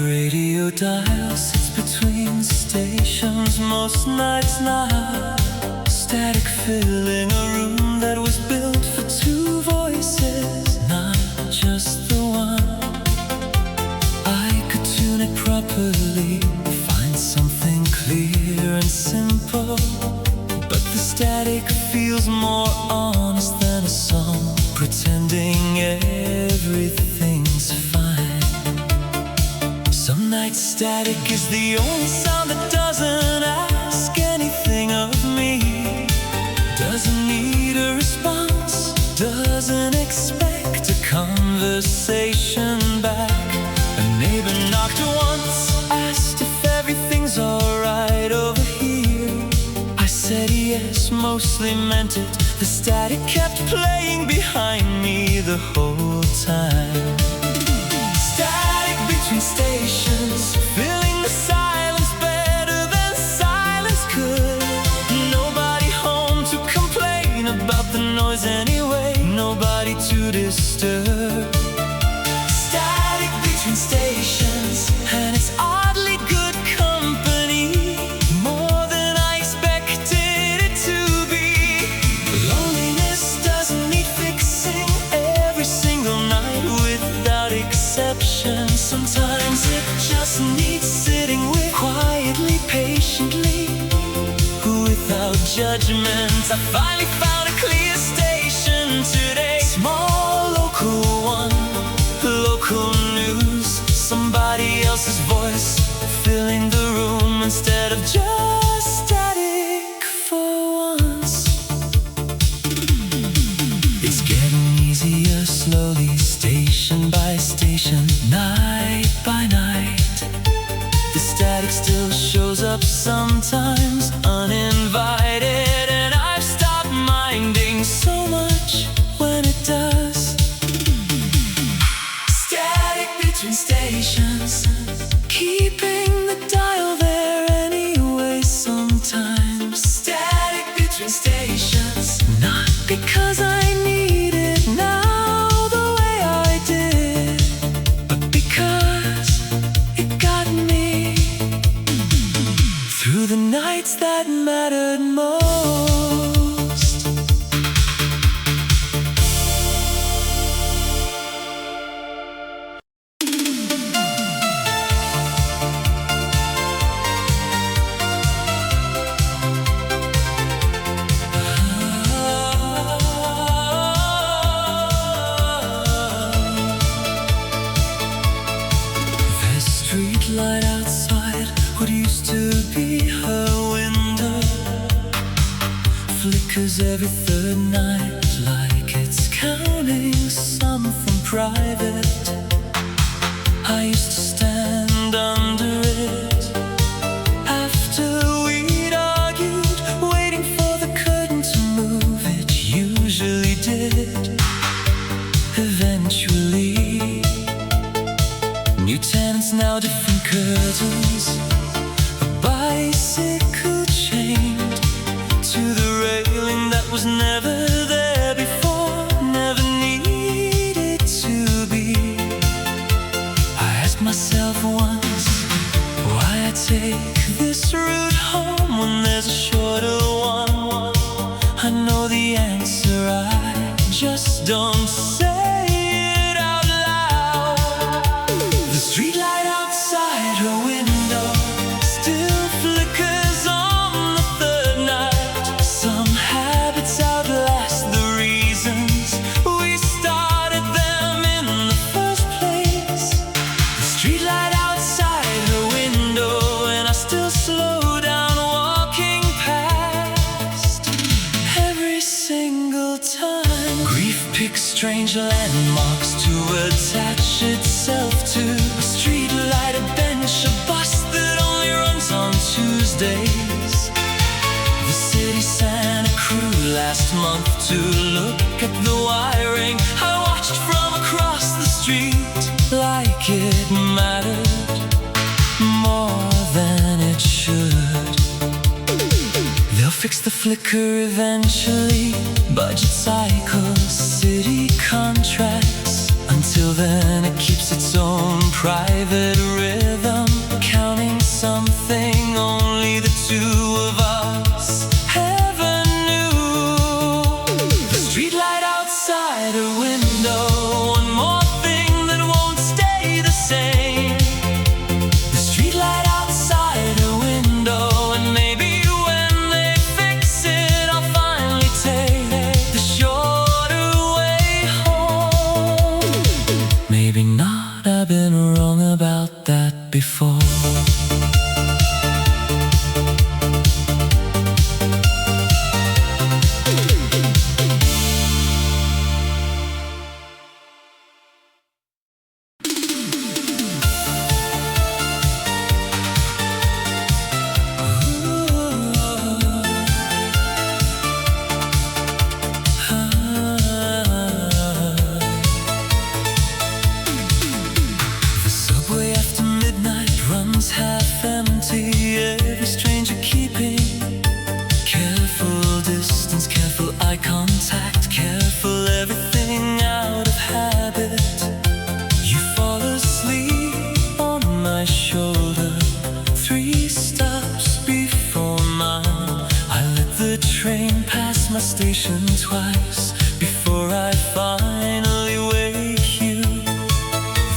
Radio dial sits between stations most nights now, static filling a room that was built for two voices, not just the one. I could tune it properly, find something clear and simple, but the static feels more honest than a song, pretending everything's fine. Some nights static is the only sound that doesn't ask anything of me, doesn't need a response, doesn't expect a conversation back. A neighbor knocked once, asked if everything's alright over here. I said yes, mostly meant it. The static kept playing behind me the whole time. Between stations, filling the silence better than silence could. Nobody home to complain about the noise anyway, nobody to disturb. Static between stations, and it's oddly good company, more than I expected it to be. Loneliness doesn't need fixing every single night with judgment. I finally found a clear station today. Small local one, local news. Somebody else's voice filling the room instead of just static for once. It's getting easier slowly, station by station, night by night. The static still shows up sometimes, uninvited, and I've stopped minding so much when it does. Static between stations, keeping the dial there anyway sometimes. Static between stations, not because I need it now the way I did, but because it got me through the nights that mattered most. The street light outside what used to be her window flickers every third night, like it's counting something private. I used to stand under it after we'd argued, waiting for the curtain to move. It usually did. Eventually, new tenants, now different curtains. A bicycle chained to the railing that was never there before, never needed to be. I asked myself once why I take this route home when there's a shorter one. I know the answer, I just don't say it out loud. The streetlight outside her window still flickers on the third night. Some habits outlast the reasons we started them in the first place. The streetlight outside her window, and I still slow down walking past every single time. Grief picks strange landmarks to attach itself to. A street light, a bench, a bus that only runs on Tuesdays. The city sent a crew last month to look at the wiring. I watched from across the street like it mattered more than it should. They'll fix the flicker eventually. Budget cycles, city contracts. Until then it keeps its own private rhythm, counting something only the two of us ever knew. The streetlight outside her window, one more thing that won't stay the same. The streetlight outside her window, and maybe when they fix it I'll finally take the shorter way home. Maybe not, I've been wrong about that before. The subway after midnight runs half empty. Every stranger keeping careful distance, careful eye contact, careful everything out of habit. You fall asleep on my shoulder 3 stops before mine. I let the train pass my station twice before I finally wake you.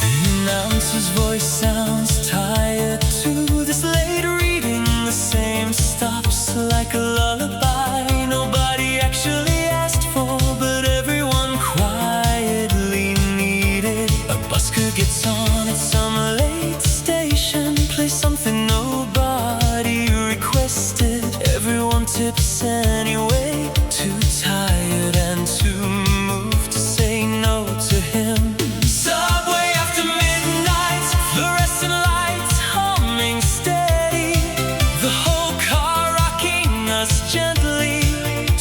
The announcer's voice sounds tired too. This late reading the same stops like a lullaby. sips anyway. Too tired and too moved to say no to him. Subway after midnight, fluorescent lights humming steady, the whole car rocking us gently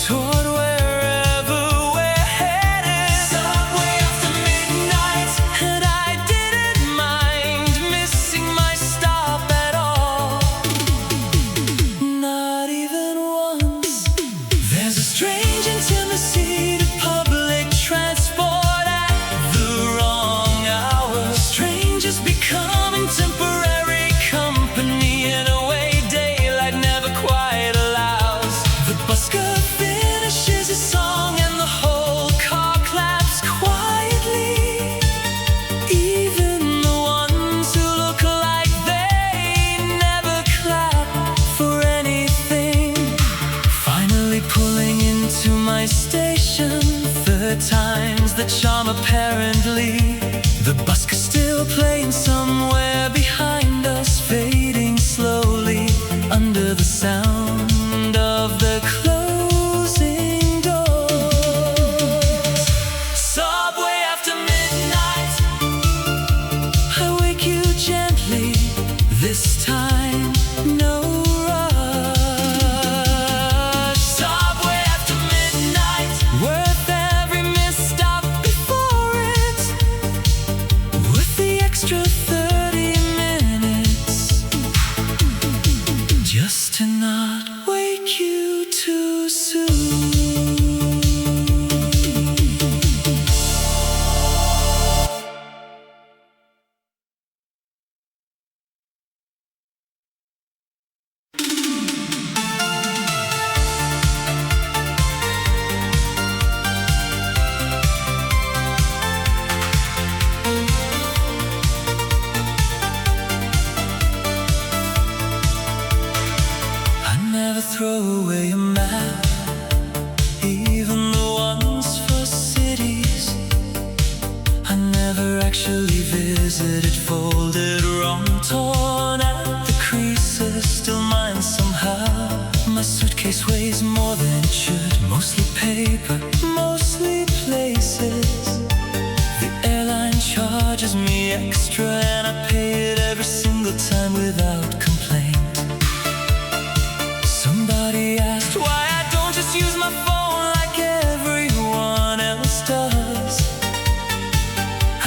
toward wherever we're headed. Subway after midnight, and I didn't mind missing my stop at all, not even once. There's a strange intimacy to public transport at the wrong hour. Strangers becoming temporary company in a way daylight never quite allows. The busker finishes his song and the whole car claps quietly. Even the ones who look like they never clap for anything. Finally pulling into my station, third time's the charm apparently. The busker still playing somewhere behind us, fading slowly under the sound of the closing doors. Subway after midnight, I wake you gently, this time no rush. Subway after midnight, worth every missed stop before it, worth the extra 30 minutes, just to not wake you too soon. I never throw away a map, even the ones for cities. I never actually visited, folded wrong, torn at the creases, still mine somehow. My suitcase weighs more than it should, mostly paper, mostly places. The airline charges me extra and I pay it every single time without complaint. Somebody asked why I don't just use my phone like everyone else does.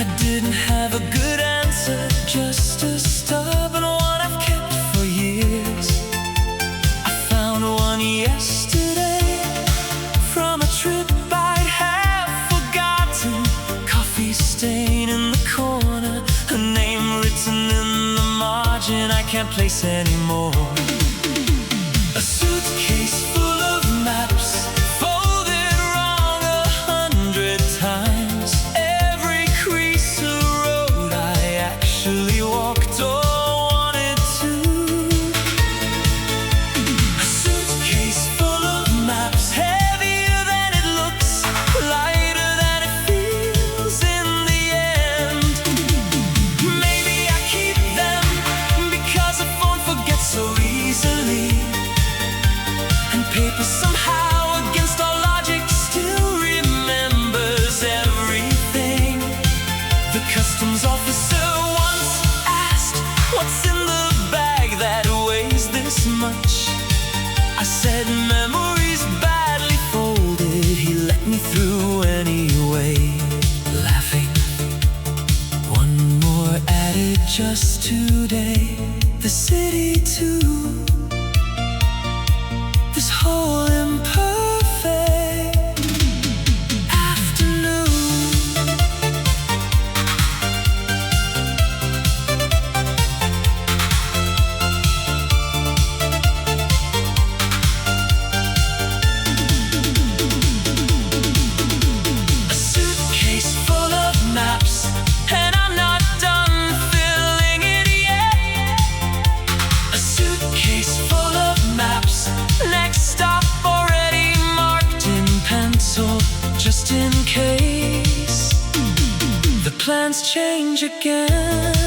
I didn't have a good answer, just a stubborn one I've kept for years. I found one yesterday from a trip I'd have forgotten. Coffee stain in the corner, a name written in the margin I can't place anymore. A suitcase full of maps, folded wrong 100 times. Every crease of road I actually walked or wanted to. A suitcase full of maps, heavier than it looks, lighter than it feels in the end. Maybe I keep them because a phone forgets so easily, and paper somehow against all logic still remembers everything. The customs officer once asked, what's in the bag that weighs this much? I said memories badly folded. He let me through anyway, laughing. One more added just today, the city too. This whole imperfect afternoon. A suitcase full of maps, and I'm not done filling it yet. A suitcase full of maps, next stop already marked in pencil, just in case the plans change again,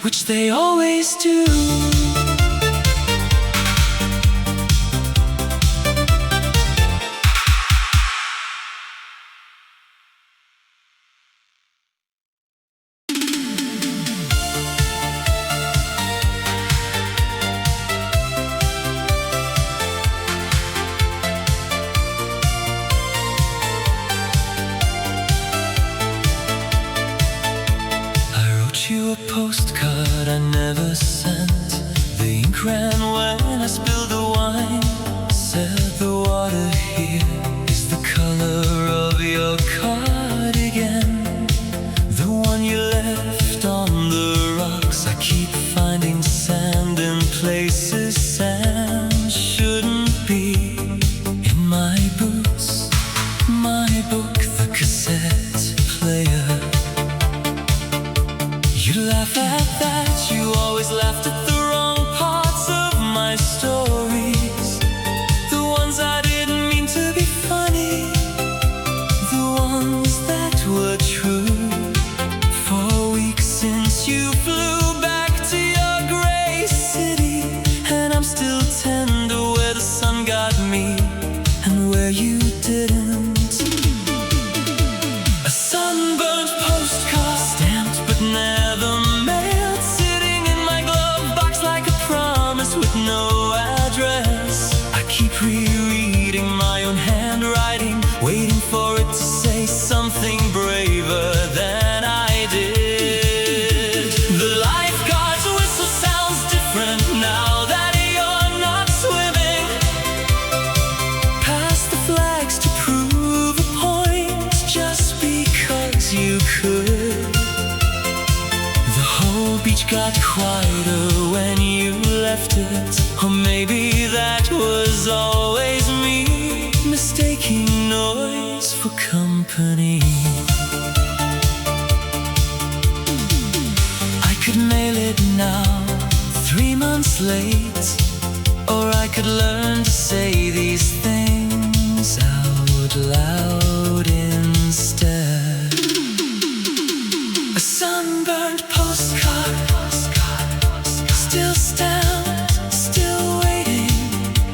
which they always do. ran when I spilled the wine. Said the water here is the color of your cardigan, the one you left on the rocks. I keep finding sand in places sand shouldn't be. In my boots, my book, the cassette player. You laugh at that, you always laughed at the wrong parts of my stories, the ones I didn't mean to be funny, the ones that were true. 4 weeks since you flew back to your gray city, and I'm still tender where the sun got me and where you didn't. A sunburnt postcard, stamped but never mailed, sitting in my glove box like a promise with no address. I keep rereading my own handwriting, waiting for it to say something braver than I did. The lifeguard's whistle sounds different now that you're not swimming. Pass the flags to prove a point, just because you could. The whole beach got quieter when you left it, or maybe that was always me, mistaking noise for company. I could mail it now, 3 months late, or I could learn to say these things out loud instead. A sunburned postcard, still stamped, still waiting.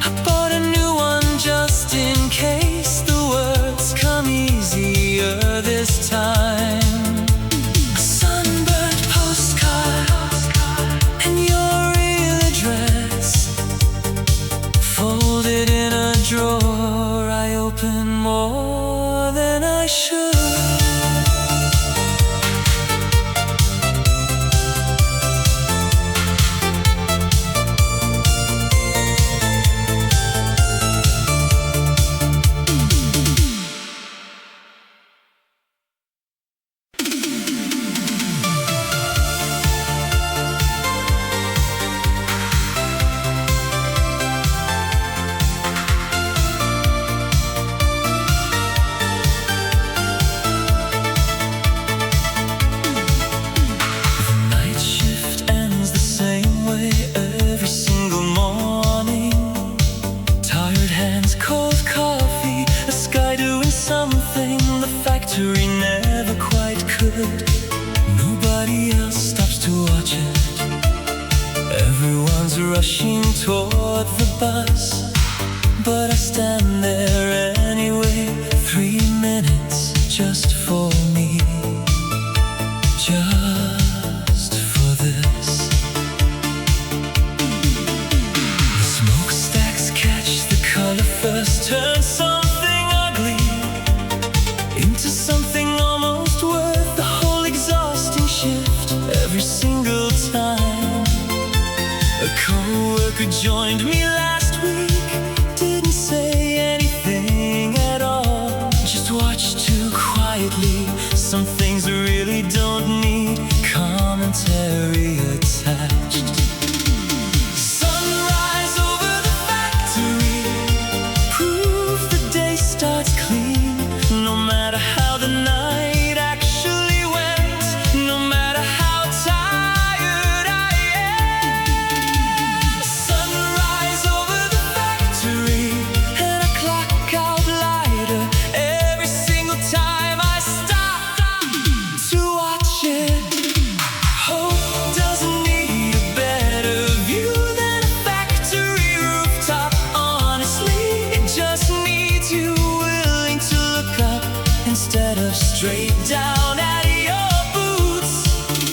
I bought a new one just in case the words come easier this time. A sunburned postcard and your real address, folded in a drawer. I open more than I should. Never quite could. Nobody else stops to watch it. Everyone's rushing toward the bus, but I stand there anyway. 3 minutes just for me, just for this. The smokestacks catch the color first, turn something ugly into something almost worth the whole exhausting shift every single time. A co-worker joined me last week, didn't say anything at all, just watched too quietly. Some things really don't need commentary attached. Sunrise over the factory, proof the day starts clean. No matter how the night actually went, no matter how tired I am. Sunrise over the factory, and I clock out lighter every single time I stop to watch it. Hope doesn't need a better view than a factory rooftop. Honestly, it just needs you willing to look up instead of straight down at your boots.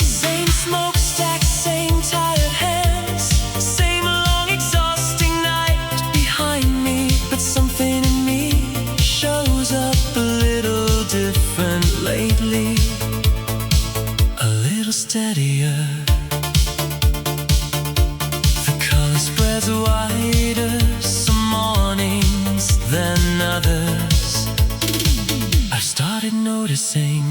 Same smokestack, same tired hands, same long exhausting night behind me. But something in me shows up a little different lately, a little steadier. The colors noticing.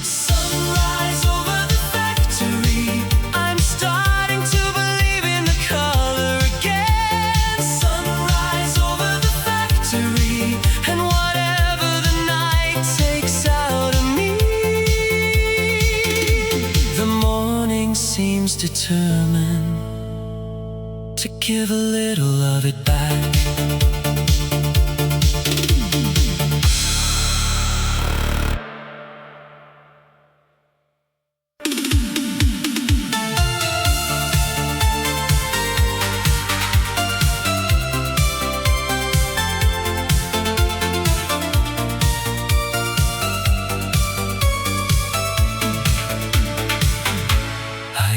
Sunrise over the factory, I'm starting to believe in the color again. Sunrise over the factory, and whatever the night takes out of me, the morning seems determined to give a little of it back.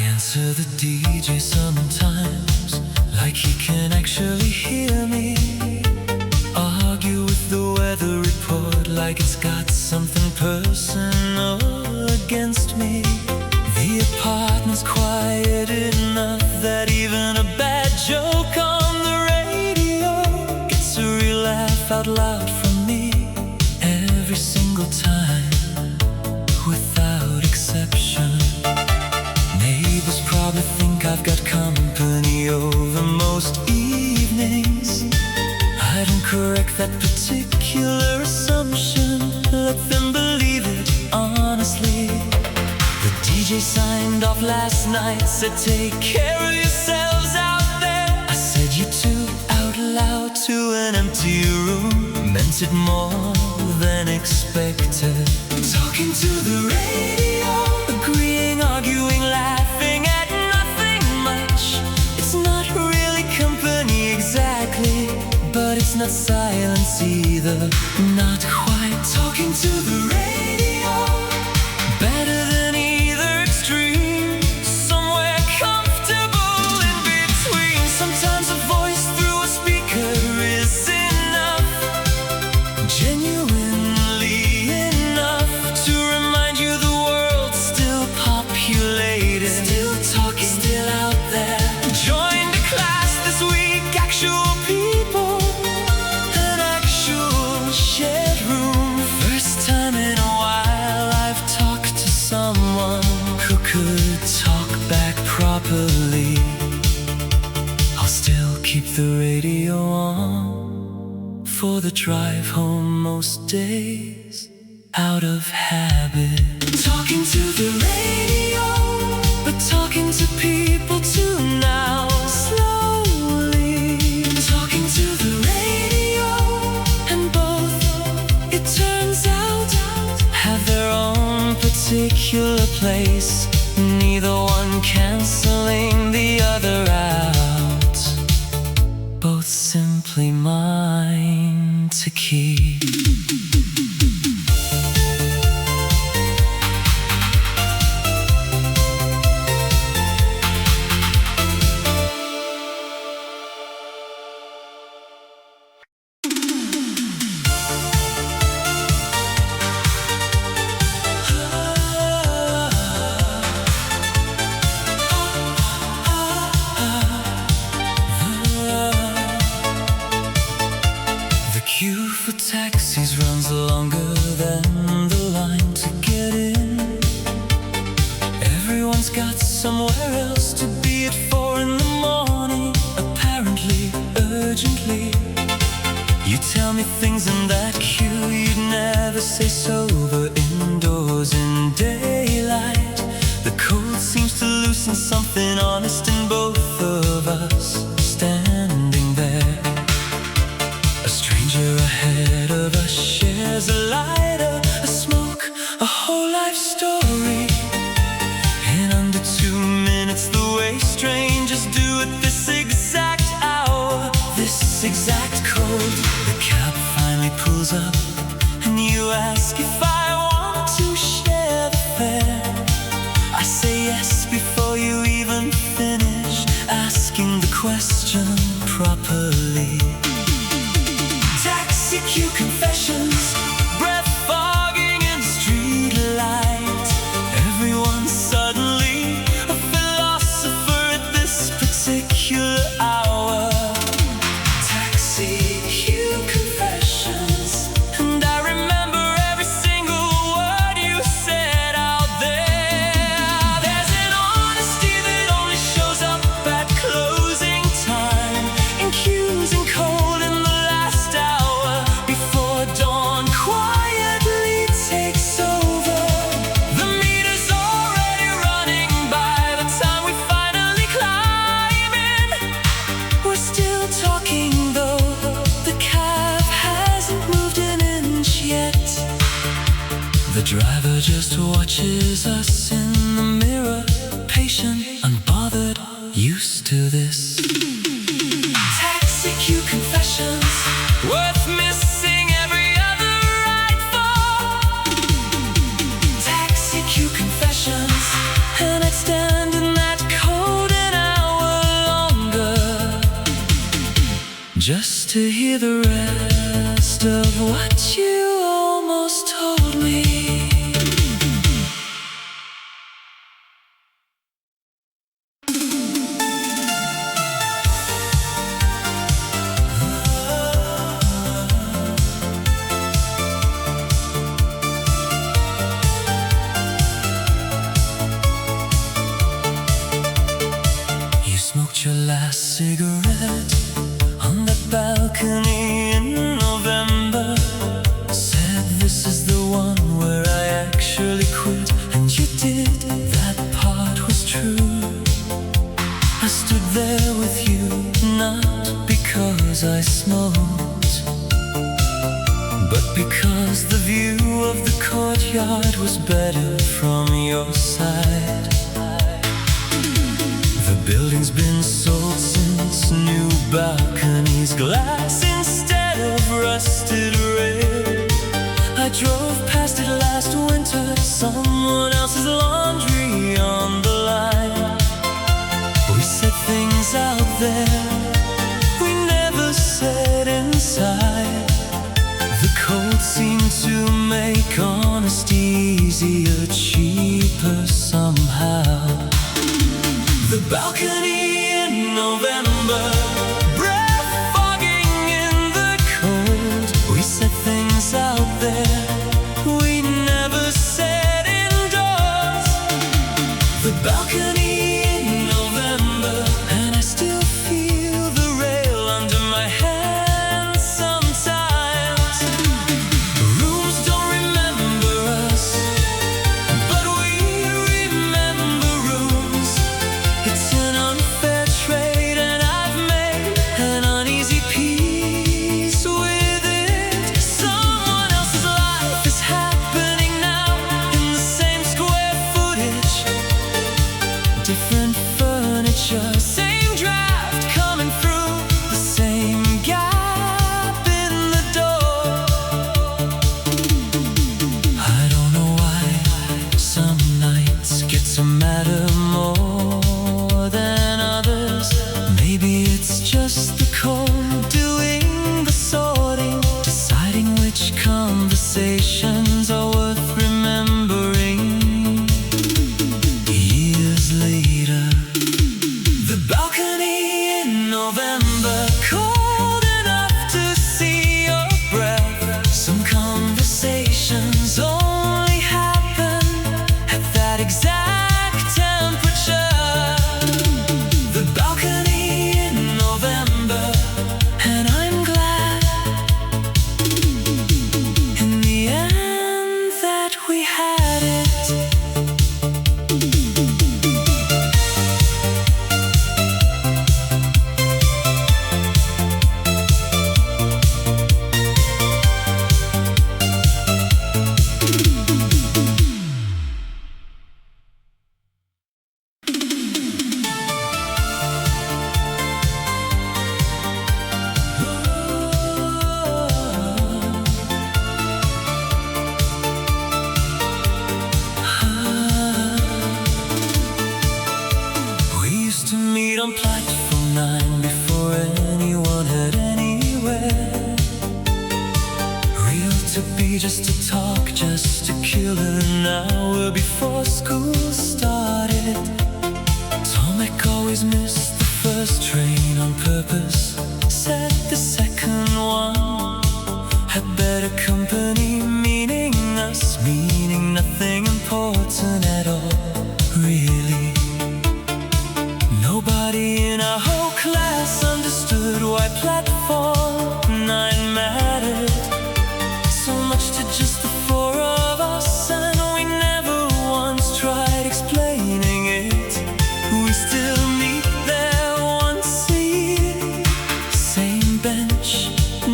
Answer the DJ sometimes, like he can actually hear me. Argue with the weather report like it's got something personal against me. The apartment's quiet enough that even a bad joke on the radio gets a real laugh out loud from me every single time, without exception. Neighbors probably think I've got company over most evenings. I don't correct that particular assumption, let them believe it honestly. The DJ signed off last night, said take care of yourselves out there. I said you too out loud to an empty room, meant it more than expected. Talking to the radio, agreeing, arguing, laughing at nothing much. It's not really company exactly, but it's not silence either, not quite. Talking to the radio, better than either extreme, somewhere comfortable in between. Sometimes a voice through a speaker is enough, genuinely enough to remind you the world's still populated, still talking, still out there. Joined a class this week, actual people, an actual shared room. First time in a while I've talked to someone who could talk back properly. I'll still keep the radio on for the drive home most days, out of habit. Talking to the radio, but talking to people too now, slowly. Talking to the radio, and both, it turns out, have their own particular place, neither one canceling the other out, both simply mine to keep. Queue for taxis runs longer than the line to get in. Everyone's got somewhere else to be at 4 in the morning, apparently, urgently. You tell me things in that queue you'd never say sober indoors in daylight. The code seems to loosen something honest in both of us, standing there. A stranger ahead of us shares a lighter, a smoke, a whole life story. In under 2 minutes, the way strangers do at this exact hour, this exact code. The cab finally pulls up, and you ask if I want to share the fare. I say yes before you even finish asking the question properly. Taxi queue confessions, breath fogging in the street light. Everyone's suddenly a philosopher at this particular hour. Taxi queue confessions, and I remember every driver just watches us in the mirror, patient, unbothered, used to this. Taxi queue confessions, worth missing every other ride for. Taxi queue confessions, and extending that code an hour longer, just to hear the rest of what you almost told me. You smoked your last cigarette on that balcony in November. Said this is the one where I actually quit, and you did. That part was true. I stood there with you, not because I smoked, but because the view of the courtyard was better from your side. The building's been sold since, new balconies, glass instead of rusted rail. I drove past it last winter, someone else's laundry on the line. We said things out there we never said inside. The code seemed to make honesty easier, cheaper somehow. The balcony in November, breath fogging in the cold. We said things out there we never said indoors. The balcony in November, and I still feel the rail under my hands sometimes. Rooms don't remember us, but we remember rooms. It's an unfair trade, and I've made an uneasy peace with it. Someone else's life is happening now in the same square footage, different furniture, same draft coming through, the same gap in the door. I don't know why some nights get to matter more than others. Maybe it's just the cold doing the sorting, deciding which conversations are worth remembering. Years later, the balcony in November, cold enough to see your breath. Some conversations only happen at that exact temperature. The balcony in November, and I'm glad in the end that we had it. We used to meet on platform 9 before anyone had anywhere. Real to be, just to talk, just to kill an hour before school started. Tomek always missed the first train on purpose, said the second one had better company, meaning us, meaning nothing important at all, really. Nobody in our whole class understood why platform 9 mattered so much to just the four of us, and we never once tried explaining it. We still meet there once a year, same bench,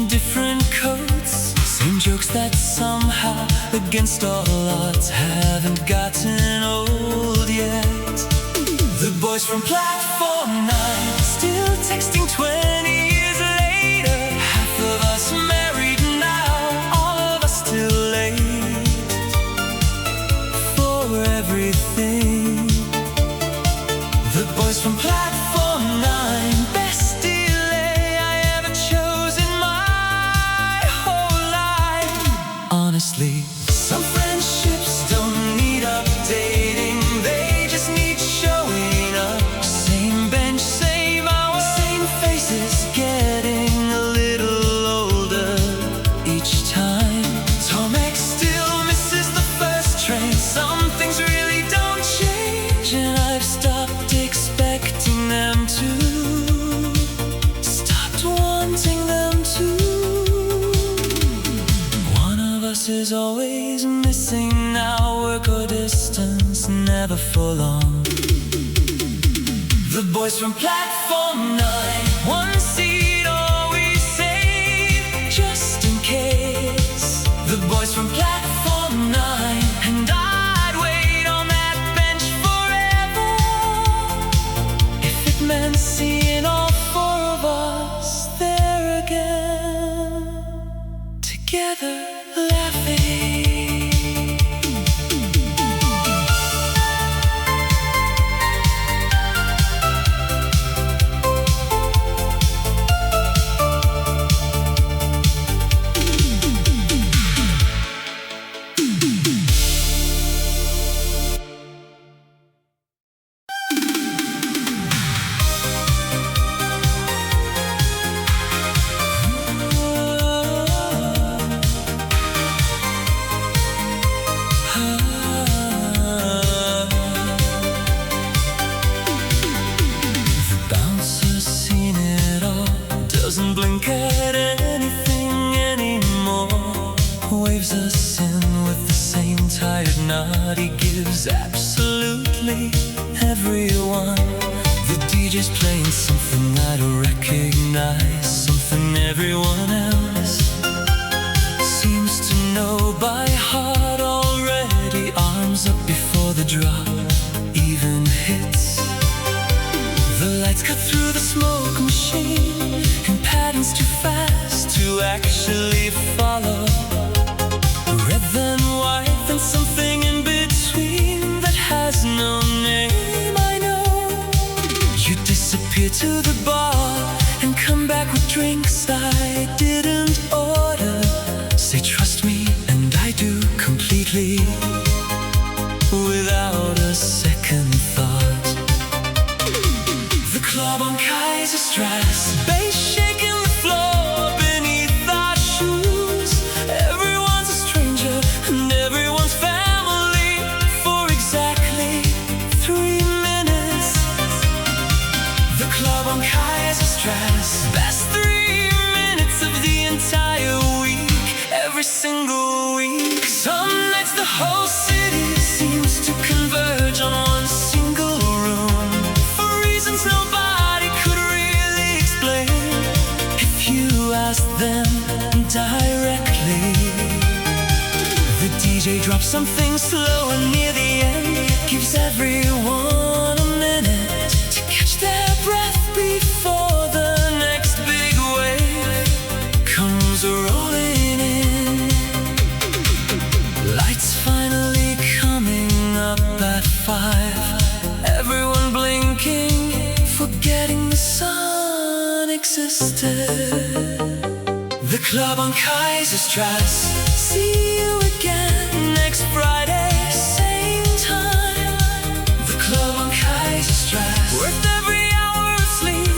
different coats, same jokes that somehow against all odds, haven't gotten old yet. The boys from Platform 9, still texting 20 years later. Half of us married now, all of us still late for everything. The boys from Platform 9, best delay I ever chose in my whole life. Honestly, some friendships don't need updating, they just need showing up. Same bench, same hour, same faces, getting a little older each time. Tom X still misses the first train. Some things really don't change, and I've stopped expecting them to, stopped wanting them to. One of us is always missing now, work or distance, never for long. The boys from Platform 9, one seat always saved, just in case. The boys from Platform 9, and I'd wait on that bench forever if it meant seeing all four of us there again, together laughing. Doesn't blink at anything anymore, waves us in with the same tired nod. He gives absolutely everyone. The DJ's playing something I don't recognize, something everyone else seems to know by heart already. Arms up before the drop even hits. The lights cut through the smoke machine in patterns too fast to actually follow. Red then white, then something in between that has no name. I know you disappear to the bar and come back with drinks I didn't order. Say trust me, and I do completely, without a second thought. The club on Kaiserstrasse, bass shaking the floor beneath our shoes. Everyone's a stranger and everyone's family for exactly 3 minutes. The club on Kaiserstrasse, best 3 minutes of the entire week, every single week. Some nights the whole city seems to converge on one single room for reasons nobody could really explain if you ask them directly. The DJ drops something slow and near the end gives everyone a minute to catch their breath before the next big wave comes rolling in. Lights finally coming up at 5, everyone blinking, forgetting the sun existed. The club on Kaiserstrasse, see you again next Friday, same time. The club on Kaiserstrasse, worth every hour of sleep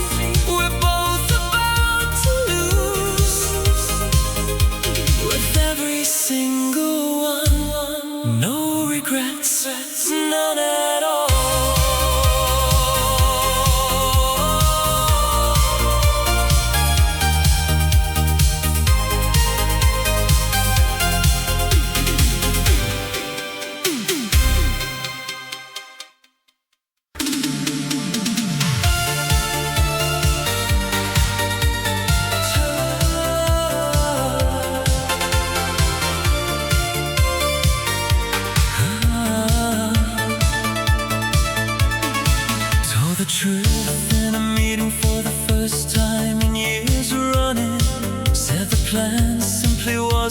we're both about to lose, worth every single one, no regrets, none at all.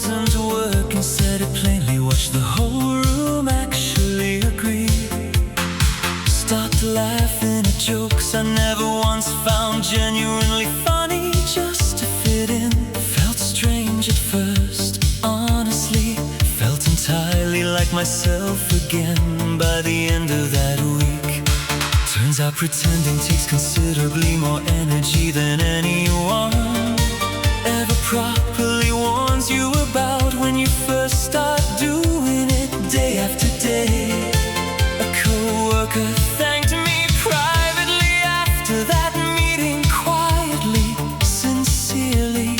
wasn't working, said it plainly. Watched the whole room actually agree. Start laughing at jokes I never once found genuinely funny, just to fit in. Felt strange at first, honestly. Felt entirely like myself again by the end of that week. Turns out pretending takes considerably more energy than anyone ever properly warns you about when you first start doing it. Day after day, a coworker thanked me privately after that meeting, quietly, sincerely.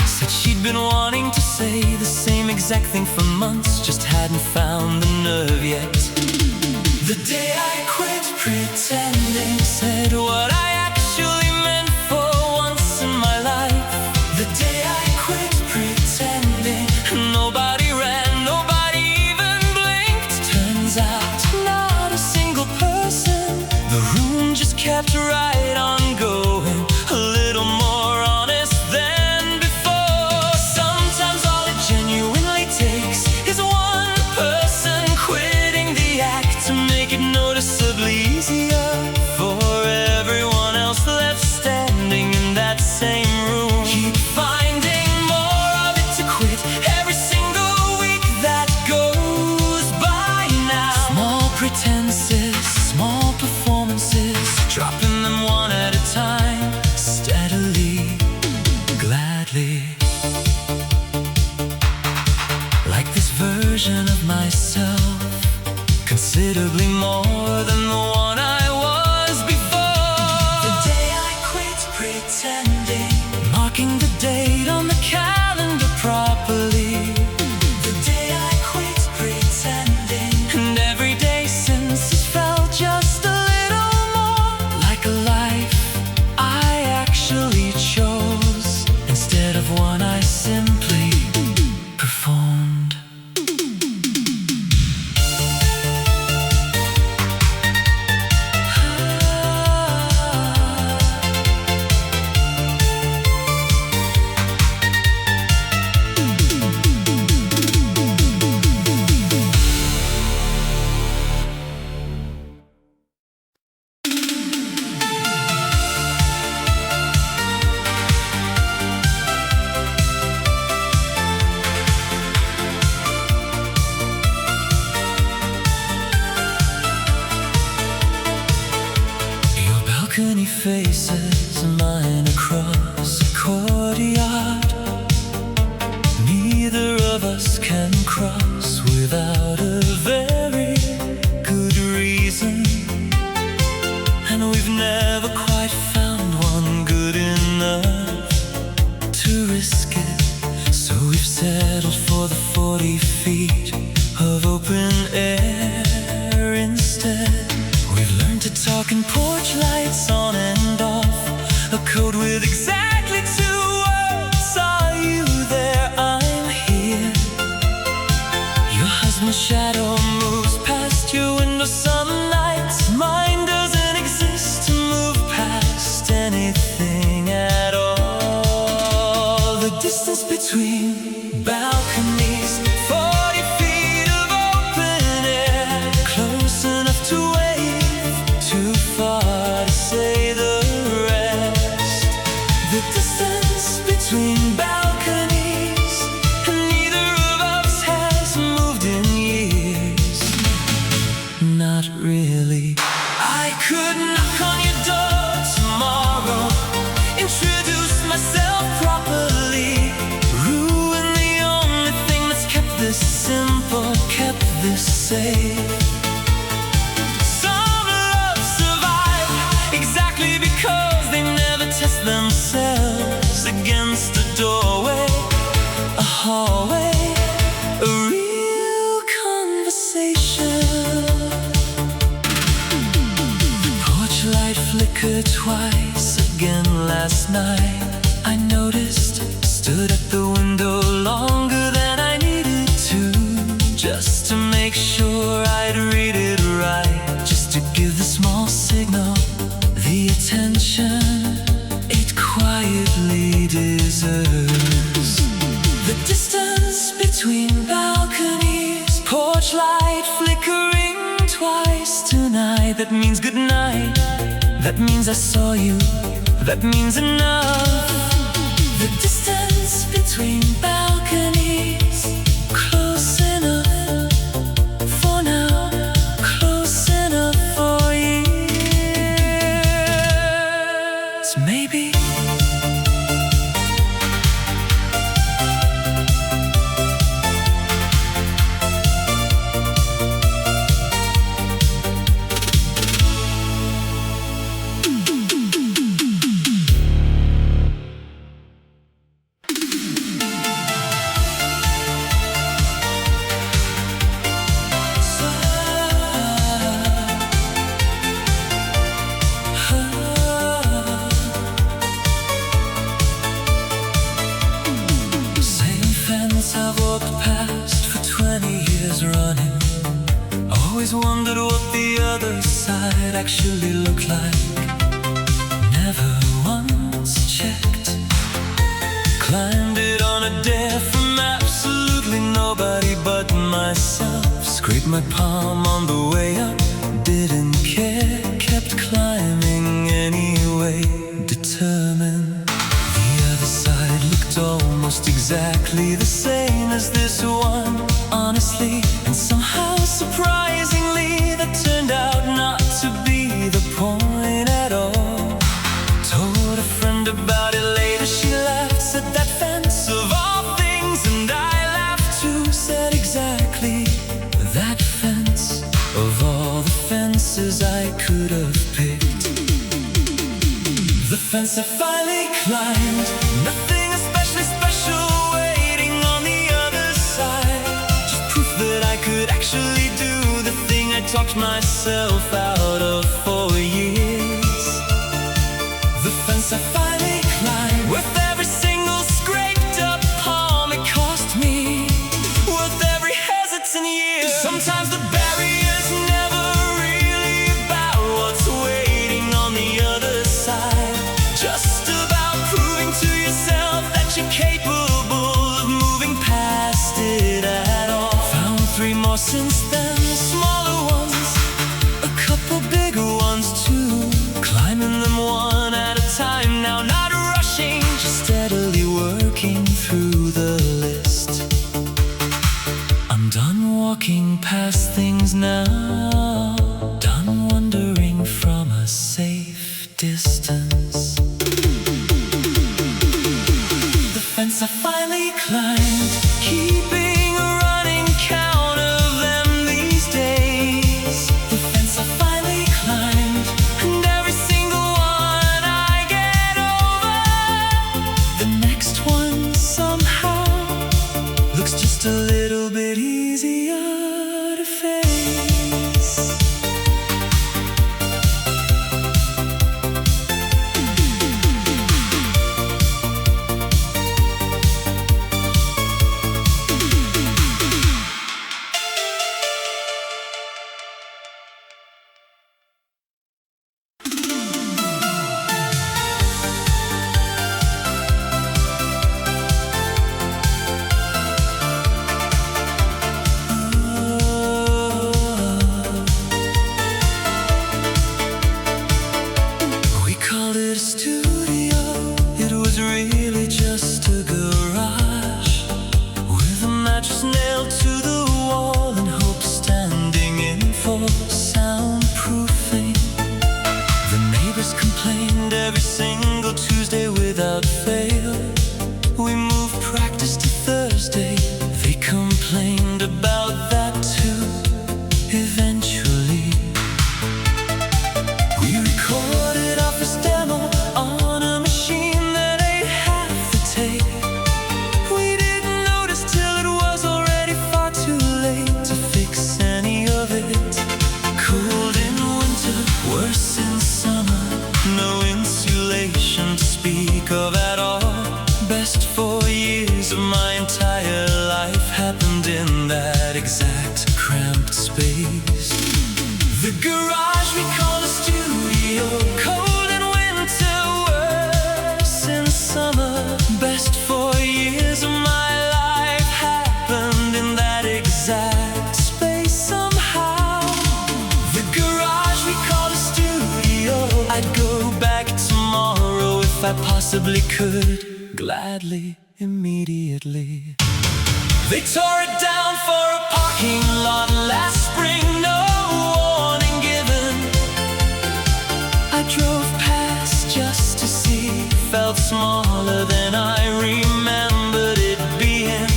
Said she'd been wanting to say the same exact thing for months, just hadn't found the nerve yet. The day I quit pretending, said what I actually meant for once in my life. The day I quit pretending, nobody ran, nobody even blinked. Turns out, not a single person. The room just kept right on going, a little more honest than before. Sometimes all it genuinely takes is one person quitting the act to make it noticeably easier for everyone else left standing in that same room. Keep finding more of it to quit every single week that goes by now. Small pretenses, small performances, dropping them one at a time, steadily, gladly. Like this version of myself, considerably more than the one I was before. The day I quit pretending, marking the date on the calendar properly. The day I quit pretending, and every day since has felt just a little more like a life I actually chose, instead of one I simply performed. Balcony faces mine across a courtyard. Neither of us can cross without a very good reason, and we've never quite found one good enough to risk it. So we've settled for the 40 feet of open air instead. We've learned to talk in porch lights on and off, a code with exactly 2 words. Are you there? I'm here. Your husband's shadow moves past your window some nights. Mine doesn't exist to move past anything at all. The distance between balconies, 40 feet of open air, close enough to wave, too far to say the rest. The distance between balconies, and neither of us has moved in years. Not really. I could knock on your door tomorrow, introduce myself properly, ruin the only thing that's kept this simple, kept this safe. Some love survive exactly because they never test themselves against a doorway, a hallway, a real conversation. The porch light flickered twice again last night. I noticed, stood at the window longer than I needed to, just to make sure I'd read it right, just to give the small signal the attention it quietly deserves. The distance it means goodnight. That means I saw you, that means enough. The distance between balconies, close enough for now, close enough for years, maybe. I've walked past for 20 years running. Always wondered what the other side actually looked like. Never once checked. Climbed it on a dare from absolutely nobody but myself. Scraped my palm on the way up, didn't care. Kept climbing anyway, determined. Almost exactly the same as this one, honestly, and somehow surprisingly that turned out not to be the point at all. Told a friend about it later, she laughed, said that fence of all things, and I laughed too, said exactly that fence of all the fences I could have picked. The fence I finally climbed, nothing especially special waiting on the other side. Just proof that I could actually do the thing I talked myself out of for years. The fence I finally climbed, worth every single scraped up palm it cost me, worth every hesitant year. Sometimes the barrier's never really about what's waiting on the other side. Just about proving to yourself that you're capable of moving past it at all. Found 3 more since then, smaller ones, a couple bigger ones too. Climbing them one at a time now, not rushing, just steadily working through the list. I'm done walking past things now, done wandering from a safe distance. The fence I finally climbed, keeping a running count of them these days. The fence I finally climbed, and every single one I get over, the next one somehow looks just a little bit easier to face. Every single Tuesday without fail, we moved practice to Thursday. They complained about that too. Eventually, we recorded our first demo on a machine that ate half the tape. We didn't notice till it was already far too late to fix any of it. Cold in winter, worse in summer, no insulation to speak of at all. Best 4 years of my entire life happened in that exact cramped space. The garage we call a studio, cold in winter, worse in summer. Best 4 years of my life happened in that exact space somehow. The garage we call I possibly could, gladly, immediately. They tore it down for a parking lot last spring, no warning given. I drove past just to see, felt smaller than I remembered it being.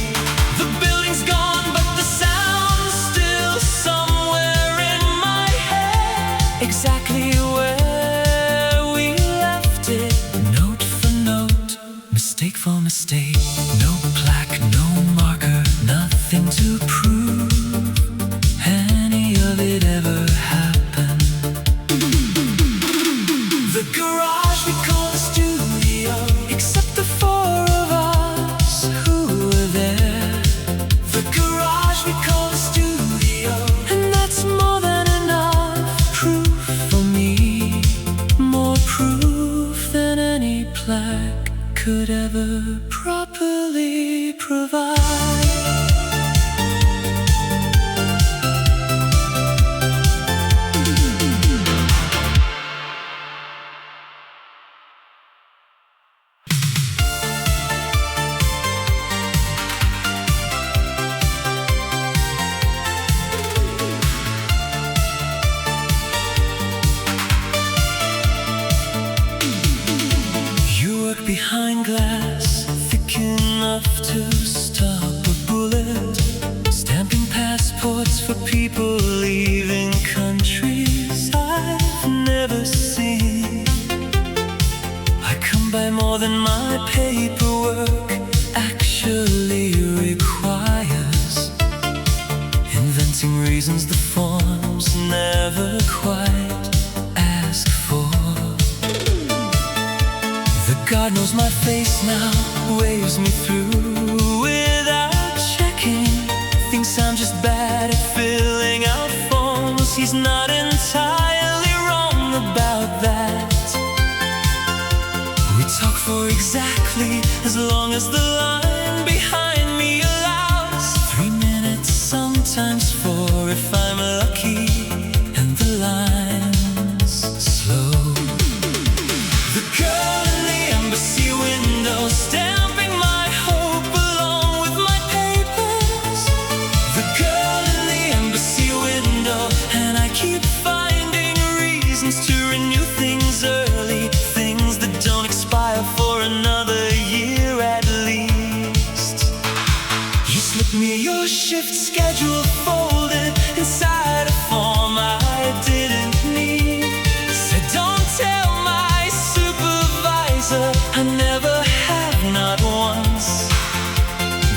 The building's gone, but the sound's still somewhere in my head, exactly where we left it. Note for note, mistake for mistake, no plaque, no marker, nothing to prove any of it ever happened. The garage we call the studio, except the four of us who were there. The garage we call the studio, and that's more than enough proof for me, more proof than any plaque could ever properly provide. Behind glass, thick enough to stop a bullet, stamping passports for people leaving countries I've never seen. I come by more than my paperwork actually requires, inventing reasons the forms never quite ask for. God knows my face now, waves me through without checking. Thinks I'm just bad at filling out forms. He's not entirely wrong about that. We talk for exactly as long as the line behind me allows. 3 minutes, sometimes 4 if I'm lucky, and the line's slow. The girl embassy window, stamping my hope along with my papers. The girl in the embassy window, and I keep finding reasons to renew things early, things that don't expire for another year at least. You slipped me your shift schedule folded inside a form I didn't need. Said don't tell my supervisor, I never have, not once.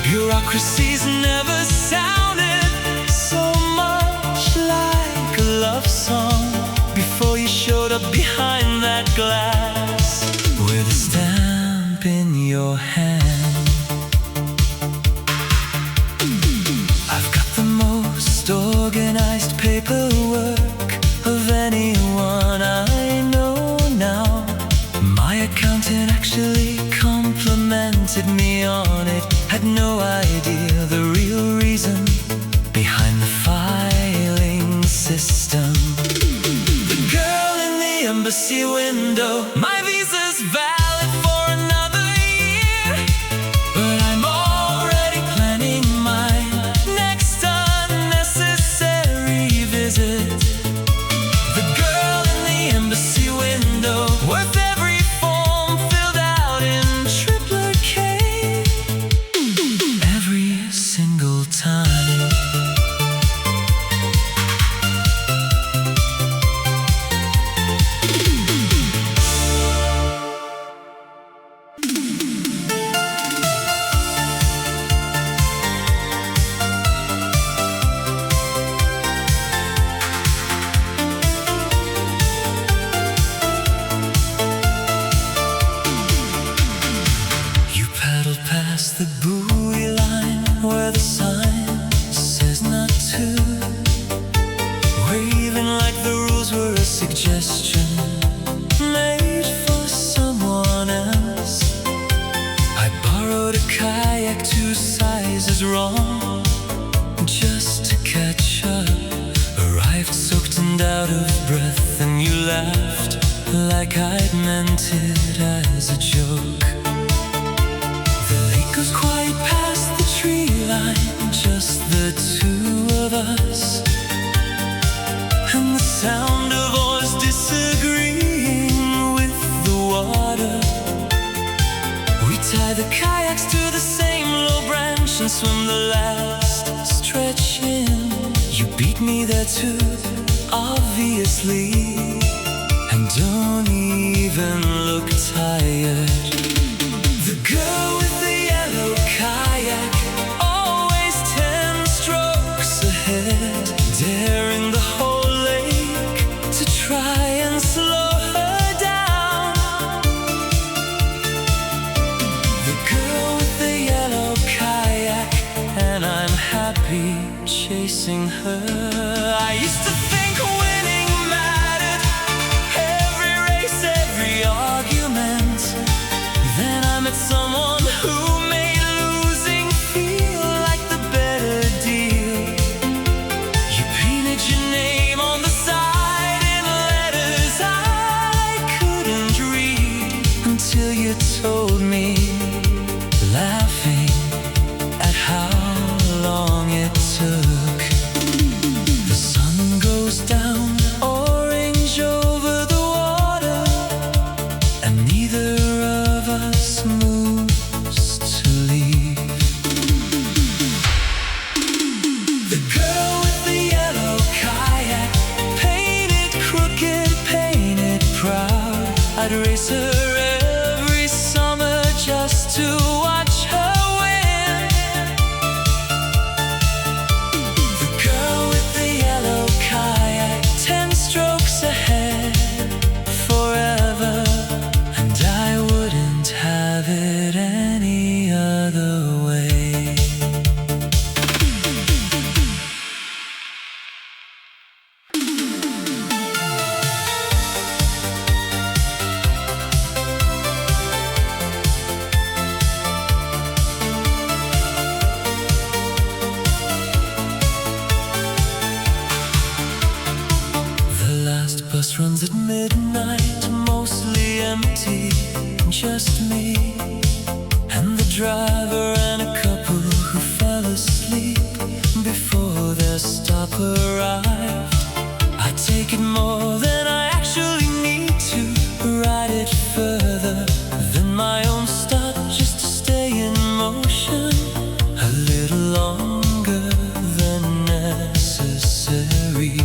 Bureaucracy's never sounded so much like a love song before you showed up behind that glass with a stamp in your hand. I've got the most organized paperwork of anyone I know now. My accountant actually complimented me on it. Had no idea the real reason behind the filing system. The girl in the embassy window, my visa's valid for another year, but I'm already planning my next unnecessary visit. The girl in the embassy window, worth every form filled out in triplicate, every single time. Past the buoy line where the sign says not to, waving like the rules were a suggestion made for someone else. I borrowed a kayak 2 sizes wrong just to catch up. Arrived soaked and out of breath, and you laughed like I'd meant it as a joke. The lake goes quite past the tree line, just the two of us, and the sound of oars disagreeing with the water. We tie the kayaks to the same low branch and swim the last stretch in. You beat me there too, obviously, and don't even look tired. The girl with the yellow kayak, always 10 strokes ahead, daring the whole lake to try and slow her down. The girl with the yellow kayak, and I'm happy chasing her. I used to think winning mattered, every race, every argument. Then I met someone who made losing feel like the better deal. You painted your name on the side in letters I couldn't read, until you told me, laughing at how long it took. The sun goes down orange over the water, and neither of us moves to leave. The girl with the yellow kayak, painted crooked, painted proud. I'd race her every summer just to watch her win. The girl with the yellow kayak, 10 strokes ahead forever, and I wouldn't have it any other way. The last bus runs at midnight, mostly empty, just me and the driver and a couple who fell asleep before their stop arrived. I take it more than I actually need to, ride it further than my own stop, just to stay in motion a little longer than necessary.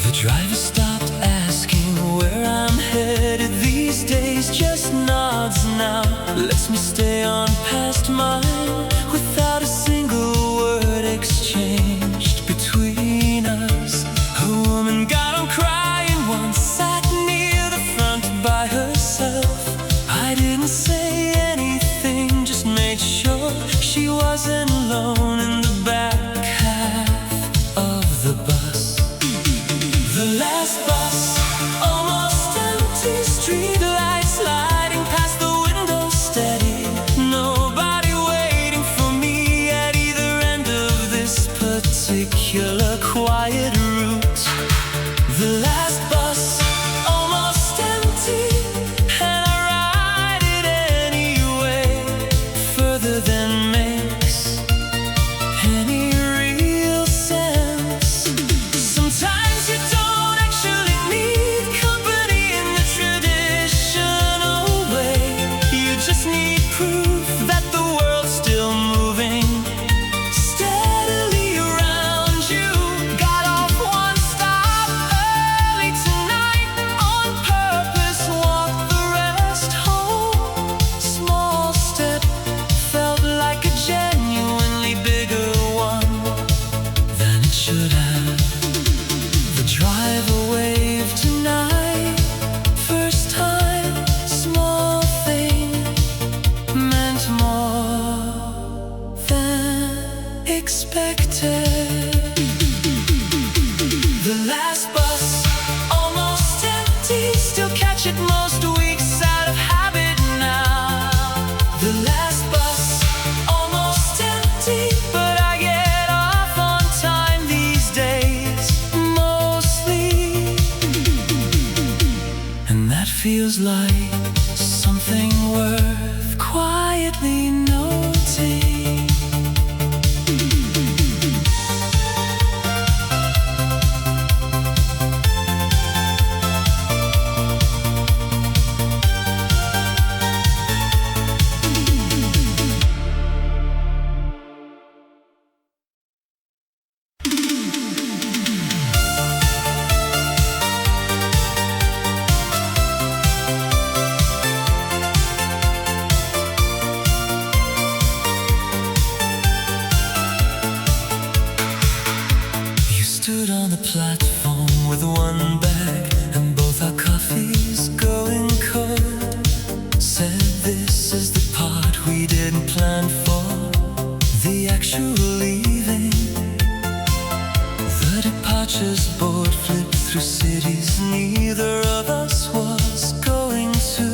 The driver stopped asking where I'm headed these days, just nods now, lets me stay on past mine, without a single word exchanged between us. A woman got on crying once, sat near the front by herself. I didn't say anything, just made sure she wasn't alone in the back half of the bus. The last bus, almost empty, street lights lighting past the window steady. Nobody waiting for me at either end of this particular quiet route. The last bus, almost empty, and I ride it anyway, further than makes this is the part we didn't plan for, the actual leaving. The departures board flipped through cities neither of us was going to.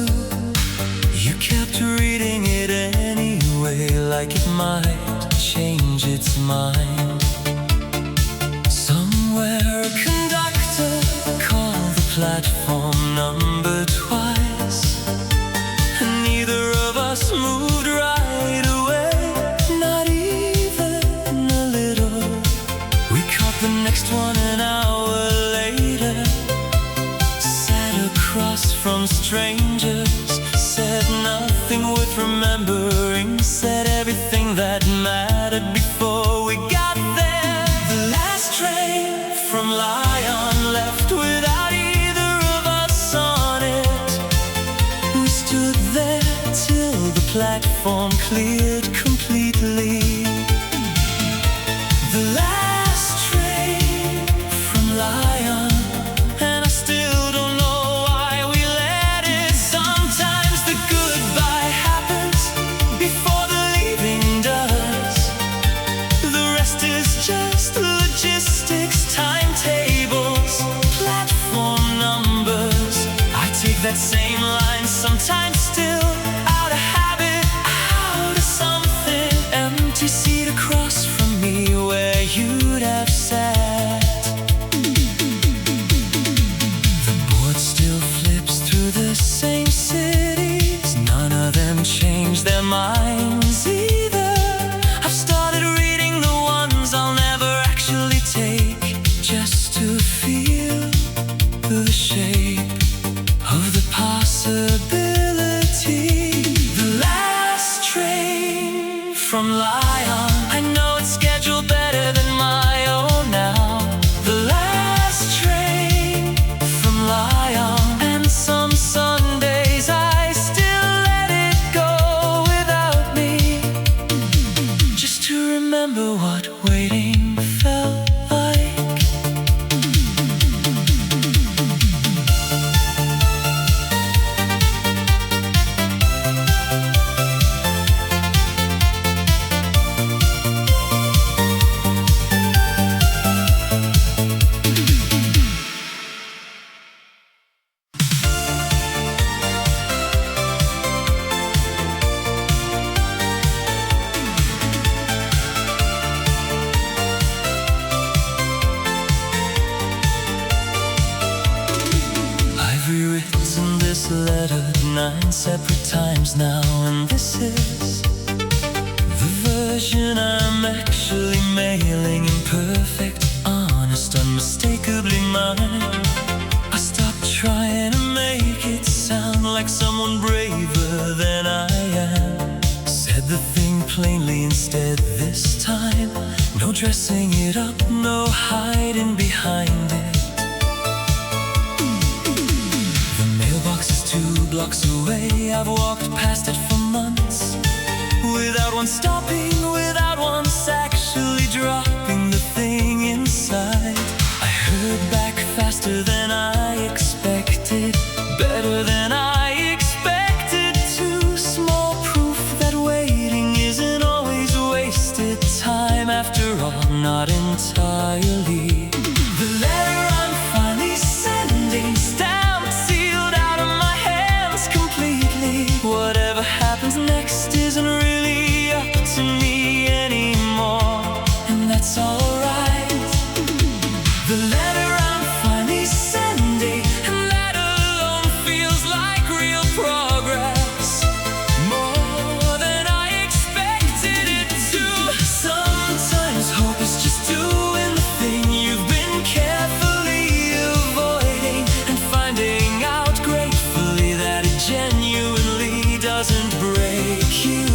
You kept reading it anyway, like it might change its mind. Somewhere a conductor called the platform number twice, and neither of us moved right away, not even a little. We caught the next one an hour later, sat across from strangers, said nothing worth remembering, said everything that mattered before we got there. The last train from Lyon left without either of us on it. We stood there till the platform cleared completely. The last train from Lyon, and I still don't know why we let it. Sometimes the goodbye happens before the leaving does. The rest is just logistics, timetables, platform numbers. I take that same line sometimes still, out of habit, out of something. Empty seat across from me where you'd have sat. The board still flips through the same cities, none of them change their minds either. I've started reading the ones I'll never actually take, just to feel the shape of the possibility. The last train from Lyon, I know it's scheduled better than my own now. The last train from Lyon, and some Sundays I still let it go without me, just to remember what waiting felt like. I've rewritten this letter 9 separate times now, and this is the version I'm actually mailing. Imperfect, honest, unmistakably mine. I stopped trying to make it sound like someone braver than I am. Said the thing plainly instead this time. No dressing it up, no hiding behind it. The mailbox is 2 blocks away. I've walked past it for months, without one stopping, without once actually dropping the thing inside. I heard back faster than I expected, better than I expected. Too small proof that waiting isn't always wasted time. After all, not entirely. The letter I'm finally sending, stamped, sealed, out of my hands completely. Whatever happens next isn't really up to me anymore, and that's alright. The letter I'm finally sending, and that alone feels like real progress, more than I expected it to. Sometimes hope is just doing the thing you've been carefully avoiding, and finding out gratefully that it genuinely doesn't break you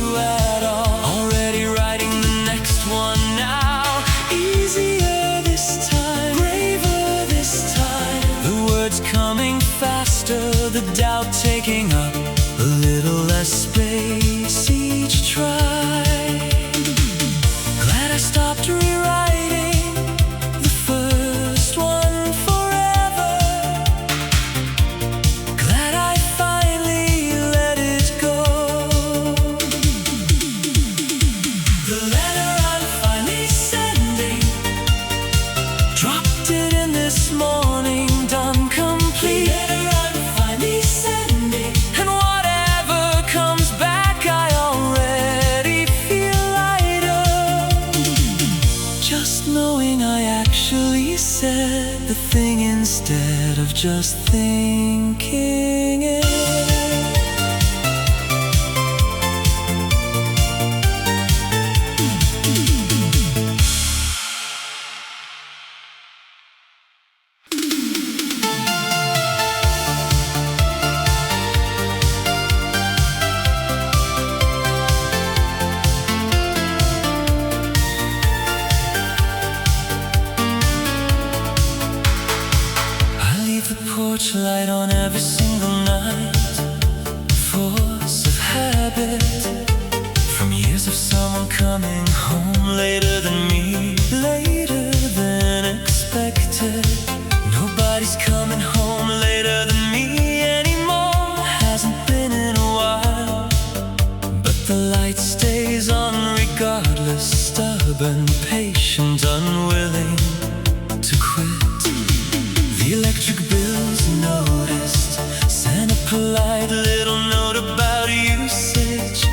just thinking it. Porch light on every single night, force of habit, from years of someone coming home later than me, later than expected. Nobody's coming home later than me anymore, hasn't been in a while, but the light stays on regardless, stubborn, patient, unwilling to quit. The electric bill's noticed, sent a polite little note about usage.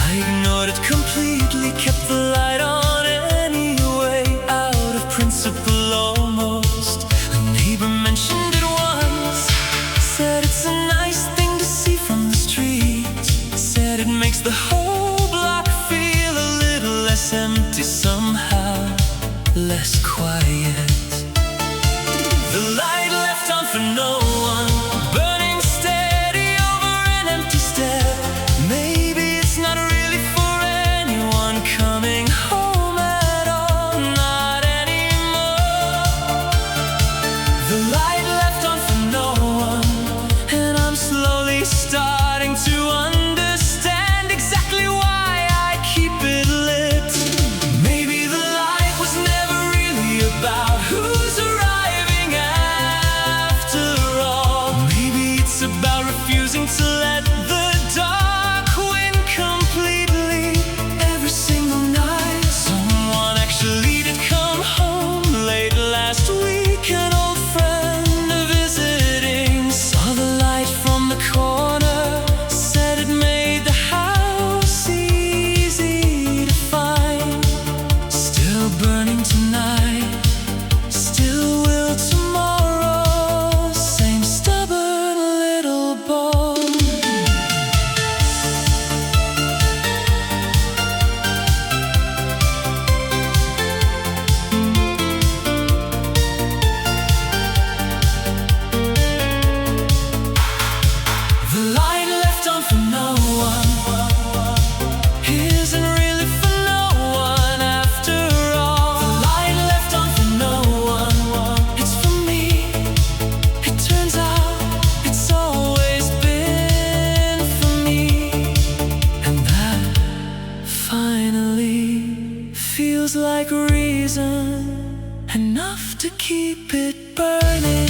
I ignored it completely, kept the light on anyway, out of principle almost. A neighbor mentioned it once, said it's a nice thing to see from the street, said it makes the whole block feel a little less empty somehow, less quiet. The light left on for no one, burning steady over an empty step. Maybe it's not really for anyone coming home at all, not anymore. The light left on for no one, and I'm slowly starting to understand exactly why I keep it lit. Maybe the light was never really about who's arriving after all. Maybe it's about refusing to let the dark win completely. Every single night, someone actually did come home late last week. An old friend visiting saw the light from the corner, said it made the house easy to find. Still burning tonight, still will tomorrow, same stubborn little bone. The light left on for no one isn't really for no one after all. The light left on for no one, it's for me. It turns out it's always been for me, and that finally feels like reason enough to keep it burning.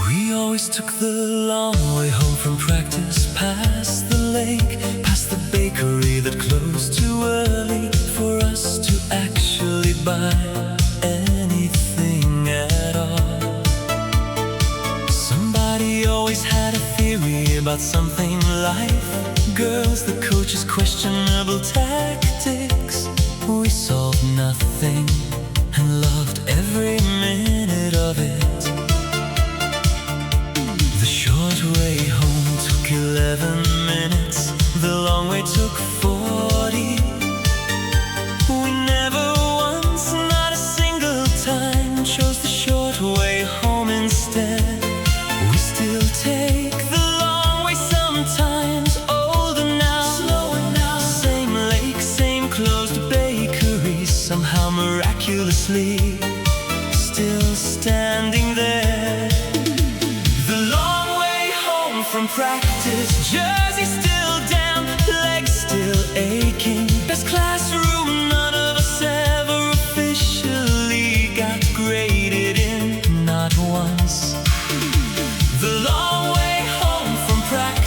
We always took the long way home from practice, past the lake, past the bakery that closed too early for us to actually buy anything at all. Somebody always had a theory about something, life, girls, the coach's questionable tactics. We solved nothing and loved every minute of it. The short way home took 11 minutes, the long way took 40. We never once, not a single time, chose the short way home instead. We still take the long way sometimes, older now, slower now. Same lake, same closed bakery, somehow miraculously still standing there. The long way home from practice, jersey still damp, legs still aching. Best classroom none of us ever officially got graded in, not once. The long way home from practice.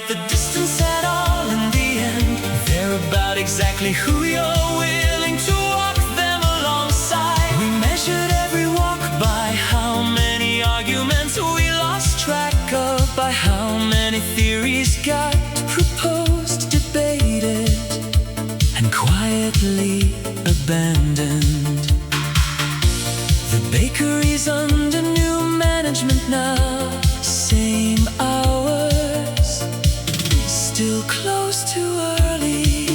about the distance at all in the end. They're about exactly who you're willing to walk them alongside. We measured every walk by how many arguments we lost track of, by how many theories got proposed, debated, and quietly abandoned. The bakery's under new management now. Same hours, still close too early.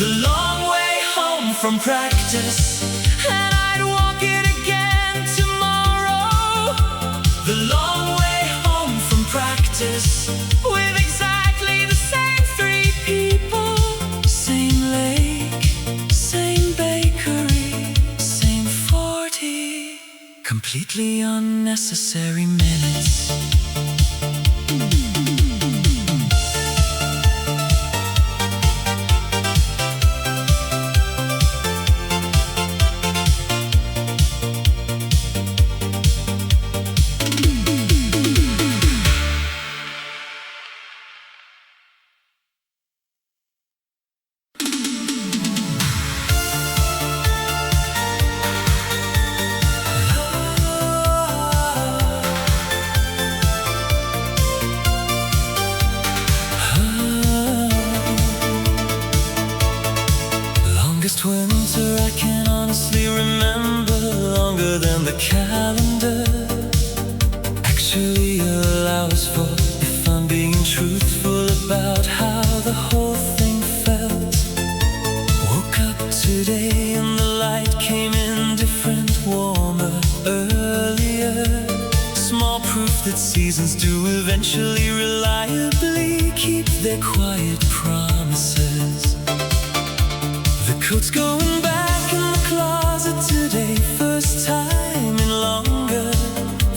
The long way home from practice, and I'd walk it again tomorrow. The long way home from practice, with exactly the same 3 people. Same lake, same bakery, same 40 completely unnecessary minutes. Winter I can honestly remember, longer than the calendar actually allows for, if I'm being truthful about how the whole thing felt. Woke up today and the light came in different, warmer, earlier. Small proof that seasons do eventually reliably keep their quiet promises. The coat's going back in the closet today, first time in longer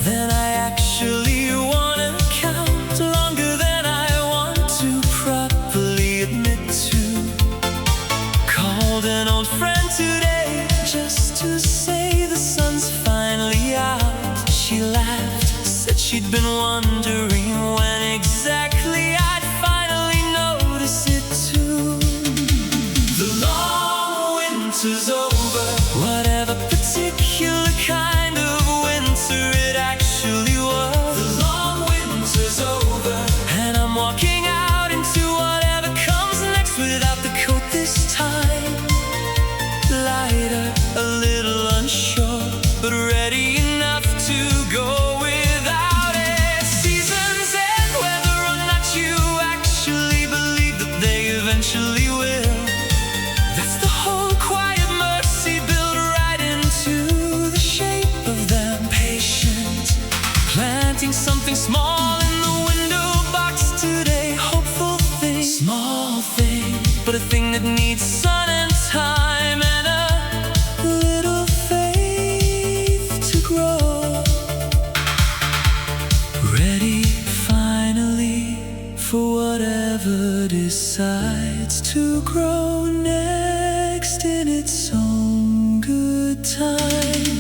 than I actually want to count, longer than I want to properly admit to. Called an old friend today just to say the sun's finally out. She laughed, said she'd been wondering when exactly I'd finally notice it too. The long winter's over, whatever particular kind of winter it actually was. The long winter's over, and I'm walking out into whatever comes next without the coat this time. Lighter, a little unsure, but ready enough to go without it. Seasons end whether or not you actually believe that they eventually will. That's the whole quiet mercy built right into the shape of them. Patient, planting something small in the window box today. Hopeful thing, small thing, but a thing that needs sun and time and a little faith to grow. Ready finally for whatever decides to grow next in its own good time.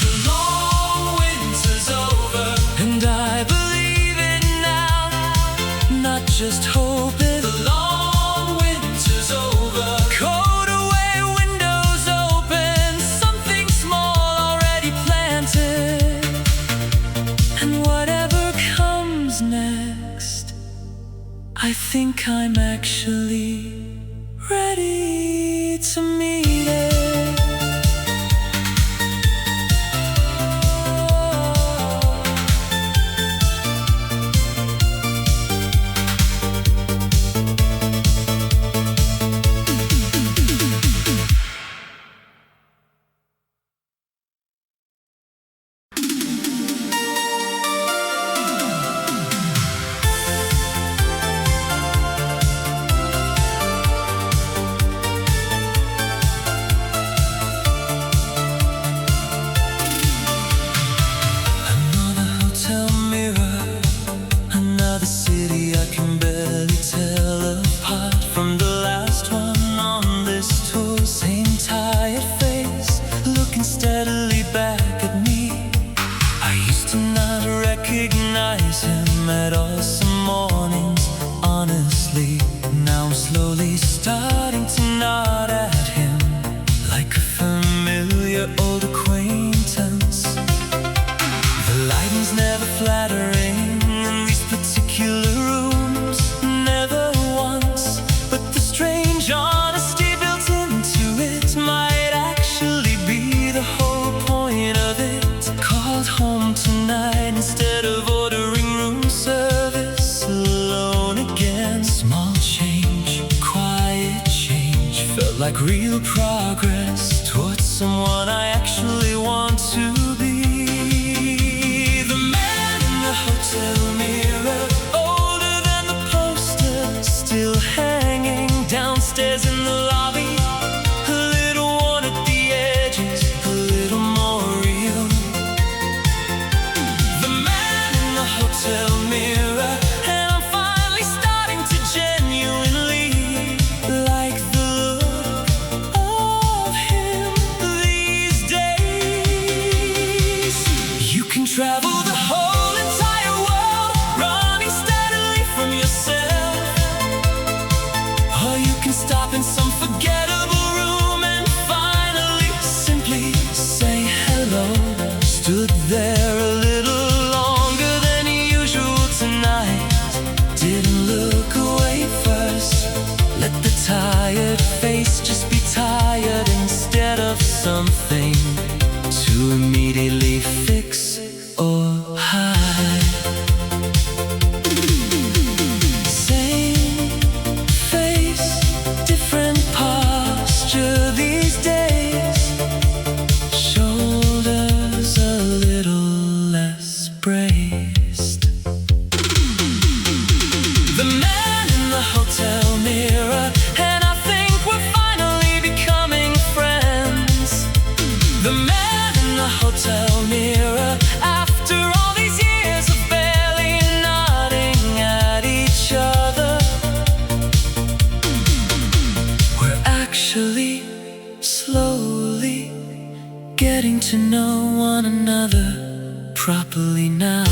The long winter's over, and I believe it now, not just hope it. The long winter's over, coat away, windows open, something small already planted, and whatever comes next, I think I'm actually ready to meet it. like real progress towards someone I actually want to be. The man in the hotel mirror, older than the poster, still hanging downstairs in the lobby. A little worn at the edges, a little more real. The man in the hotel mirror, and I'm finally starting to genuinely like the look of him these days. You can travel the whole entire world, running steadily from yourself, or you can stop in some forgettable room and finally simply say hello. Stood there a little longer than usual tonight, didn't look away first. Let the tired face just be tired instead of something to immediately fix or hide. Same face, different posture these days. Shoulders a little less braced. The man in the hotel mirror, and I think we're finally becoming friends. The man in the hotel mirror, after all these years of barely nodding at each other, we're actually slowly getting to know one another properly now.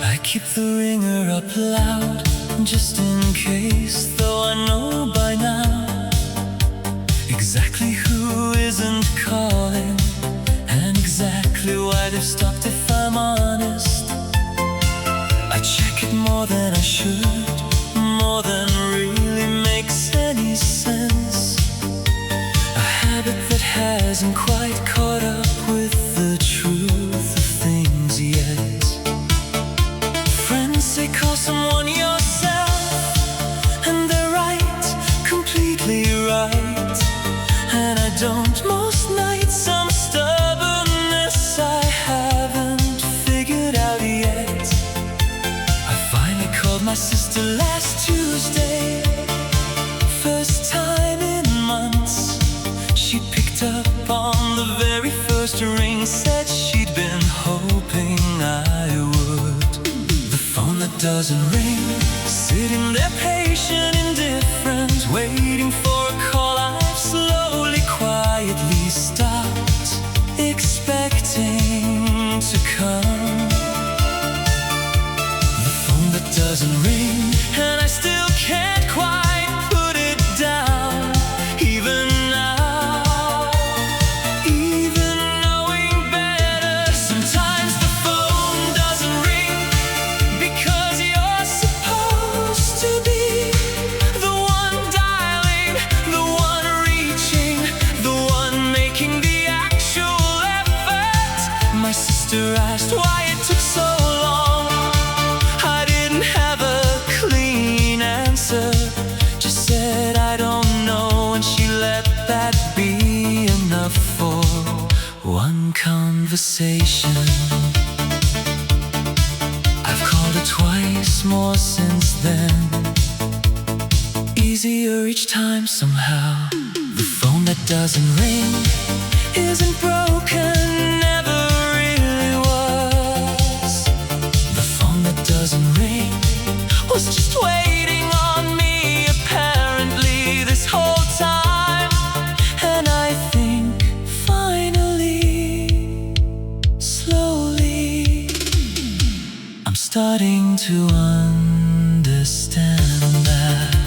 I keep the ringer up loud, just in case, though I know by now exactly who isn't calling, and exactly why they've stopped if I'm honest. I check it more than I should, more than really makes any sense. A habit that hasn't quite caught up with the truth of things yet. Friends say call someone yourself, and they're right, completely right. And I don't most nights, some stubbornness I haven't figured out yet. I finally called my sister last Tuesday, first time in months. She picked up on the very first ring, said she'd been hoping I would. The phone that doesn't ring, sitting there patient, indifferent, waiting for a call I've slowly, quietly stopped expecting to come. The phone that doesn't ring, and I still can't quite put it down. Even now, even knowing better, sometimes the phone doesn't ring because you're supposed to be the one dialing, the one reaching, the one making the actual effort. My sister asked why it took so long. I didn't have a clean answer, just said I don't know, and she let that be enough for one conversation. I've called her twice more since then, easier each time somehow. The phone that doesn't ring isn't broken, never really was. The phone that doesn't ring was just waiting on me, apparently, this whole time. And I think finally, slowly, I'm starting to understand that.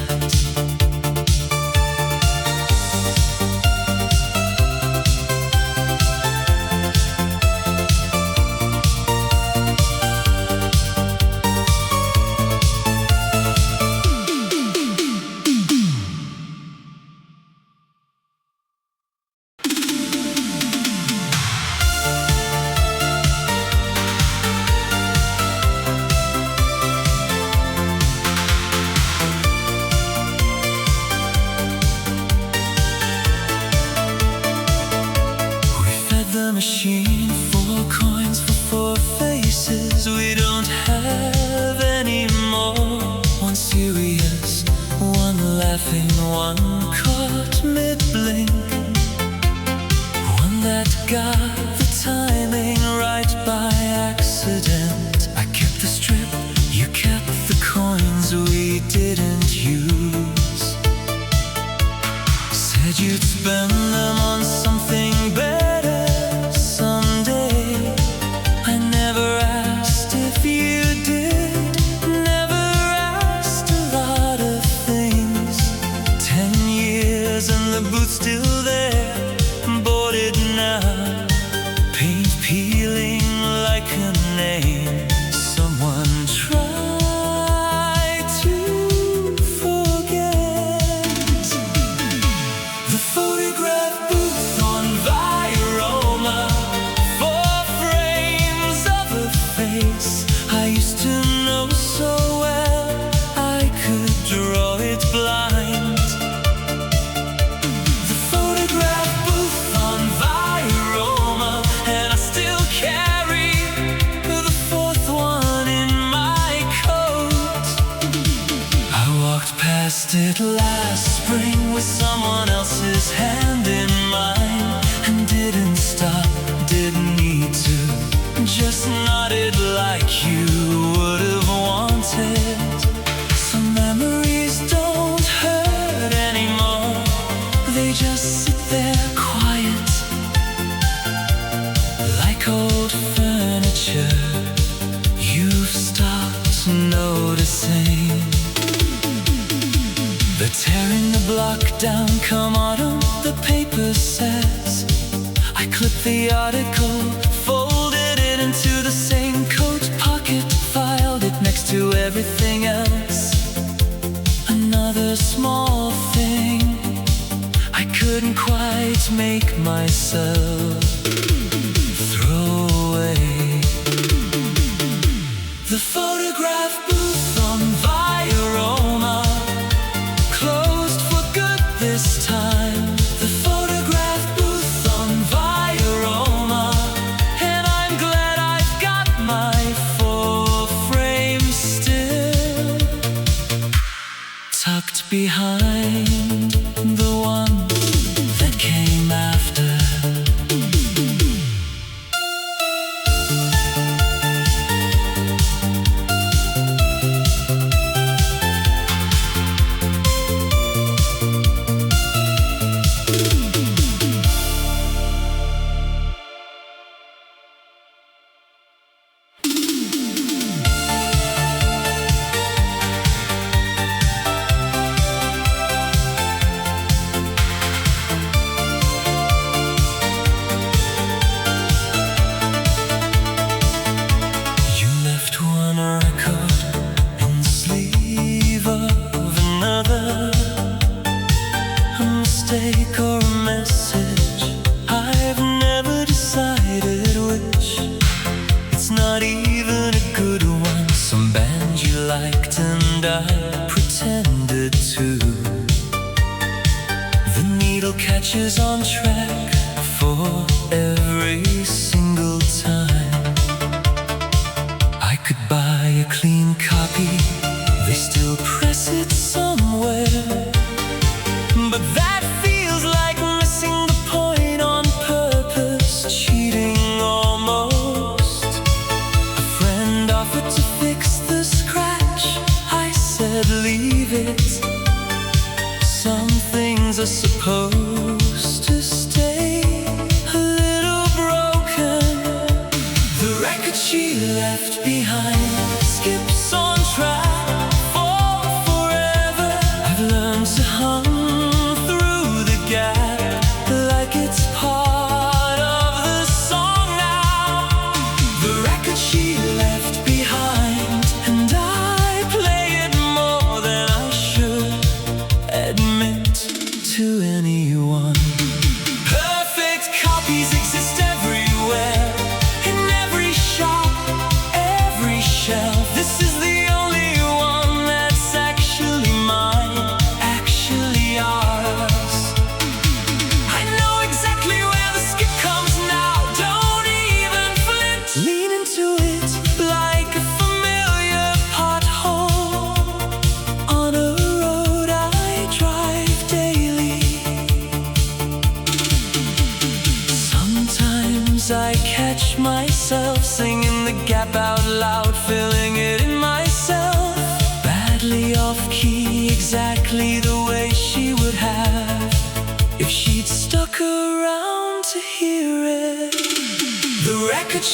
don't have anymore. One serious, one laughing, one caught mid-blink, one that got the timing right by accident. I kept the strip, you kept the coins we didn't use. Said you'd spend them on something better someday. I never asked if you did, never asked a lot of things. 10 years and the booth's still there, boarded now, paint peeling like a name. Someone tried to forget the photograph booth on Viroma, 4 frames of a face I used to know so well, I could draw it blind. The photograph booth on Viroma, and I still carry the 4th one in my coat. I walked past it last spring with someone else's hand in mine, and didn't stop, didn't need to, just nodded like you would have wanted. Some memories don't hurt anymore, they just sit there quiet, like old furniture you've stopped noticing. They're tearing the block down come autumn, the paper says. I clipped the article, folded it into the same coat pocket, filed it next to everything else. Another small thing I couldn't quite make myself throw away. The photograph booth on Viroma, closed for good this time. The photograph booth on Viroma, and I'm glad I've got my 4 frames still, tucked behind the one that came after. Or a message, I've never decided which. It's not even a good one, some band you liked and I pretended to. The needle catches on track for every single time. I could buy a clean copy, they still press it somewhere, but that feels like missing the point on purpose, cheating almost. A friend offered to fix the scratch, I said leave it. Some things are supposed to stay a little broken. The record she left behind skips on track for forever. I've learned to hum like it's part of the song now. The record she left behind, and I play it more than I should admit to anyone.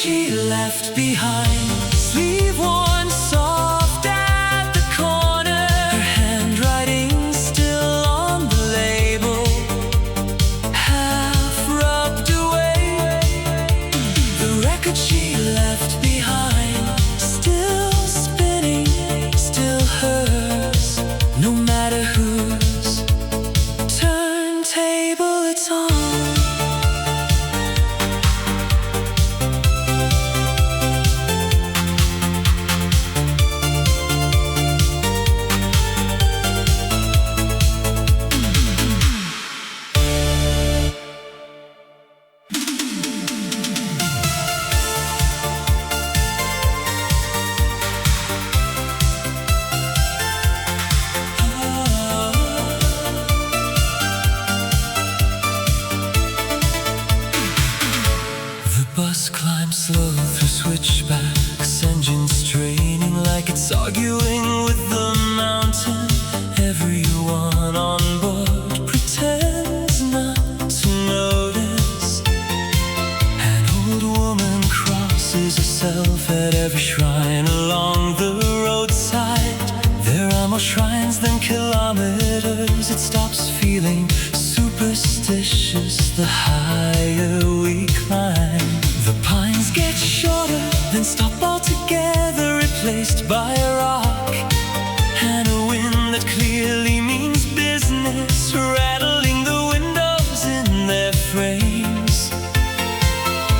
she left behind. Sleeve worn soft at the corner, her handwriting still on the label, half rubbed away. The record she left behind, still spinning, still hers, no matter whose turntable it's on. Bus climbs slow through switchbacks, engine straining like it's arguing with the mountain. Everyone on board pretends not to notice. An old woman crosses herself at every shrine along the roadside. There are more shrines than kilometers. It stops feeling superstitious the higher we climb. The pines get shorter, then stop altogether, replaced by a rock and a wind that clearly means business, rattling the windows in their frames.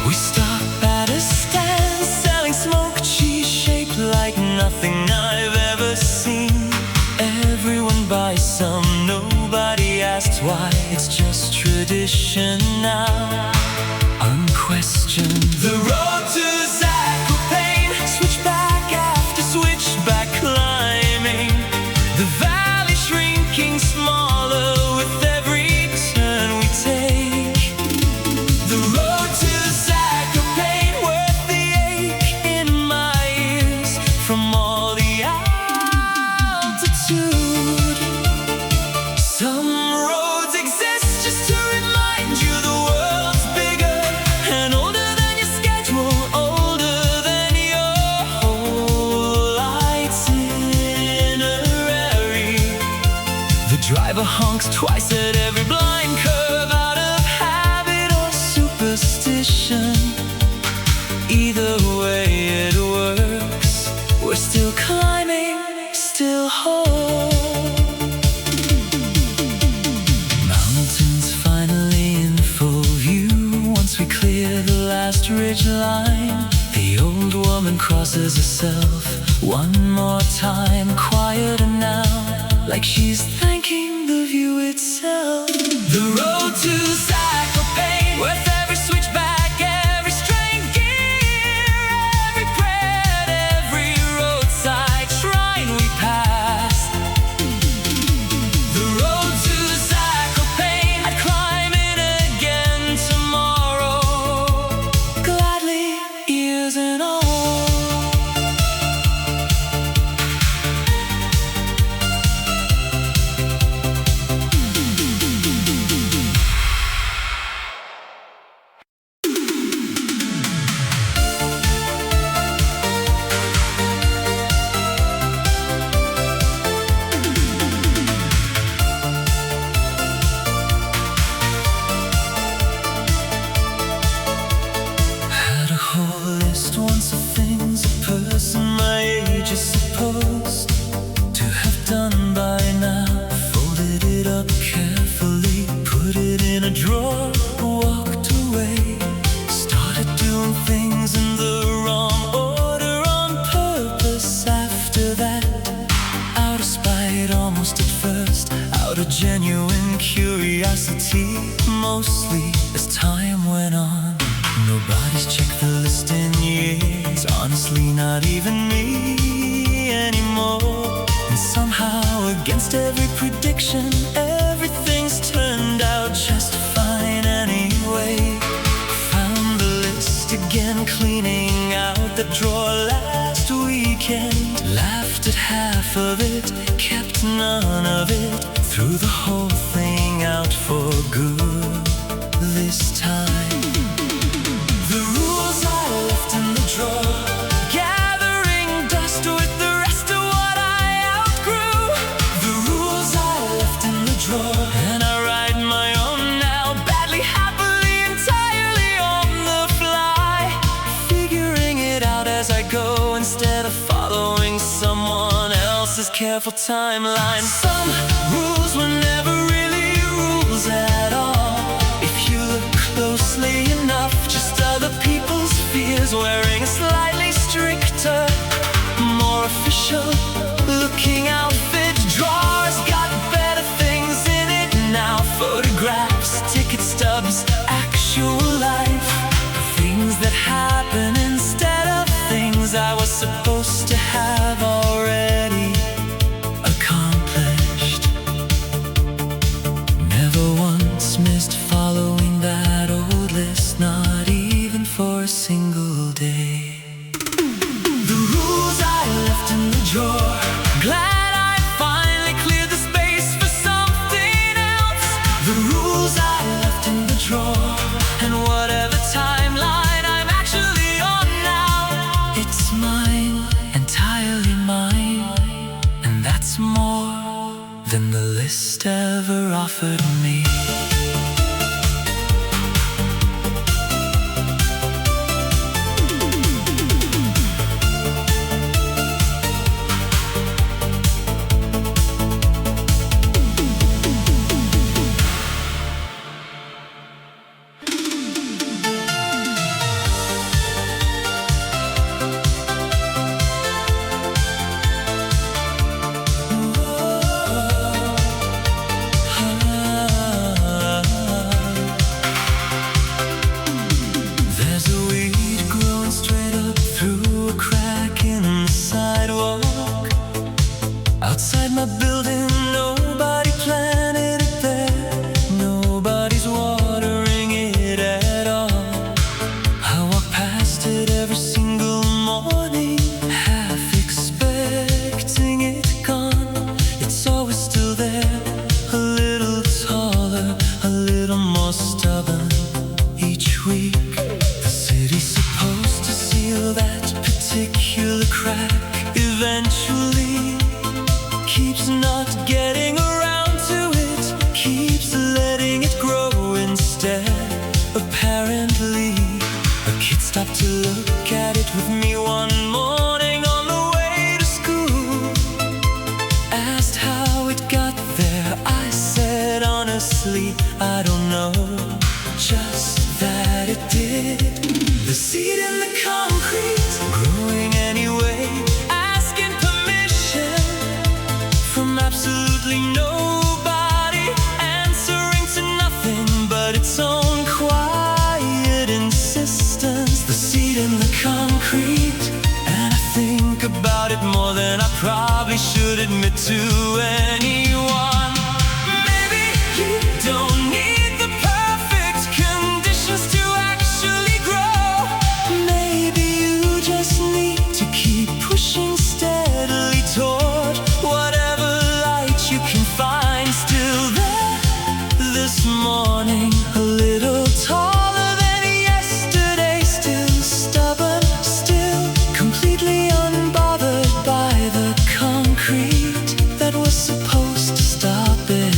We stop at a stand selling smoked cheese shaped like nothing I've ever seen. Everyone buys some, nobody asks why, it's just tradition now. Unquestioned. The road to Zakopane, switchback after switchback climbing. The valley shrinking smaller with every turn we take. The road to Zakopane, worth the ache in my ears from all the altitude. Some roads exist just to remind you the world's bigger and older than your schedule, older than your whole itinerary. The driver honks twice at every blind curve, out of habit or superstition. Either way it works, we're still climbing, still whole. Mountains finally in full view. Once we clear the last ridge line, the old woman crosses herself one more time, quieter now, like she's thanking the view itself. The road to Zakopane, worth every switchback, every strain gear, every prayer, every roadside shrine we pass. The road to Zakopane, I'd climb it again tomorrow, gladly, ears and all. Had a whole list once of things a person my age is supposed to have done by now. Folded it up carefully, put it in a drawer, walked away. Started doing things in the wrong order on purpose after that. Out of spite almost at first, out of genuine curiosity mostly as time went on. Nobody's checked the list in years, honestly not even me anymore. And somehow against every prediction, everything's turned out just fine anyway. Found the list again, cleaning out the drawer last weekend. Laughed at half of it, kept none of it, threw the whole thing out for good this time. The rules I left in careful timeline. Some rules were never really rules at all. If you look closely enough, just other people's fears wearing a slightly stricter, more official looking outfit. Drawers got better things in it now. Photographs, ticket stubs, actual life, things that happen instead of things I was supposed to have already accomplished. Never once missed following that old list, not even for a single day. The rules I left in the drawer, glad I finally cleared the space for something else. The rules I left in the drawer, and whatever timeline I'm actually on now, it's mine, entirely mine, and that's more than the list ever offered me. Outside my building, nobody planted it there. Nobody's watering it at all. I walk past it every single morning, half expecting it gone. It's always still there, a little taller, a little more stubborn each week. The city's supposed to seal that particular crack eventually. Keeps not getting around to it, keeps letting it grow instead. Apparently, a kid stopped to look at it with me one morning on the way to school. Asked how it got there, I said honestly, I don't know, just that it did. The seed in the concrete, growing anyway, asking permission from absolutely nobody, answering to nothing but its own quiet insistence. The seed in the concrete, and I think about it more than I probably should admit to anyone. Maybe you don't need the perfect conditions to actually grow. Maybe you just need to keep pushing steadily toward whatever light you can find. Still there this morning, a little taller than yesterday, still stubborn, still completely unbothered by the concrete that was supposed to stop it.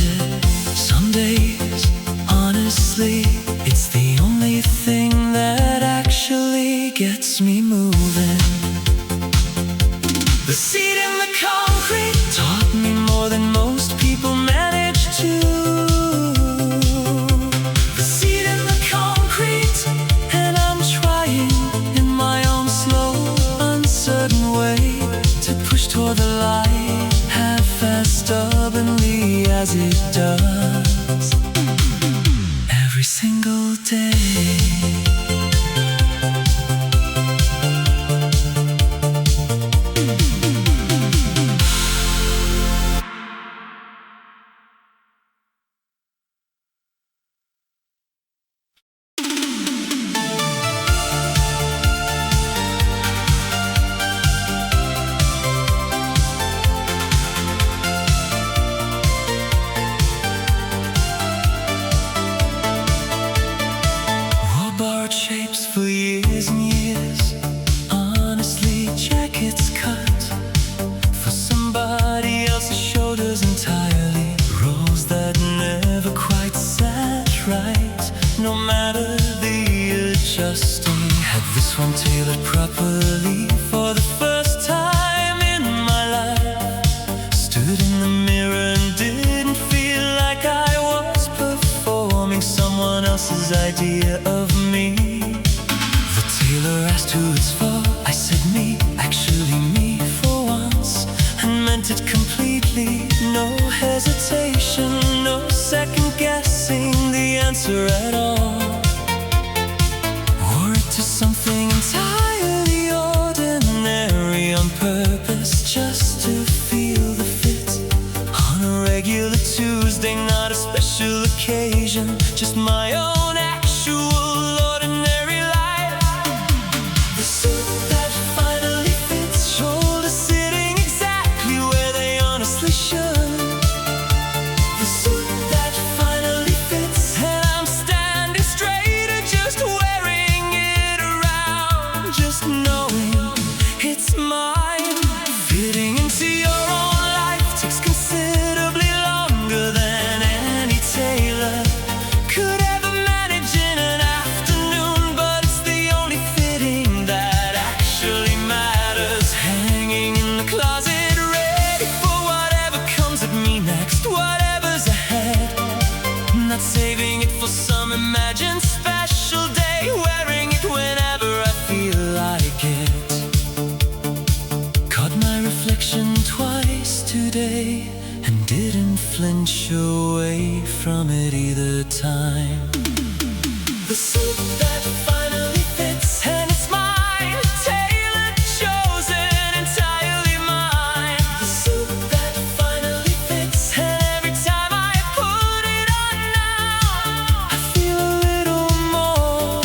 Some days, honestly, it's the only thing that actually gets me moving. The seed in the concrete taught me more than most people manage to. The seed in the concrete, and I'm trying in my own slow, uncertain way to push toward the light, half as stubbornly as it does every single day. immediately, no hesitation, no second guessing the answer at all. Or to something entirely ordinary on purpose, just to feel the fit. On a regular Tuesday, not a special occasion, just my own actual ordinary life. The suit that finally fits, shoulders sitting exactly where they honestly should. The suit that finally fits, and I'm standing straighter just wearing it around, just knowing it's mine. Fitting into your own life takes considerably longer than any tailor could ever manage in an afternoon, but it's the only fitting that actually matters. Hanging in the closet, ready for whatever comes at me next, whatever's ahead. Not saving it for some imagined special day, wearing it whenever I feel like it. Caught my reflection twice today and didn't flinch away from it either time. The suit that finally fits, and it's mine, tailored, chosen, entirely mine. The suit that finally fits, and every time I put it on now, I feel a little more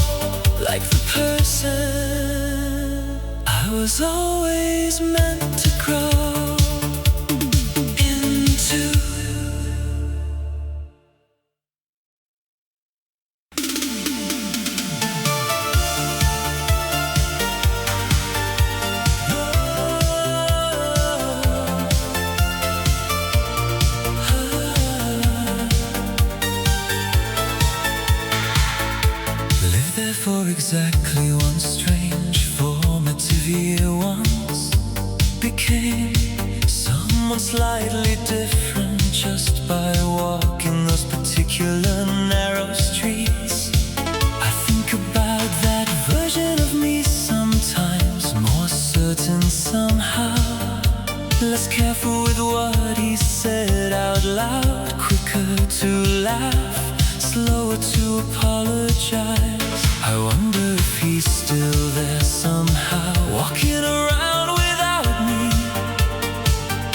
like the person I was always meant to grow into. Lived there for exactly one strange formative year once. Became someone slightly different just by walking those particular narrow streets. I think about that version of me sometimes, more certain somehow, less careful with what he said out loud, quicker to laugh, slower to apologize. I wonder if he's still there somehow, walking around without me,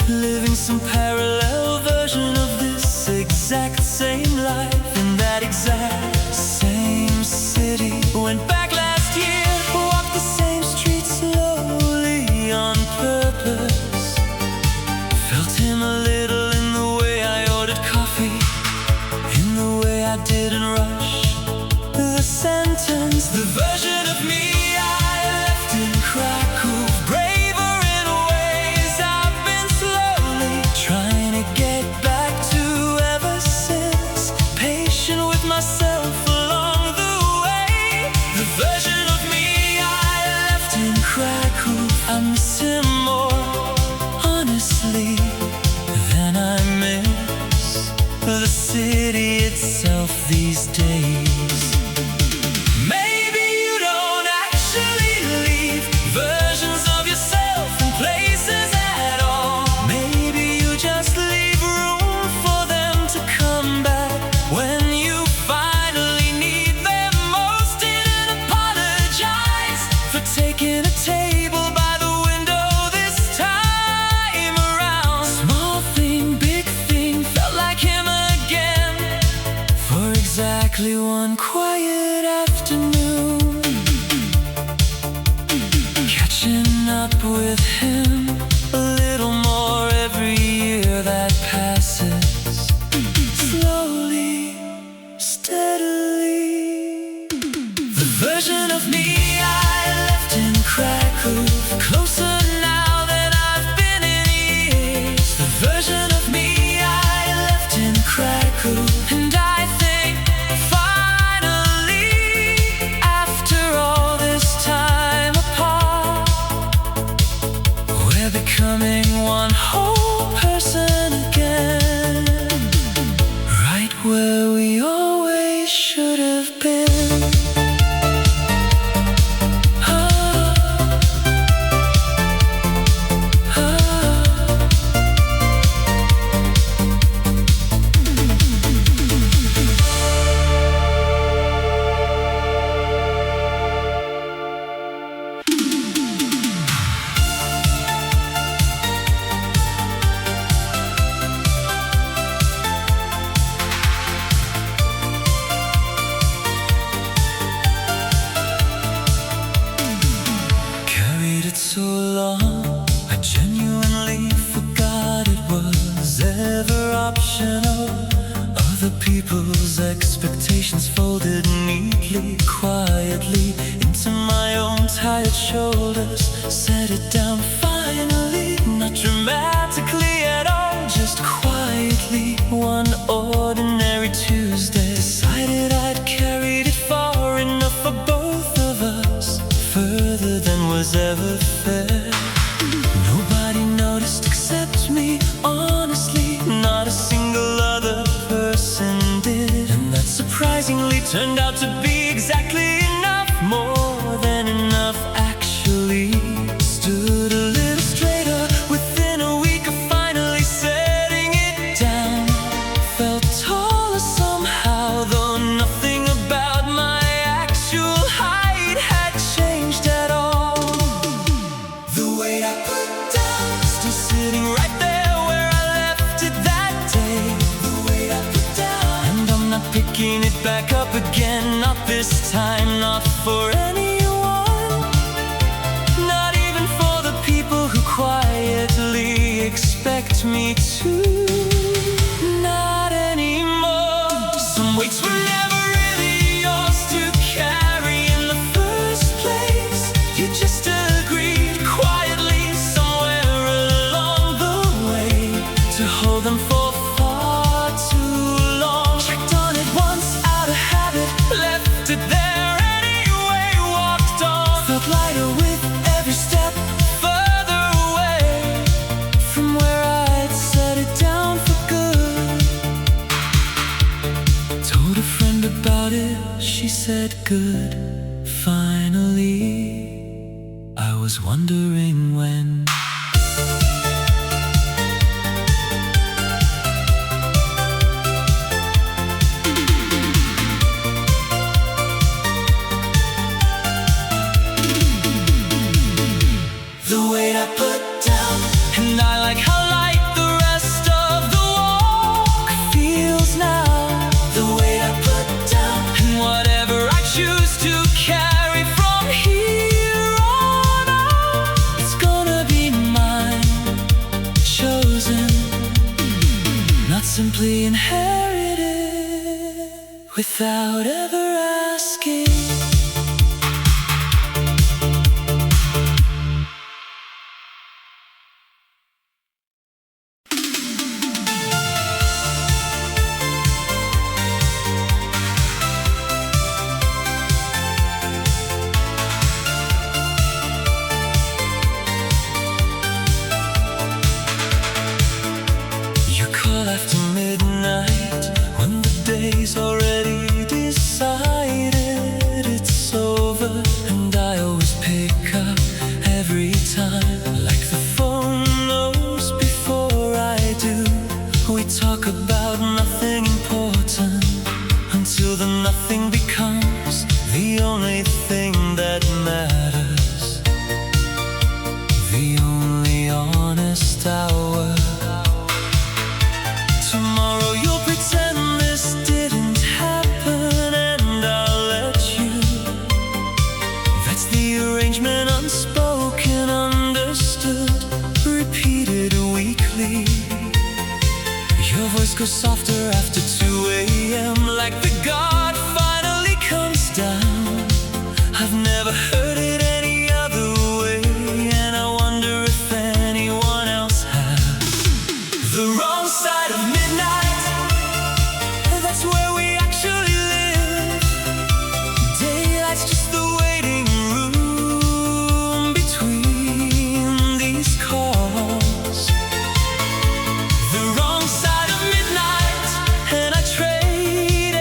living some parallel version of this exact same life in that exact same city. Went back last year, walked the same street slowly on purpose. Felt him a little in the way I ordered coffee, in the way I didn't rush the sentence. The version of me I left in Krakow, braver in ways I've been slowly trying to get back to ever since, patient with myself along the way. The version of me I left in Krakow, I miss him more, honestly, than I miss the city itself these days. Maybe you don't actually leave versions of yourself in places at all. Maybe you just leave room for them to come back when you finally need them most. Didn't apologize for taking a table by the window this time around. Small thing, big thing, felt like him again for exactly one quiet afternoon. Catching up with him a little more every year that passes, slowly, steadily. The version of me I left in Krakow, closer now than I've been in years. The version of me I left in Krakow, and I think finally, after all this time apart, we're becoming one whole person again, right where we always should have been. expectations folded neatly, quietly into my own tired shoulders. Set it down finally, not dramatically at all, just quietly. One ordinary Tuesday, decided I'd carried it far enough for both of us, further than was ever fair. Nobody noticed except me, honestly, not a single other person did. And that surprisingly turned out to be exactly enough, more than enough actually. Stood a little straighter within a week of finally setting it down. Felt taller somehow, though nothing about my actual height had changed at all. The weight I put down, still sitting right there where I left it that day. The weight I put down, and I'm not picking it back up again, not this time, not for anyone, not even for the people who quietly expect me to. Not anymore. Some weights were never really yours to carry in the first place. You just agreed quietly somewhere along the way to hold them for far too long. Checked on it once out of habit, left it there anyway, walked on. Felt lighter with every step further away from where I'd set it down for good. Told a friend about it, she said good. Finally, I was wondering when. The weight I put down, and I like how light the rest of the walk feels now. The weight I put down, and whatever I choose to carry from here on out, it's gonna be mine, chosen, not simply inherited without ever asking. After midnight, when the day's already decided it's over, and I always pick up every time, like the phone knows before I do. We talk about nothing important until the nothing becomes the only thing that matters, the only honest hour. Tomorrow you'll pretend this didn't happen, and I'll let you. That's the arrangement, unspoken, understood, repeated weekly. Your voice goes softer after 2 a.m., like the guard finally comes down. I've never heard it any other way, and I wonder if anyone else has. The wrong side of midnight, that's where we actually live. Daylight's just the waiting room between these calls. The wrong side of midnight, and I trade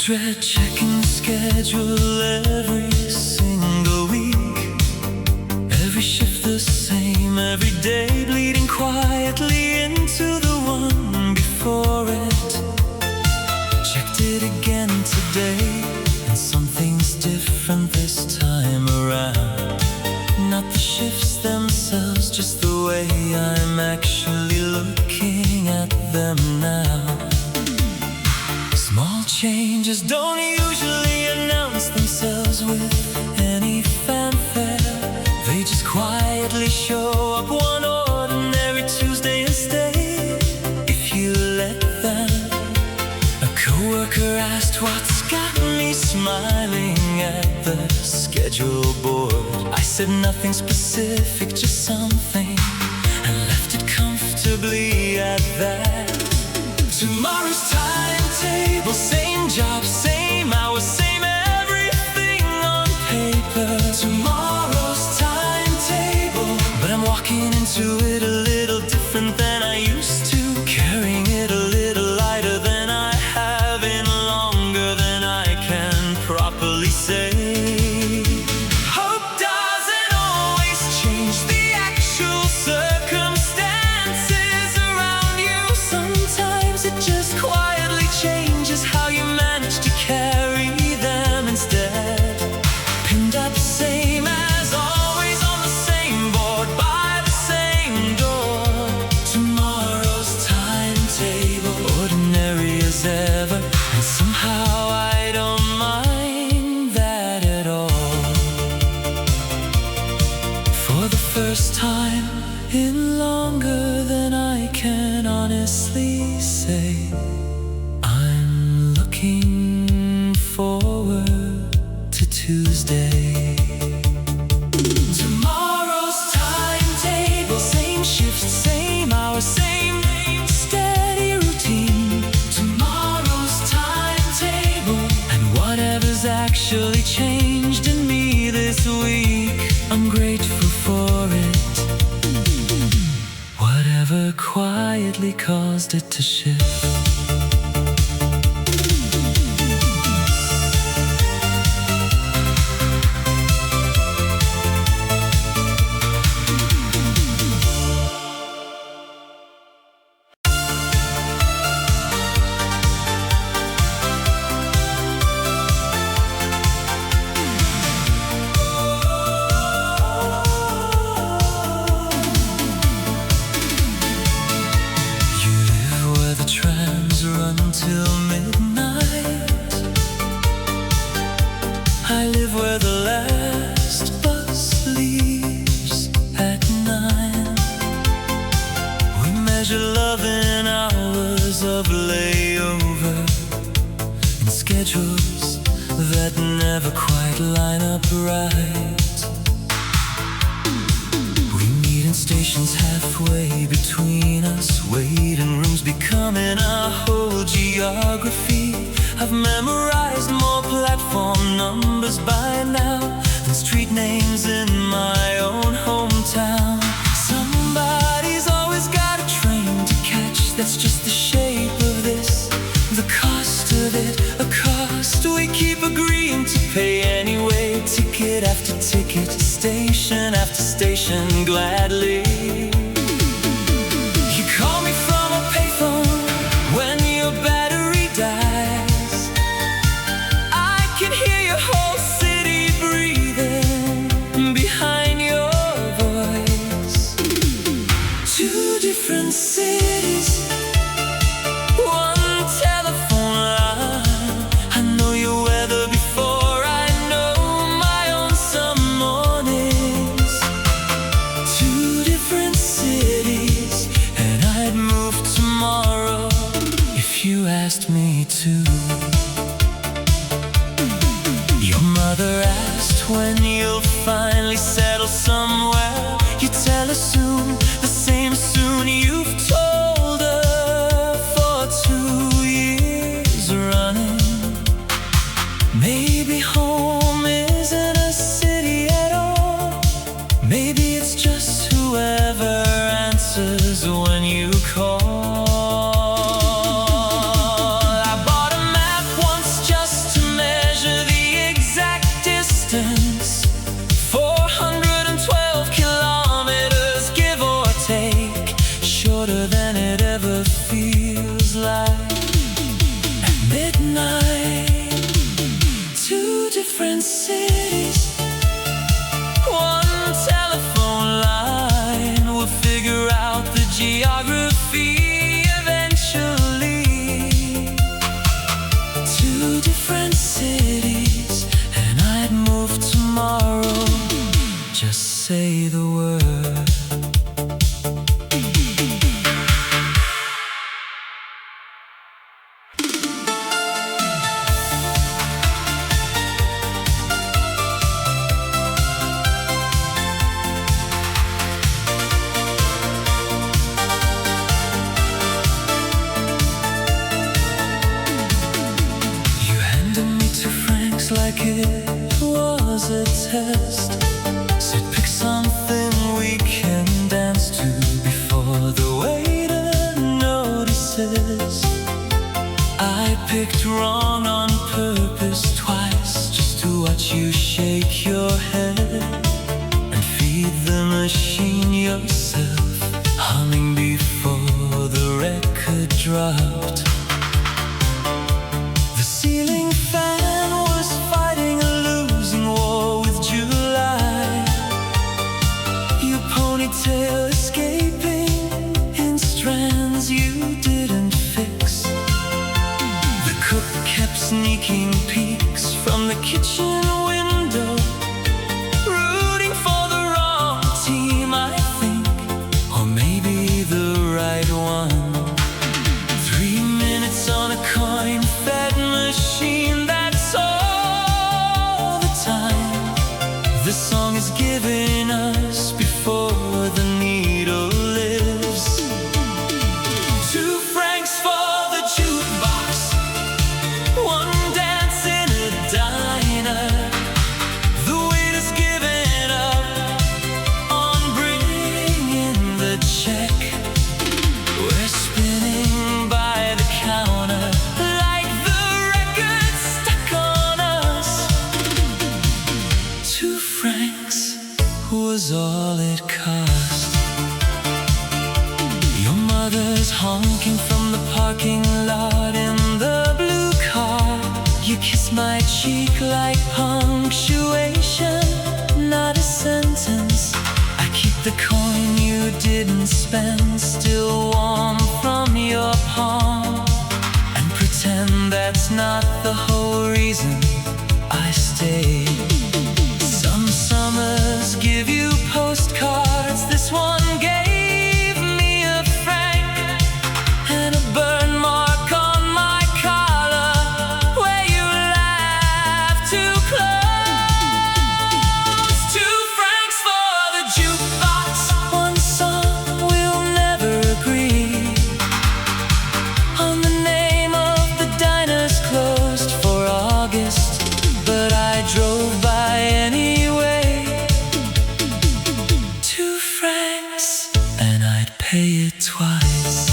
dread checking the schedule every single week. Every shift the same, every day bleeding quietly into the one before it. Checked it again today, and something's different this time around. Not the shifts themselves, just the way I'm actually looking at them now. Small changes don't usually announce themselves with any fanfare. They just quietly show up one ordinary Tuesday and stay, if you let them. A coworker asked what's got me smiling at the schedule board. I said nothing specific, just something, and left it comfortably at that. Tomorrow's timetable, same job, same hours, same everything on paper. Tomorrow's timetable, but I'm walking into it a little different than I used to, carrying it a little lighter than I have in longer than I can properly say. Hope doesn't always change the actual circumstances around you. Sometimes it just quietly changes how you manage to carry them instead. Pinned up same as always on the same board by the same door. Tomorrow's timetable, ordinary as ever, and somehow I don't mind that at all. For the first time in longer than I can honestly say, I'm looking forward to Tuesday. Tomorrow's timetable, same shifts, same hours, same steady routine. Tomorrow's timetable, and whatever's actually changed in me this week, I'm grateful for it. Whatever quietly caused it to shift. Till midnight, I live where the last bus leaves at 9. We measure love in hours of layover, in schedules that never quite line up right. We meet in stations halfway between us, waiting rooms becoming a whole geography. I've memorized more platform numbers by now than street names in my own hometown. Somebody's always got a train to catch, that's just the shape of this. The cost of it, a cost we keep agreeing to pay anyway. Ticket after ticket, station after station, gladly. You call me from a payphone when your battery dies. I can hear your whole city breathing behind your voice. Two different cities, one telephone line. I know your weather before I know my own some mornings. Two different cities, and I'd move tomorrow if you asked me to. Your mother asked when you'll finally settle somewhere. You tell her soon, the same soon you've told geography eventually. Two different cities, and I'd move tomorrow. Just say the word. Like it was a test. Said pick something we can dance to before the waiter notices. I picked wrong on purpose twice, just to watch you shake your head and feed the machine yourself, humming before the record dropped. The ceiling fan was fighting a losing war with July. Your ponytail escaping in strands you didn't fix. The cook kept sneaking peeks from the kitchen window, rooting for the wrong team, I think, or maybe the right one. 3 minutes on a coin-fed machine, that's all the time the song is giving us before the needle lives. 2 francs for the jukebox, 1 dance in a diner. The waiter's giving up on bringing the check. We're spinning by the counter like the record stuck on us. 2 francs was all it cost. Your mother's honking from the parking lot in the blue car. You kiss my cheek like punctuation, not a sentence. I keep the coin you didn't spend still warm from your palm, and pretend that's not the whole reason I stay. Some summers give you postcards. This one gave me a franc and a burn mark on my collar where you laughed too close. 2 francs for the jukebox, 1 song we'll never agree on. The name of the diner's closed for August, but I drove by anyway. 2 francs, and I'd pay it twice.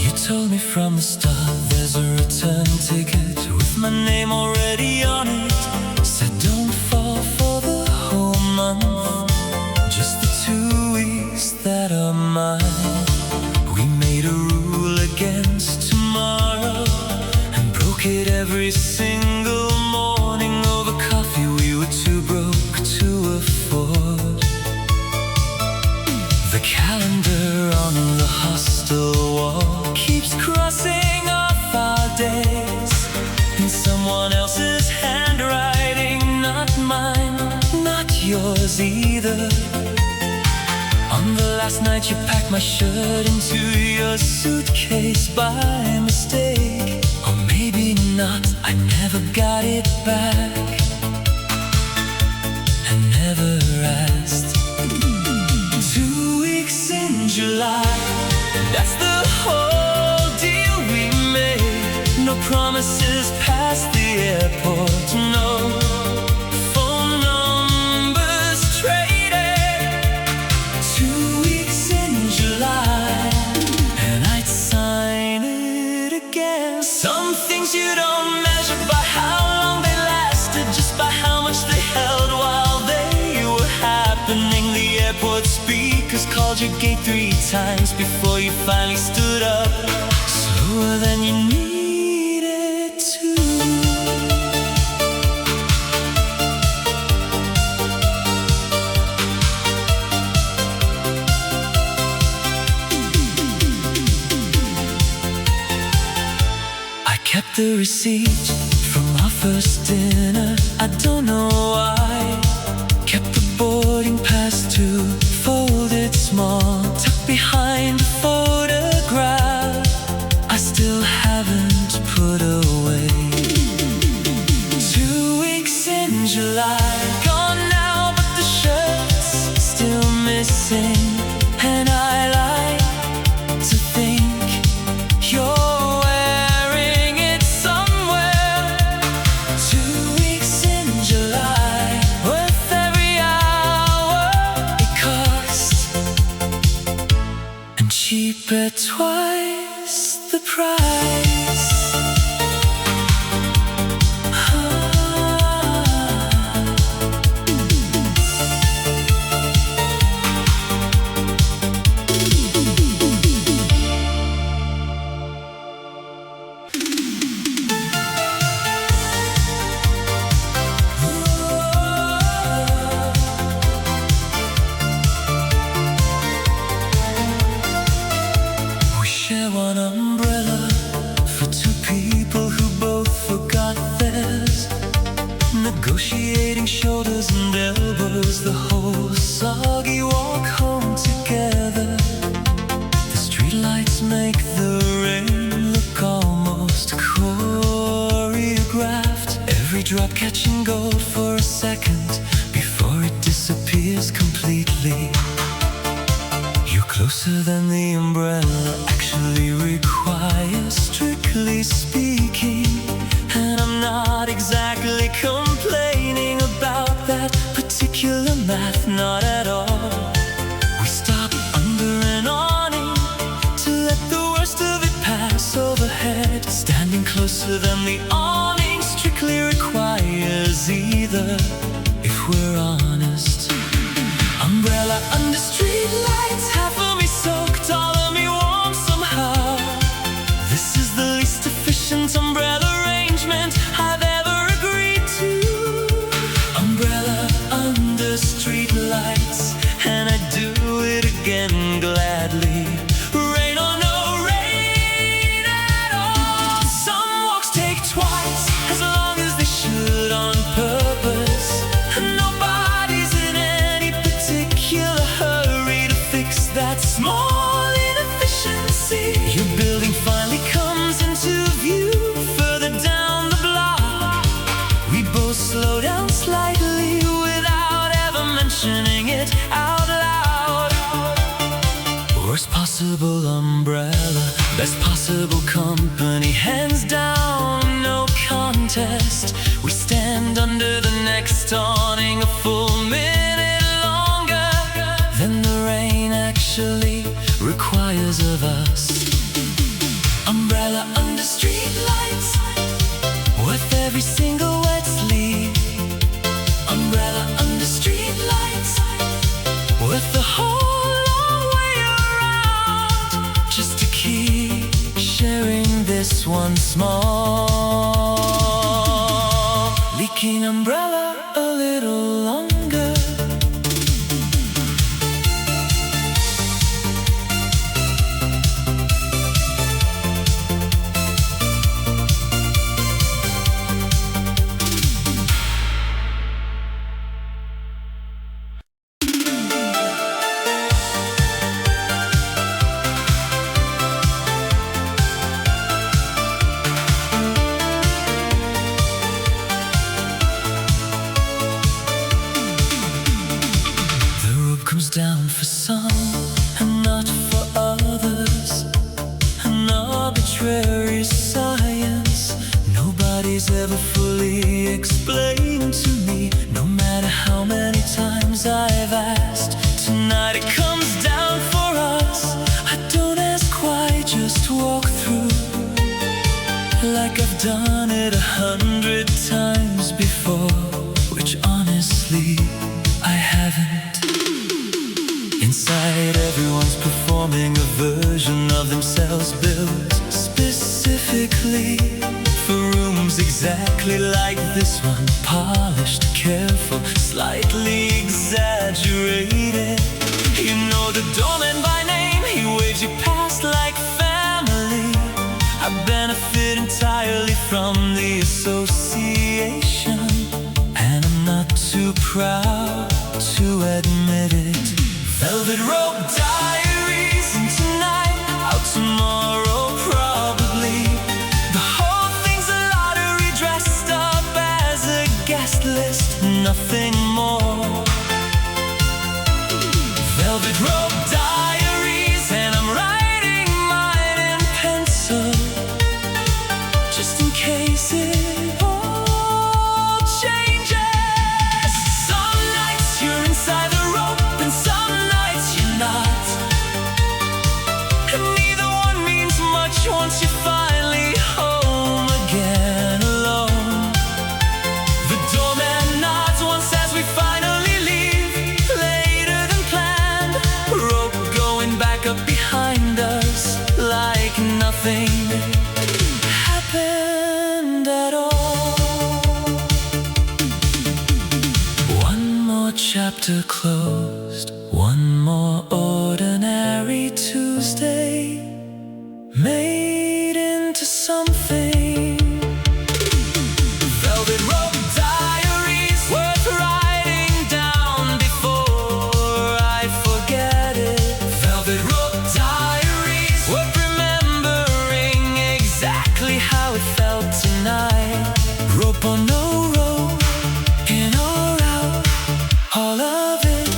You told me from the start there's a return ticket with my name already on it. Said don't fall for the whole month, just the 2 weeks that are mine. We made a rule against tomorrow and broke it every single morning over coffee we were too broke to afford. The calendar on the hostel wall keeps crossing off our days in someone else's handwriting, not mine, not yours either. On the last night you packed my shirt into your suitcase by mistake, or maybe not. I never got it back and never asked. 2 weeks in July, that's the whole deal we made. No promises past the airport, no phone numbers traded. 2 weeks in July, and I'd sign it again. Some things you don't measure by how long they last. called your gate 3 times before you finally stood up, slower than you needed to. I kept the receipt from our first dinner. I don't know why. Kept the boarding pass too, folded small, tucked behind the photograph I still haven't put away. 2 weeks in July, gone now, but the shirt's still missing. And I like to think you're wearing it somewhere. 2 weeks in July, worth every hour it cost, and cheap at twice the price. One umbrella for 2 people who both forgot theirs. Negotiating shoulders and elbows, the whole soggy walk home together. The streetlights make the rain look almost choreographed, every drop catching gold for a second before it disappears completely. You're closer than the umbrella actually requires, strictly speaking. And I'm not exactly complaining about that particular math, not at all. We stop under an awning to let the worst of it pass overhead. Standing closer than the awning strictly requires either, if we're honest. Umbrella under street lights, half of me soaked, all of me warm somehow. This is the least efficient umbrella arrangement I've ever agreed to. Umbrella under street lights, and I do it again gladly. Rain or no rain at all. Some walks take twice as long as they should on purpose. And nobody's in any particular hurry to fix that small inefficiency. Your building finally comes into view further down the block. We both slow down slightly without ever mentioning it out loud. Worst possible umbrella, best possible company, hands down, no contest. We stand under the next awning a full minute longer than the rain actually requires of us. Umbrella under street lights, worth every single wet sleeve. Umbrella under street lights, worth the whole long way around, just to keep sharing this one small leaking umbrella a little longer. Down for some and not for others. An arbitrary science nobody's ever fully explained to me, no matter how many times I've asked. Tonight it comes down for us. I don't ask why, just walk through like I've done it 100 times before, which honestly I haven't. Inside everyone forming a version of themselves built specifically for rooms exactly like this one. Polished, careful, slightly exaggerated. You know the doorman by name, he waves you past like family. I benefit entirely from the association, and I'm not too proud to admit it. Velvet rope diaries, and tonight, out tomorrow probably. The whole thing's a lottery dressed up as a guest list, nothing more. Velvet rope diaries, and I'm writing mine in pencil, just in case it all changes. Some nights you're inside the rope, and some nights you're not. And neither one means much once you're finally home again alone. The doorman nods once as we finally leave, later than planned. Rope going back up behind us like nothing happened at all. One more chapter closed, one more ordinary Tuesday made into something. Velvet rope diaries, worth writing down before I forget it. Velvet rope diaries, worth remembering exactly how it felt tonight. Rope or no rope, in or out, all of it,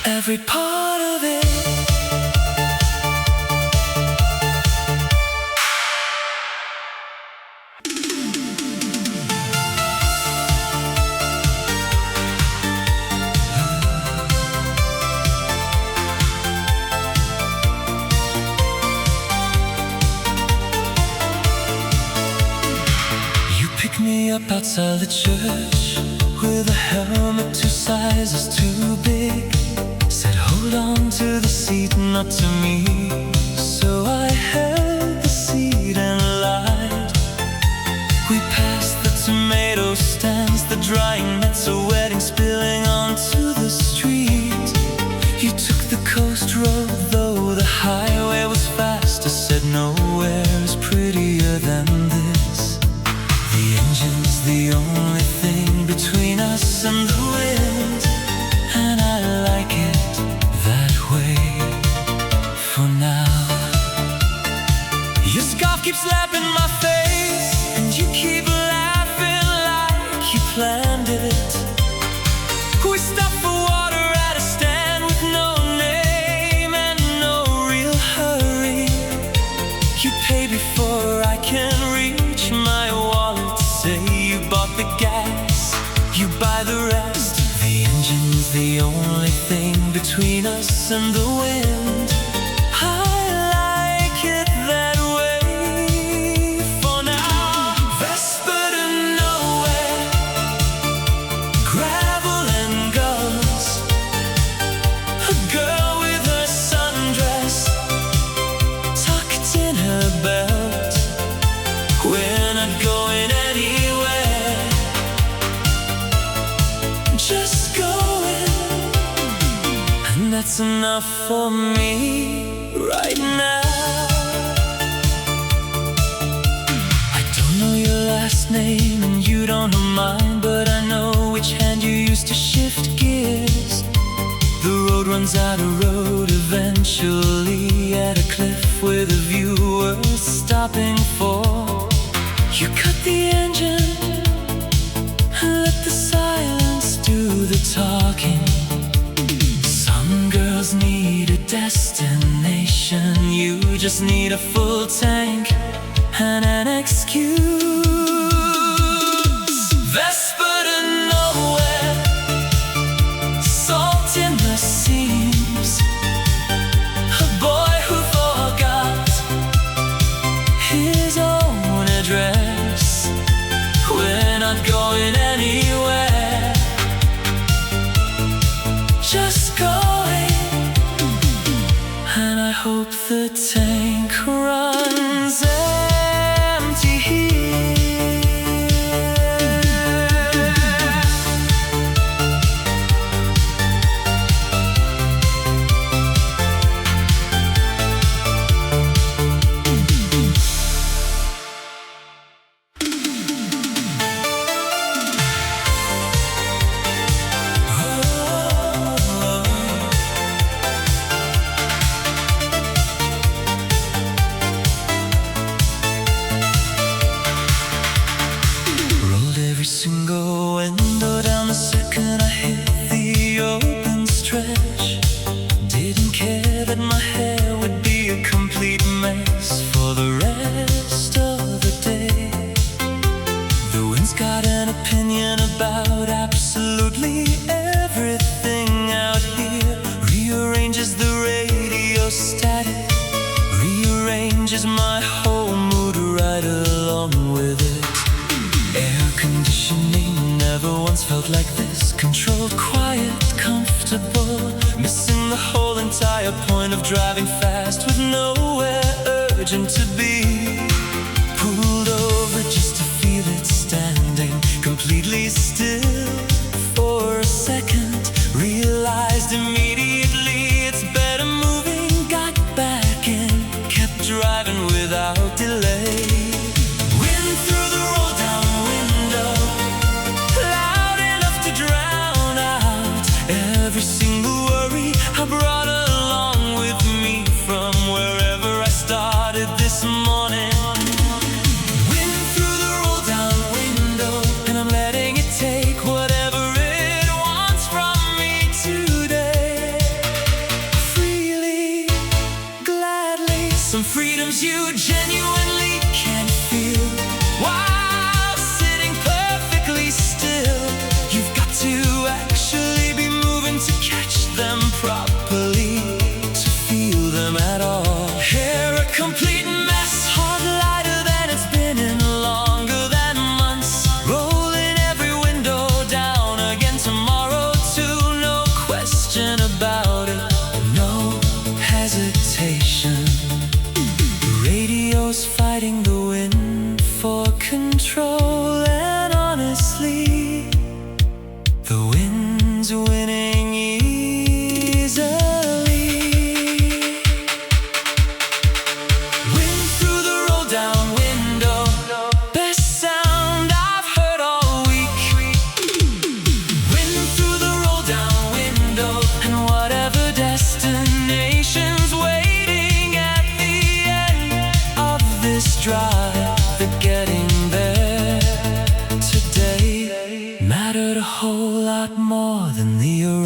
every part of it. Pick me up outside the church with a helmet 2 sizes too big. Said hold on to the seat, not to me. So I held the seat and lied. We passed the tomato stands, the drying nets, a wedding spilling onto the street. You took the coast road, though the highway was faster. Said nowhere is prettier than this. The engine's the only thing between us and the wind, and I like it that way for now. Your scarf keeps slapping my face, and you keep laughing like you planned it. We stopped for water at a stand with no name and no real hurry. You pay before I can reach my wallet. Say you bought the gas, you buy the rest. The engine's the only thing between us and the wind. I like it that way for now. Vesper to nowhere, gravel and gulls, a girl with her sundress tucked in her belt. We're not going anywhere, just going, and that's enough for me right now. I don't know your last name and you don't know mine, but I know which hand you used to shift gears. The road runs out of road eventually, at a cliff with a view worth stopping for. You cut the engine and let the silence do the talking. Some girls need a destination, you just need a full tank and an excuse. Vesper to nowhere, salt in the seams, a boy who forgot his own address. We're not going anywhere, just going, single window down the second I hit the open stretch. Didn't care that my hair would be a complete mess for the rest of the day. The wind's got an opinion about absolutely everything out here. Rearranges the radio static, rearranges my whole mood right along with it. Air conditioning never once felt like this. Controlled, quiet, comfortable. Missing the whole entire point of driving fast with nowhere urgent to be. Pulled over just to feel it standing completely still for a second. Realized immediately it's better moving. Got back in, kept driving without delay. Wind through the roll down window, loud enough to drown out every single worry I brought along with me from wherever I started this morning. Wind through the roll down window, and I'm letting it take whatever it wants from me today. Freely, gladly, some freedoms you genuinely can't feel while sitting perfectly still. You've got to actually be moving to catch them properly, to feel them at all. Hair a complete mess, hard lighter than it's been in longer than months. Rolling every window down again tomorrow too. No question about it, no hesitation. The radio's fighting the wind for control, and honestly, the wind's winning easily. Wind through the roll down window, best sound I've heard all week. Wind through the roll down window, and whatever destination's waiting at the end of this drive, the getting there today mattered a whole lot more than the arriving.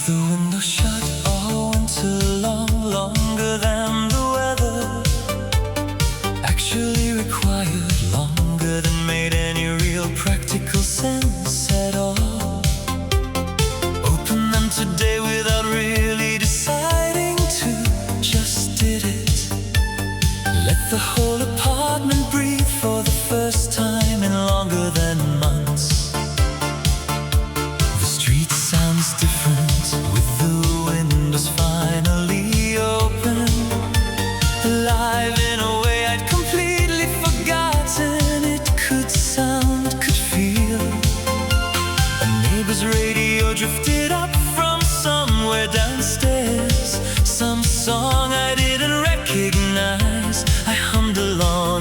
The window shut all winter long, longer than the weather actually required, longer than made any real practical sense at all. Opened them today without really deciding to, just did it. Let the whole apartment breathe for the first time in longer than months. The street sounds different with the windows finally open, alive in a way I'd completely forgotten it could sound, could feel. A neighbor's radio drifted up from somewhere downstairs, some song I didn't recognize. I hummed along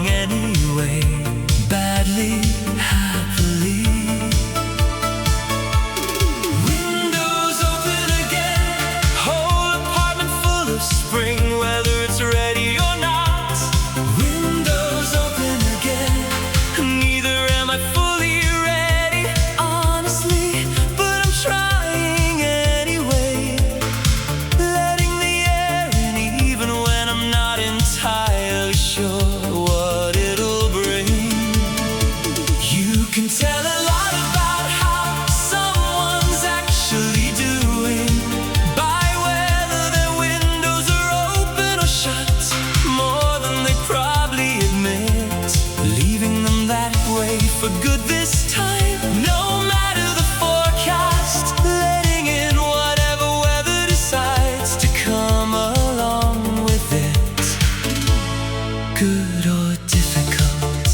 good or difficult.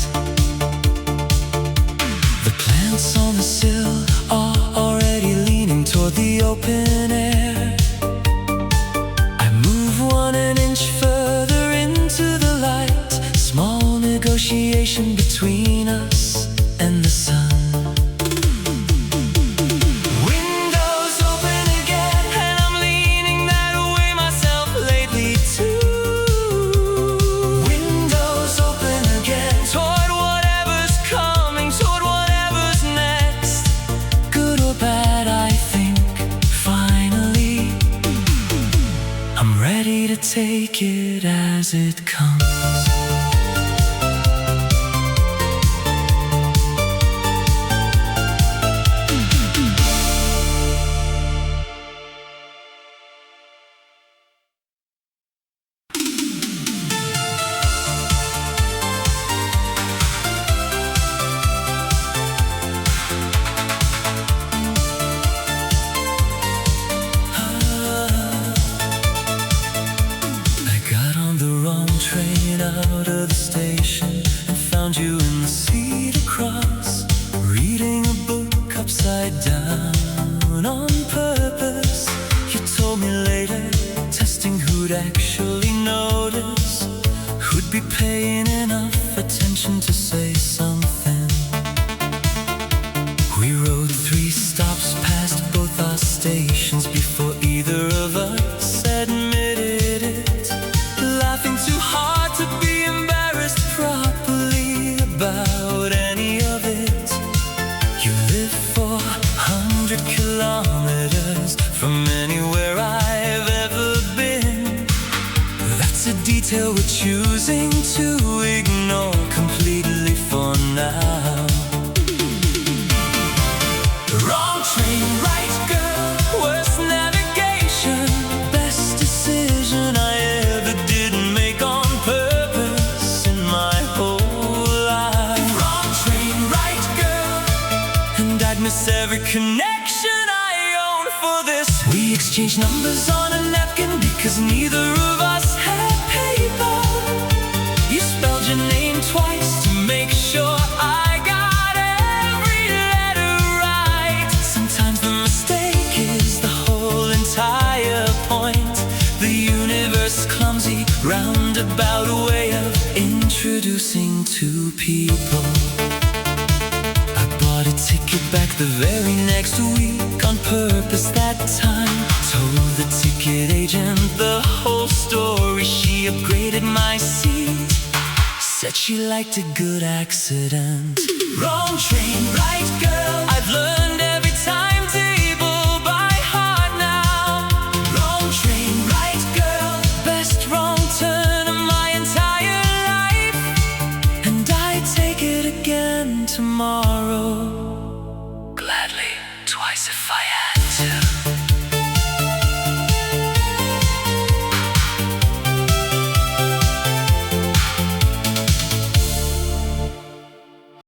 The plants on the sill are already leaning toward the open air. I move an inch further into the light. Small negotiation between us and the sun. Ready to take it as it comes. Train out of the station and found you in the seat across, reading a book upside down on purpose. You told me later, testing who'd actually notice, who'd be paying enough attention to say something. We rode 3 stops past both our stations before either of us admitted it, laughing too hard to be embarrassed properly about any of it. You live 400 kilometers from anywhere I've ever been. That's a detail we're choosing to ignore completely for now. Wrong train, right girl, worst navigation, best decision I ever did make on purpose in my whole life. Wrong train, right girl, and I'd miss every connection I own for this. We exchanged numbers on a napkin because neither of us had paper. You spelled your name twice to make sure I got every letter right. Sometimes the mistake is the whole entire point. The universe clumsy, roundabout way of introducing two people. I bought a ticket back the very next week on purpose that time. Told the ticket agent the whole story. She upgraded my seat, said she liked a good accident. Wrong train, right girl, I've learned